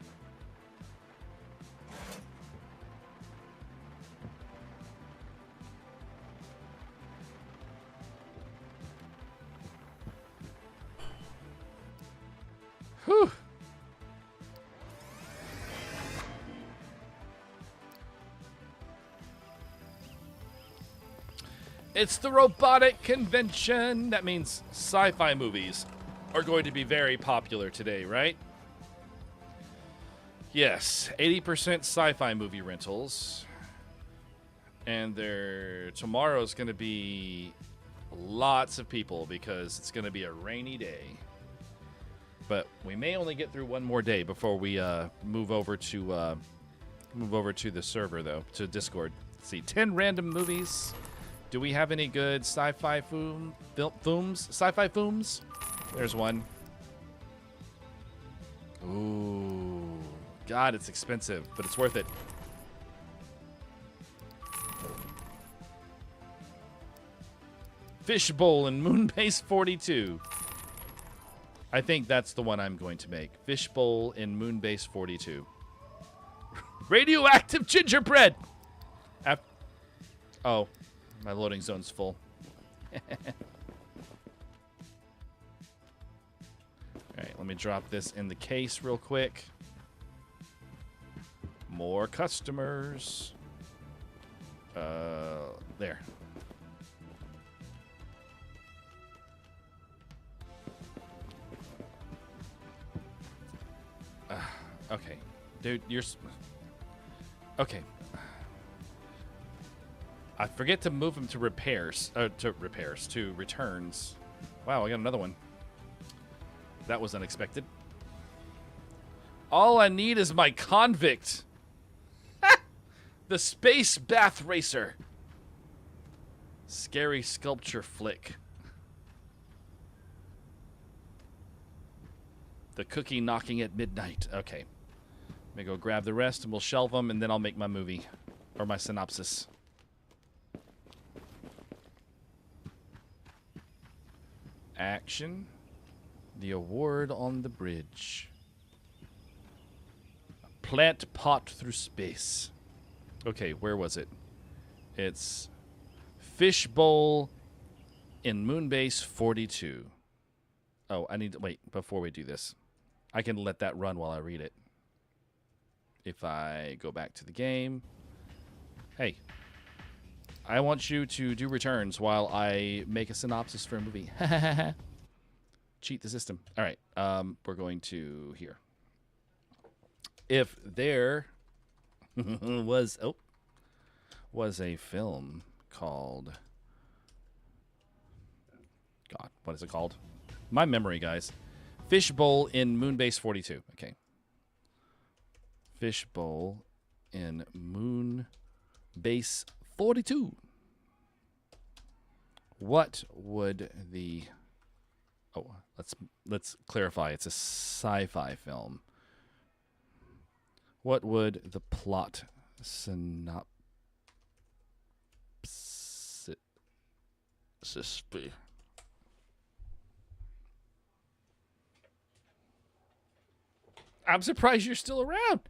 Speaker 2: Whew. It's the robotic convention. That means sci-fi movies are going to be very popular today, right? Yes, 80% sci-fi movie rentals. And tomorrow's going to be lots of people because it's going to be a rainy day. But we may only get through one more day before we move over to the server, though, to Discord. Let's see, 10 random movies. Do we have any good sci-fi films? Sci-fi films? There's one. Ooh, God, it's expensive, but it's worth it. Fishbowl in Moonbase 42. I think that's the one I'm going to make. Fishbowl in Moonbase 42. Radioactive gingerbread! Oh, my loading zone's full. Alright, let me drop this in the case real quick. More customers. There. Okay. Dude, okay. I forget to move him to repairs. To returns. Wow, I got another one. That was unexpected. All I need is my convict. The Space Bath Racer. Scary sculpture flick. The cookie knocking at midnight. Okay. Let me go grab the rest and we'll shelve them and then I'll make my movie. Or my synopsis. Action. The award on the bridge. Plant pot through space. Okay, where was it? It's Fishbowl in Moonbase 42. Oh, I need to wait before we do this. I can let that run while I read it. If I go back to the game. Hey. I want you to do returns while I make a synopsis for a movie. Cheat the system. All right. We're going to here. If there was a film called, God, what is it called? My memory, guys. Fishbowl in Moonbase 42. Okay. Fishbowl in Moonbase 42. What would the... Oh, let's clarify. It's a sci-fi film. What would the plot synopsis be? I'm surprised you're still around.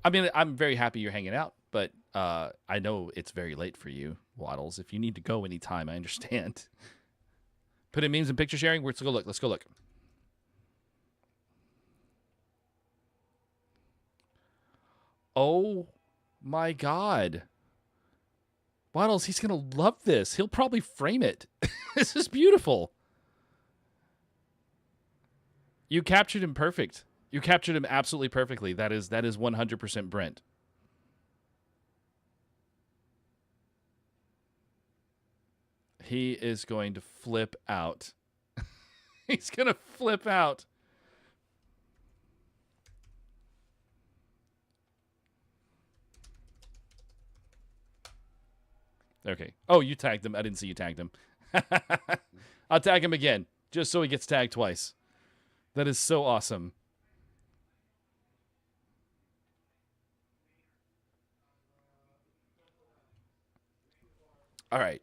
Speaker 2: I mean, I'm very happy you're hanging out, but I know it's very late for you, Waddles. If you need to go anytime, I understand. Put in memes and picture sharing. Let's go look. Let's go look. Oh my God. Waddles, he's going to love this. He'll probably frame it. This is beautiful. You captured him perfect. You captured him absolutely perfectly. That is 100% Brent. He is going to flip out. He's going to flip out. Okay. Oh, you tagged him. I didn't see you tagged him. I'll tag him again, just so he gets tagged twice. That is so awesome. All right.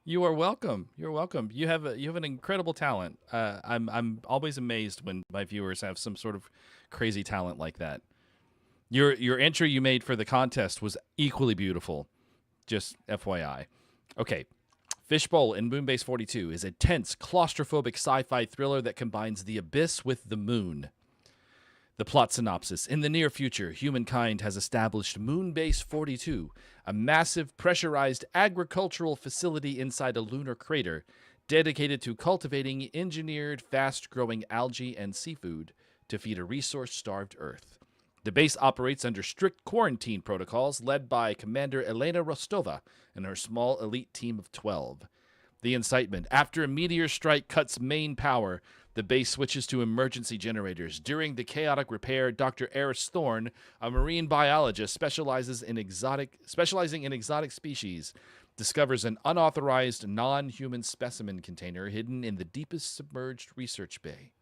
Speaker 2: You are welcome. You're welcome. You have an incredible talent. I'm always amazed when my viewers have some sort of crazy talent like that. Your entry you made for the contest was equally beautiful. Just FYI. Okay. Fishbowl in Moonbase 42 is a tense, claustrophobic sci-fi thriller that combines the abyss with the moon. The plot synopsis. In the near future, humankind has established Moonbase 42, a massive pressurized agricultural facility inside a lunar crater dedicated to cultivating engineered, fast-growing algae and seafood to feed a resource-starved Earth. The base operates under strict quarantine protocols led by Commander Elena Rostova and her small elite team of 12. The incitement. After a meteor strike cuts main power, the base switches to emergency generators. During the chaotic repair, Dr. Eris Thorne, a marine biologist specializing in exotic species, discovers an unauthorized non-human specimen container hidden in the deepest submerged research bay.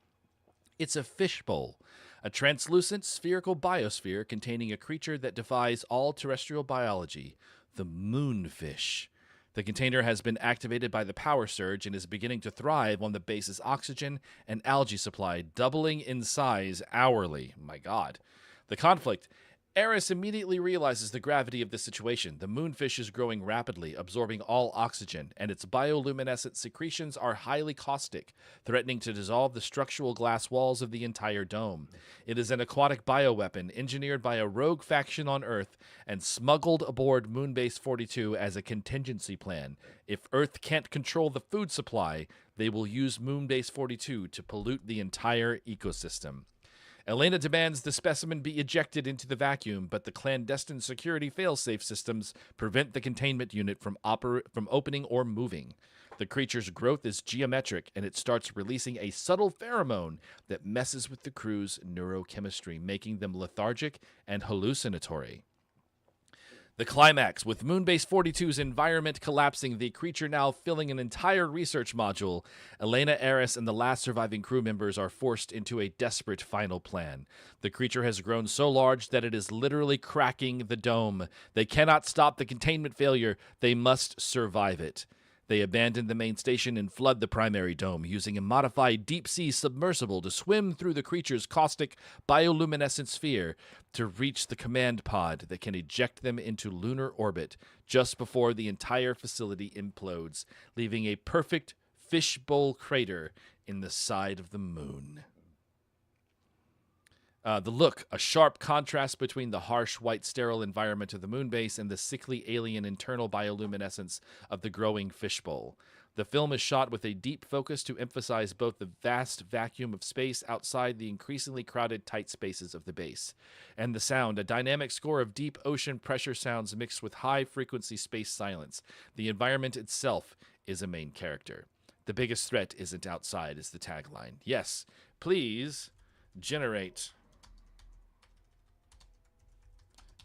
Speaker 2: It's a fishbowl, a translucent spherical biosphere containing a creature that defies all terrestrial biology, the moonfish. The container has been activated by the power surge and is beginning to thrive on the base's oxygen and algae supply, doubling in size hourly. My God. The conflict. Eris immediately realizes the gravity of the situation. The moonfish is growing rapidly, absorbing all oxygen, and its bioluminescent secretions are highly caustic, threatening to dissolve the structural glass walls of the entire dome. It is an aquatic bioweapon engineered by a rogue faction on Earth and smuggled aboard Moonbase 42 as a contingency plan. If Earth can't control the food supply, they will use Moonbase 42 to pollute the entire ecosystem. Elena demands the specimen be ejected into the vacuum, but the clandestine security failsafe systems prevent the containment unit from opening or moving. The creature's growth is geometric, and it starts releasing a subtle pheromone that messes with the crew's neurochemistry, making them lethargic and hallucinatory. The climax, with Moonbase 42's environment collapsing, the creature now filling an entire research module, Elena, Eris, and the last surviving crew members are forced into a desperate final plan. The creature has grown so large that it is literally cracking the dome. They cannot stop the containment failure. They must survive it. They abandon the main station and flood the primary dome, using a modified deep-sea submersible to swim through the creature's caustic bioluminescent sphere to reach the command pod that can eject them into lunar orbit just before the entire facility implodes, leaving a perfect fishbowl crater in the side of the moon. The look, a sharp contrast between the harsh, white, sterile environment of the moon base and the sickly, alien internal bioluminescence of the growing fishbowl. The film is shot with a deep focus to emphasize both the vast vacuum of space outside the increasingly crowded, tight spaces of the base, and the sound, a dynamic score of deep ocean pressure sounds mixed with high-frequency space silence. The environment itself is a main character. The biggest threat isn't outside, is the tagline. Yes, please generate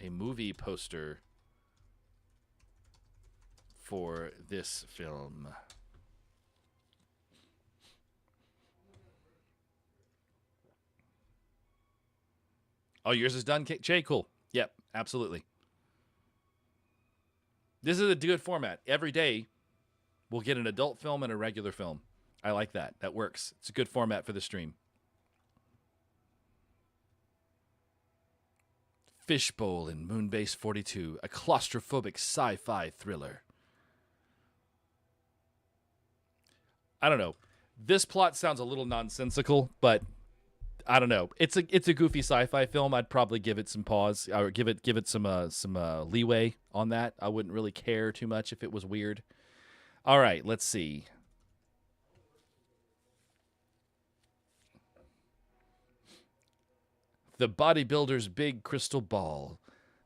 Speaker 2: a movie poster for this film. Oh, yours is done, Jay? Cool. Yep, absolutely. This is a good format. Every day, we'll get an adult film and a regular film. I like that. That works. It's a good format for the stream. Fishbowl in Moonbase 42, a claustrophobic sci-fi thriller. I don't know. This plot sounds a little nonsensical, but I don't know. It's a goofy sci-fi film. I'd probably give it some pause, or give it some leeway on that. I wouldn't really care too much if it was weird. All right, let's see. The bodybuilder's big crystal ball.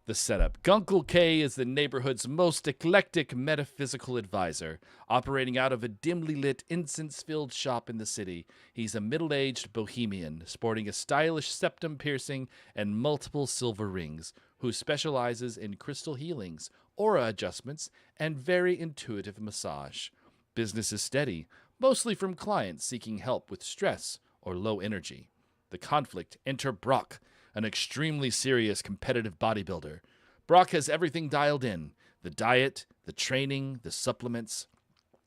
Speaker 2: The setup. Guncle K is the neighborhood's most eclectic metaphysical advisor, operating out of a dimly lit, incense-filled shop in the city. He's a middle-aged bohemian, sporting a stylish septum piercing and multiple silver rings, who specializes in crystal healings, aura adjustments, and very intuitive massage. Business is steady, mostly from clients seeking help with stress or low energy. The conflict, enter Brock, an extremely serious competitive bodybuilder. Brock has everything dialed in, the diet, the training, the supplements.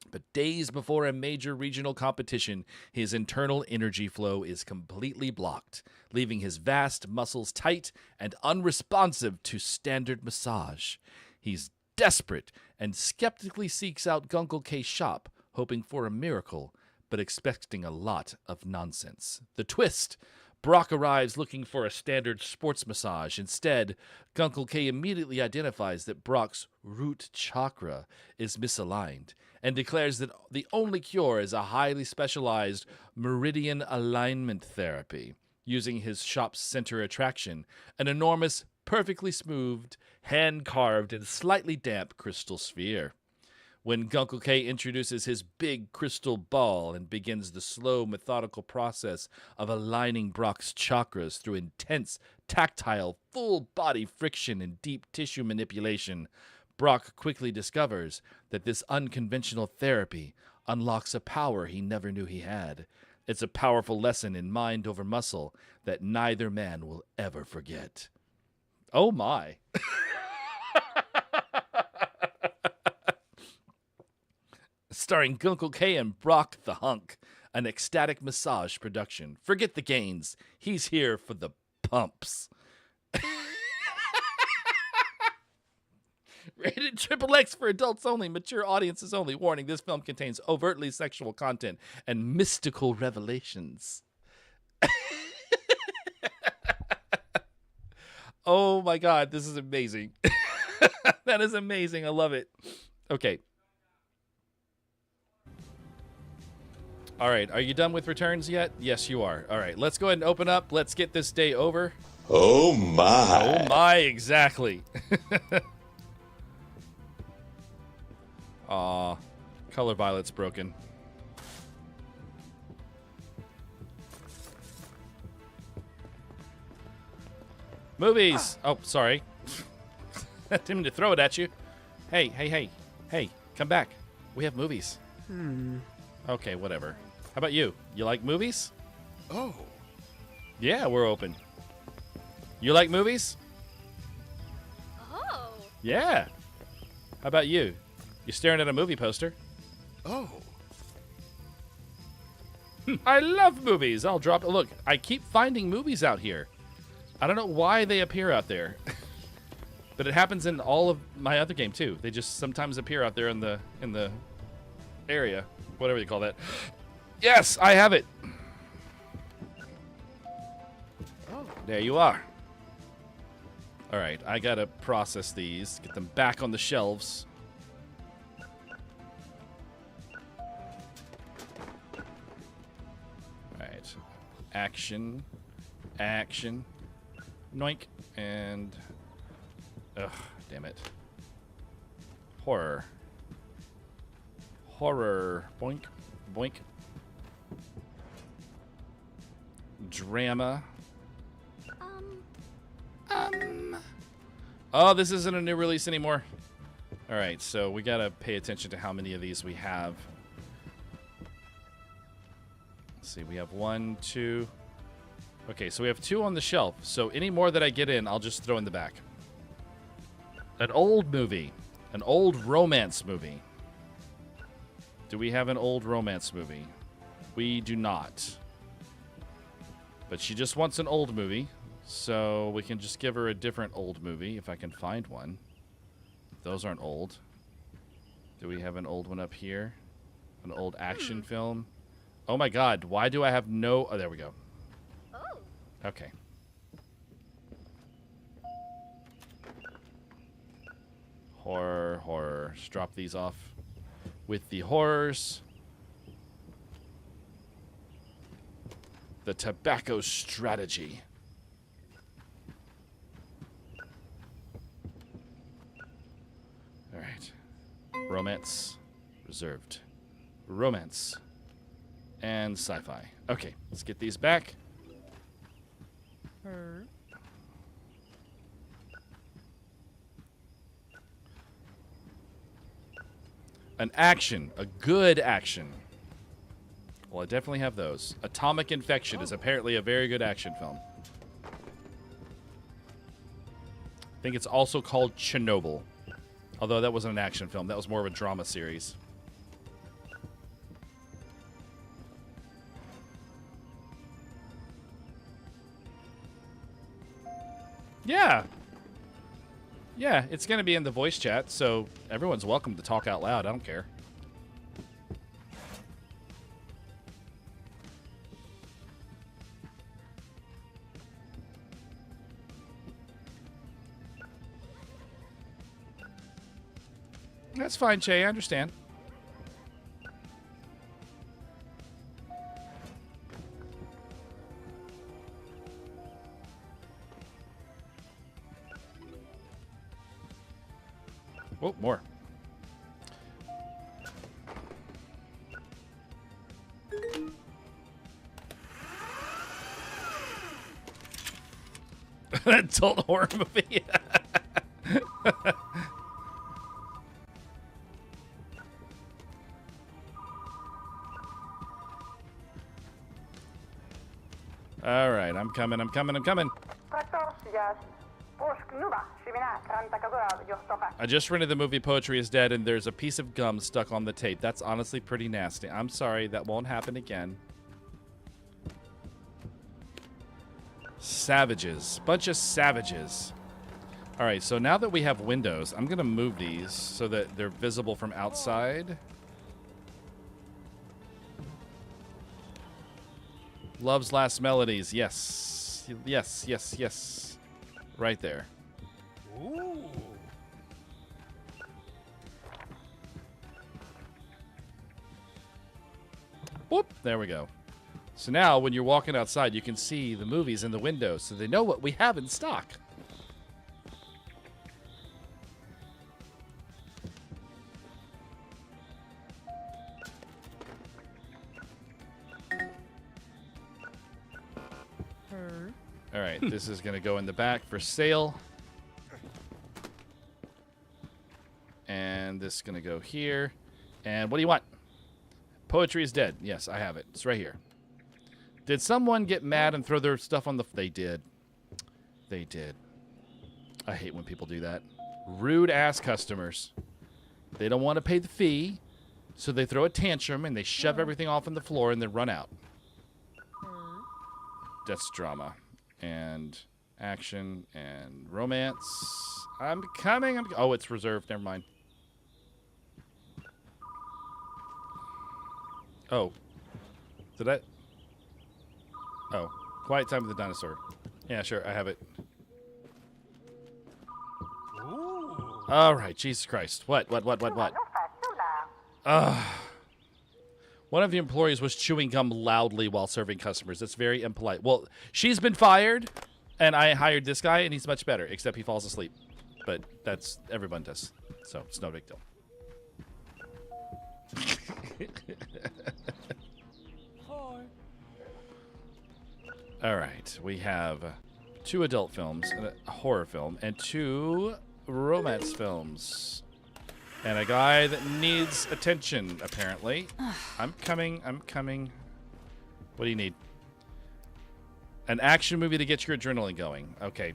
Speaker 2: But days before a major regional competition, his internal energy flow is completely blocked, leaving his vast muscles tight and unresponsive to standard massage. He's desperate and skeptically seeks out Guncle K's shop, hoping for a miracle, but expecting a lot of nonsense. The twist: Brock arrives looking for a standard sports massage. Instead, Guncle K immediately identifies that Brock's root chakra is misaligned and declares that the only cure is a highly specialized meridian alignment therapy, using his shop's center attraction, an enormous, perfectly smoothed, hand-carved, and slightly damp crystal sphere. When Guncle K introduces his big crystal ball and begins the slow, methodical process of aligning Brock's chakras through intense, tactile, full-body friction and deep tissue manipulation, Brock quickly discovers that this unconventional therapy unlocks a power he never knew he had. It's a powerful lesson in mind over muscle that neither man will ever forget. Oh my. Starring Guncle K and Brock the Hunk, an ecstatic massage production. Forget the gains. He's here for the pumps. Rated XXX for adults only, mature audiences only. Warning, this film contains overtly sexual content and mystical revelations. Oh my god, this is amazing. That is amazing. I love it. Okay. All right, are you done with returns yet? Yes, you are. All right, let's go ahead and open up. Let's get this day over.
Speaker 5: Oh my.
Speaker 2: Oh my, exactly. Aw, Color Violet's broken. Movies. Oh, sorry. Didn't mean to throw it at you. Hey, hey, hey. Hey, come back. We have movies. Okay, whatever. How about you? You like movies?
Speaker 5: Oh.
Speaker 2: Yeah, we're open. You like movies?
Speaker 6: Oh.
Speaker 2: Yeah. How about you? You staring at a movie poster?
Speaker 5: Oh.
Speaker 2: I love movies. I'll drop it. Look, I keep finding movies out here. I don't know why they appear out there. But it happens in all of my other game too. They just sometimes appear out there in the area. Whatever you call that. Yes, I have it. Oh, there you are. All right, I gotta process these, get them back on the shelves. All right, action, noink, and ugh, damn it, horror, boink, boink, drama. Oh, this isn't a new release anymore. All right, so we gotta pay attention to how many of these we have. Let's see, we have 1, 2. Okay, so we have 2 on the shelf. So any more that I get in, I'll just throw in the back. An old movie, an old romance movie. Do we have an old romance movie? We do not. But she just wants an old movie. So we can just give her a different old movie if I can find one. Those aren't old. Do we have an old one up here? An old action film? Oh my god, why do I have no... Oh, there we go.
Speaker 6: Oh.
Speaker 2: Okay. Horror. Just drop these off with the horrors. The tobacco strategy. All right. Romance. Reserved. Romance. And sci-fi. Okay, let's get these back. An action. A good action. Well, I definitely have those. Atomic Infection is apparently a very good action film. I think it's also called Chernobyl. Although that wasn't an action film. That was more of a drama series. Yeah. Yeah, it's going to be in the voice chat, so everyone's welcome to talk out loud. I don't care. That's fine, Che. I understand. Oh, more. Adult horror movie. All right, I'm coming. I just rented the movie Poetry is Dead, and there's a piece of gum stuck on the tape. That's honestly pretty nasty. I'm sorry, that won't happen again. Savages. Bunch of savages. All right, so now that we have windows, I'm going to move these so that they're visible from outside. Love's Last Melodies. Yes. Yes, yes, yes. Right there.
Speaker 5: Ooh.
Speaker 2: Whoop. There we go. So now when you're walking outside, you can see the movies in the windows so they know what we have in stock. All right, this is going to go in the back for sale. And this is going to go here. And what do you want? Poetry is dead. Yes, I have it. It's right here. Did someone get mad and throw their stuff on the... They did. They did. I hate when people do that. Rude-ass customers. They don't want to pay the fee, so they throw a tantrum and they shove everything off on the floor and then run out. That's drama. And action and romance. I'm coming. Oh, it's reserved. Never mind. Oh. Did I... Oh. Quiet Time with the Dinosaur. Yeah, sure. I have it.
Speaker 5: Ooh.
Speaker 2: All right. Jesus Christ. What? One of the employees was chewing gum loudly while serving customers. That's very impolite. Well, she's been fired, and I hired this guy, and he's much better, except he falls asleep. But that's... Everyone does. So, it's no big deal. All right, we have 2 adult films, a horror film, and 2 romance films. And a guy that needs attention, apparently. I'm coming. What do you need? An action movie to get your adrenaline going. Okay,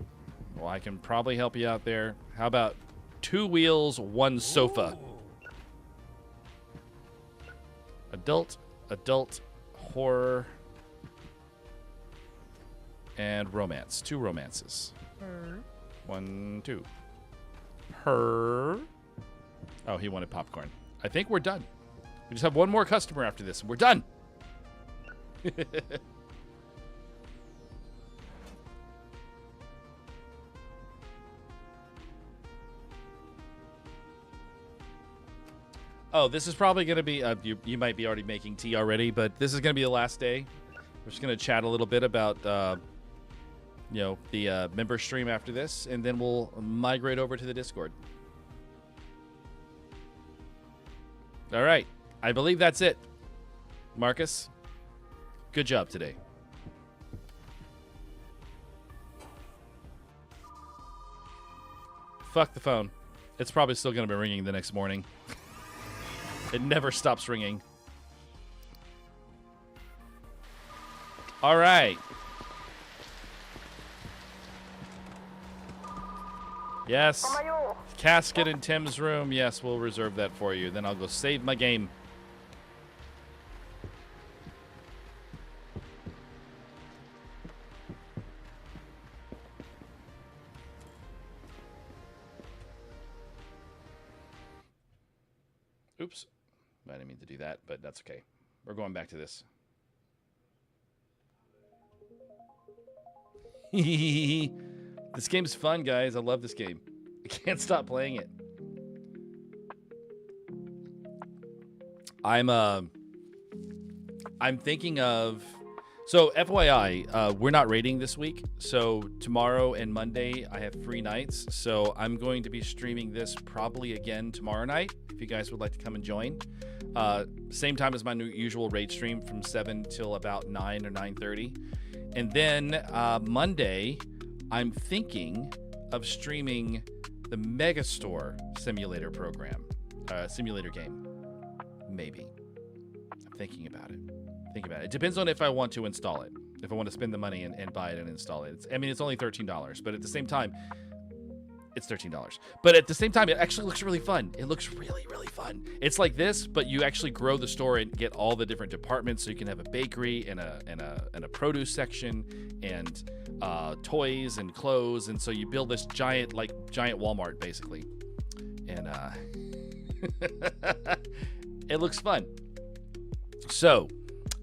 Speaker 2: well, I can probably help you out there. How about 2 wheels, 1 sofa? Adult, horror, and romance. 2 romances. 1, 2. Her. Oh, he wanted popcorn. I think we're done. We just have 1 more customer after this, and we're done. Oh, this is probably going to be, you might be already making tea already, but this is going to be the last day. We're just going to chat a little bit about, the member stream after this, and then we'll migrate over to the Discord. All right. I believe that's it. Marcus, good job today. Fuck the phone. It's probably still going to be ringing the next morning. It never stops ringing. All right. Yes. Casket in Tim's room. Yes, we'll reserve that for you. Then I'll go save my game. Oops. I didn't mean to do that, but that's okay. We're going back to this. This game's fun, guys. I love this game. I can't stop playing it. I'm thinking of... So, FYI, we're not raiding this week. So, tomorrow and Monday, I have free nights. So, I'm going to be streaming this probably again tomorrow night, if you guys would like to come and join. Same time as my usual raid stream from 7 till about 9 or 9:30. And then Monday, I'm thinking of streaming the Megastore simulator program, simulator game. Maybe. I'm thinking about it. It depends on if I want to install it. If I want to spend the money and buy it and install it. It's only $13. But at the same time, It's $13. But at the same time, it actually looks really fun. It looks really, really fun. It's like this, but you actually grow the store and get all the different departments. So you can have a bakery and a produce section and toys and clothes. And so you build this giant Walmart basically. And it looks fun. So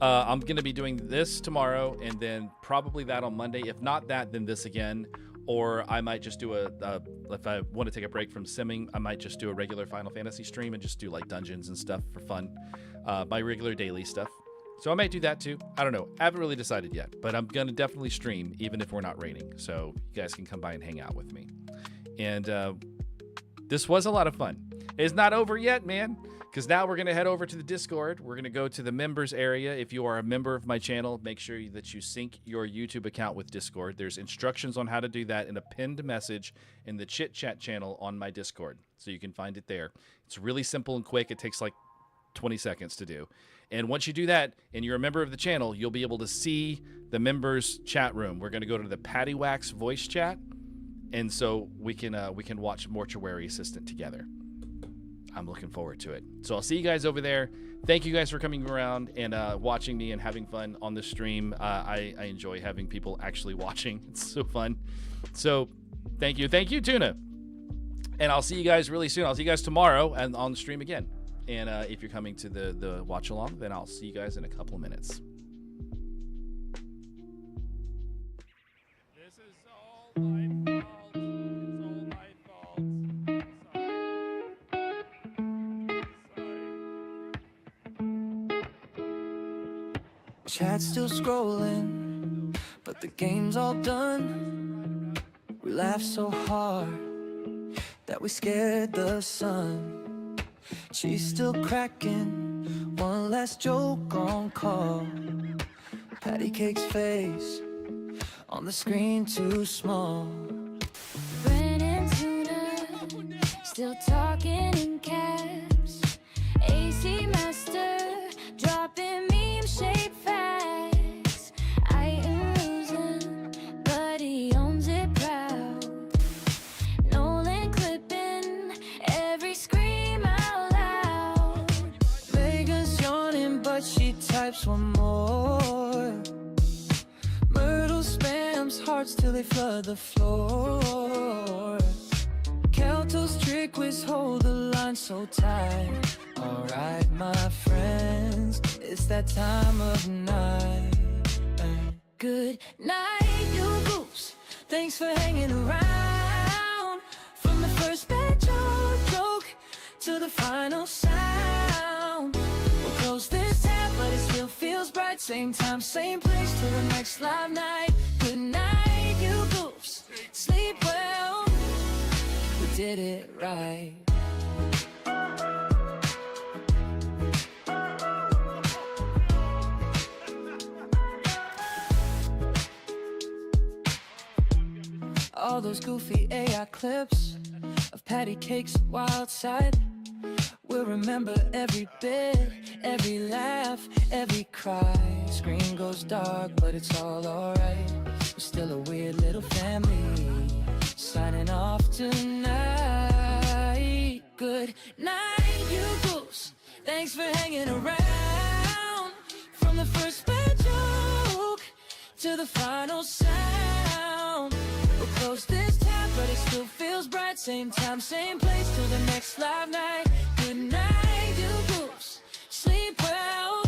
Speaker 2: I'm going to be doing this tomorrow and then probably that on Monday. If not that, then this again. Or I might just do if I want to take a break from simming, I might just do a regular Final Fantasy stream and just do like dungeons and stuff for fun. My regular daily stuff. So I might do that too. I don't know. I haven't really decided yet, but I'm going to definitely stream even if we're not raining. So you guys can come by and hang out with me. And this was a lot of fun. It's not over yet, man. Because now we're going to head over to the Discord. We're going to go to the members area. If you are a member of my channel, make sure that you sync your YouTube account with Discord. There's instructions on how to do that in a pinned message in the Chit Chat channel on my Discord. So you can find it there. It's really simple and quick. It takes like 20 seconds to do. And once you do that and you're a member of the channel, you'll be able to see the members chat room. We're going to go to the Patty Wax voice chat. And so we can watch Mortuary Assistant together. I'm looking forward to it. So I'll see you guys over there. Thank you guys for coming around and watching me and having fun on the stream. I enjoy having people actually watching. It's so fun. So thank you. Thank you, Tuna. And I'll see you guys really soon. I'll see you guys tomorrow and on the stream again. And if you're coming to the watch along, then I'll see you guys in a couple of minutes. This is all my fault. It's all my fault.
Speaker 1: Chat's still scrolling, but the game's all done. We laughed so hard that we scared the sun. She's still cracking one last joke on call. Patty Cake's face on the screen too small.
Speaker 6: Brennan Tuna, still talking in caps. AC Master, dropping meme-shaped facts. I am losing, but he owns it proud. Nolan clipping every scream out loud.
Speaker 1: Megan's yawning, but she types one more. Myrtle spams hearts till they flood the floor. Kelto's trick was hold the line so tight. Alright, my friends, it's that time of night.
Speaker 6: Good night, you goose.
Speaker 1: Thanks for hanging around. From the first bad joke to the final sound. We'll close this tab, but it still feels bright. Same time, same place till the next live night. Good night, you goofs. Sleep well. We did it right. All those goofy AI clips of Patty Cake's wild side. We'll remember every bit, every laugh, every cry. Screen goes dark, but it's all alright. We're still a weird little family. Signing off tonight. Good night, you goose. Thanks for hanging around. From the first bad joke to the final sound. We'll close this tab, but it still feels bright. Same time, same place till the next live night. Good night, you goose. Sleep well.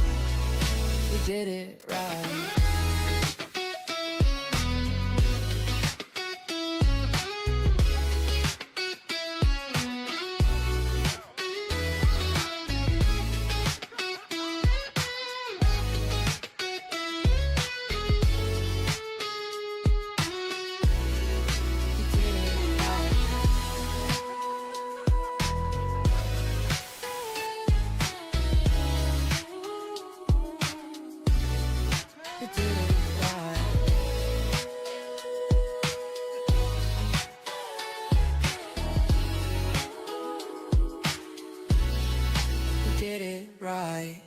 Speaker 1: We did it right. We did it right. We did it right.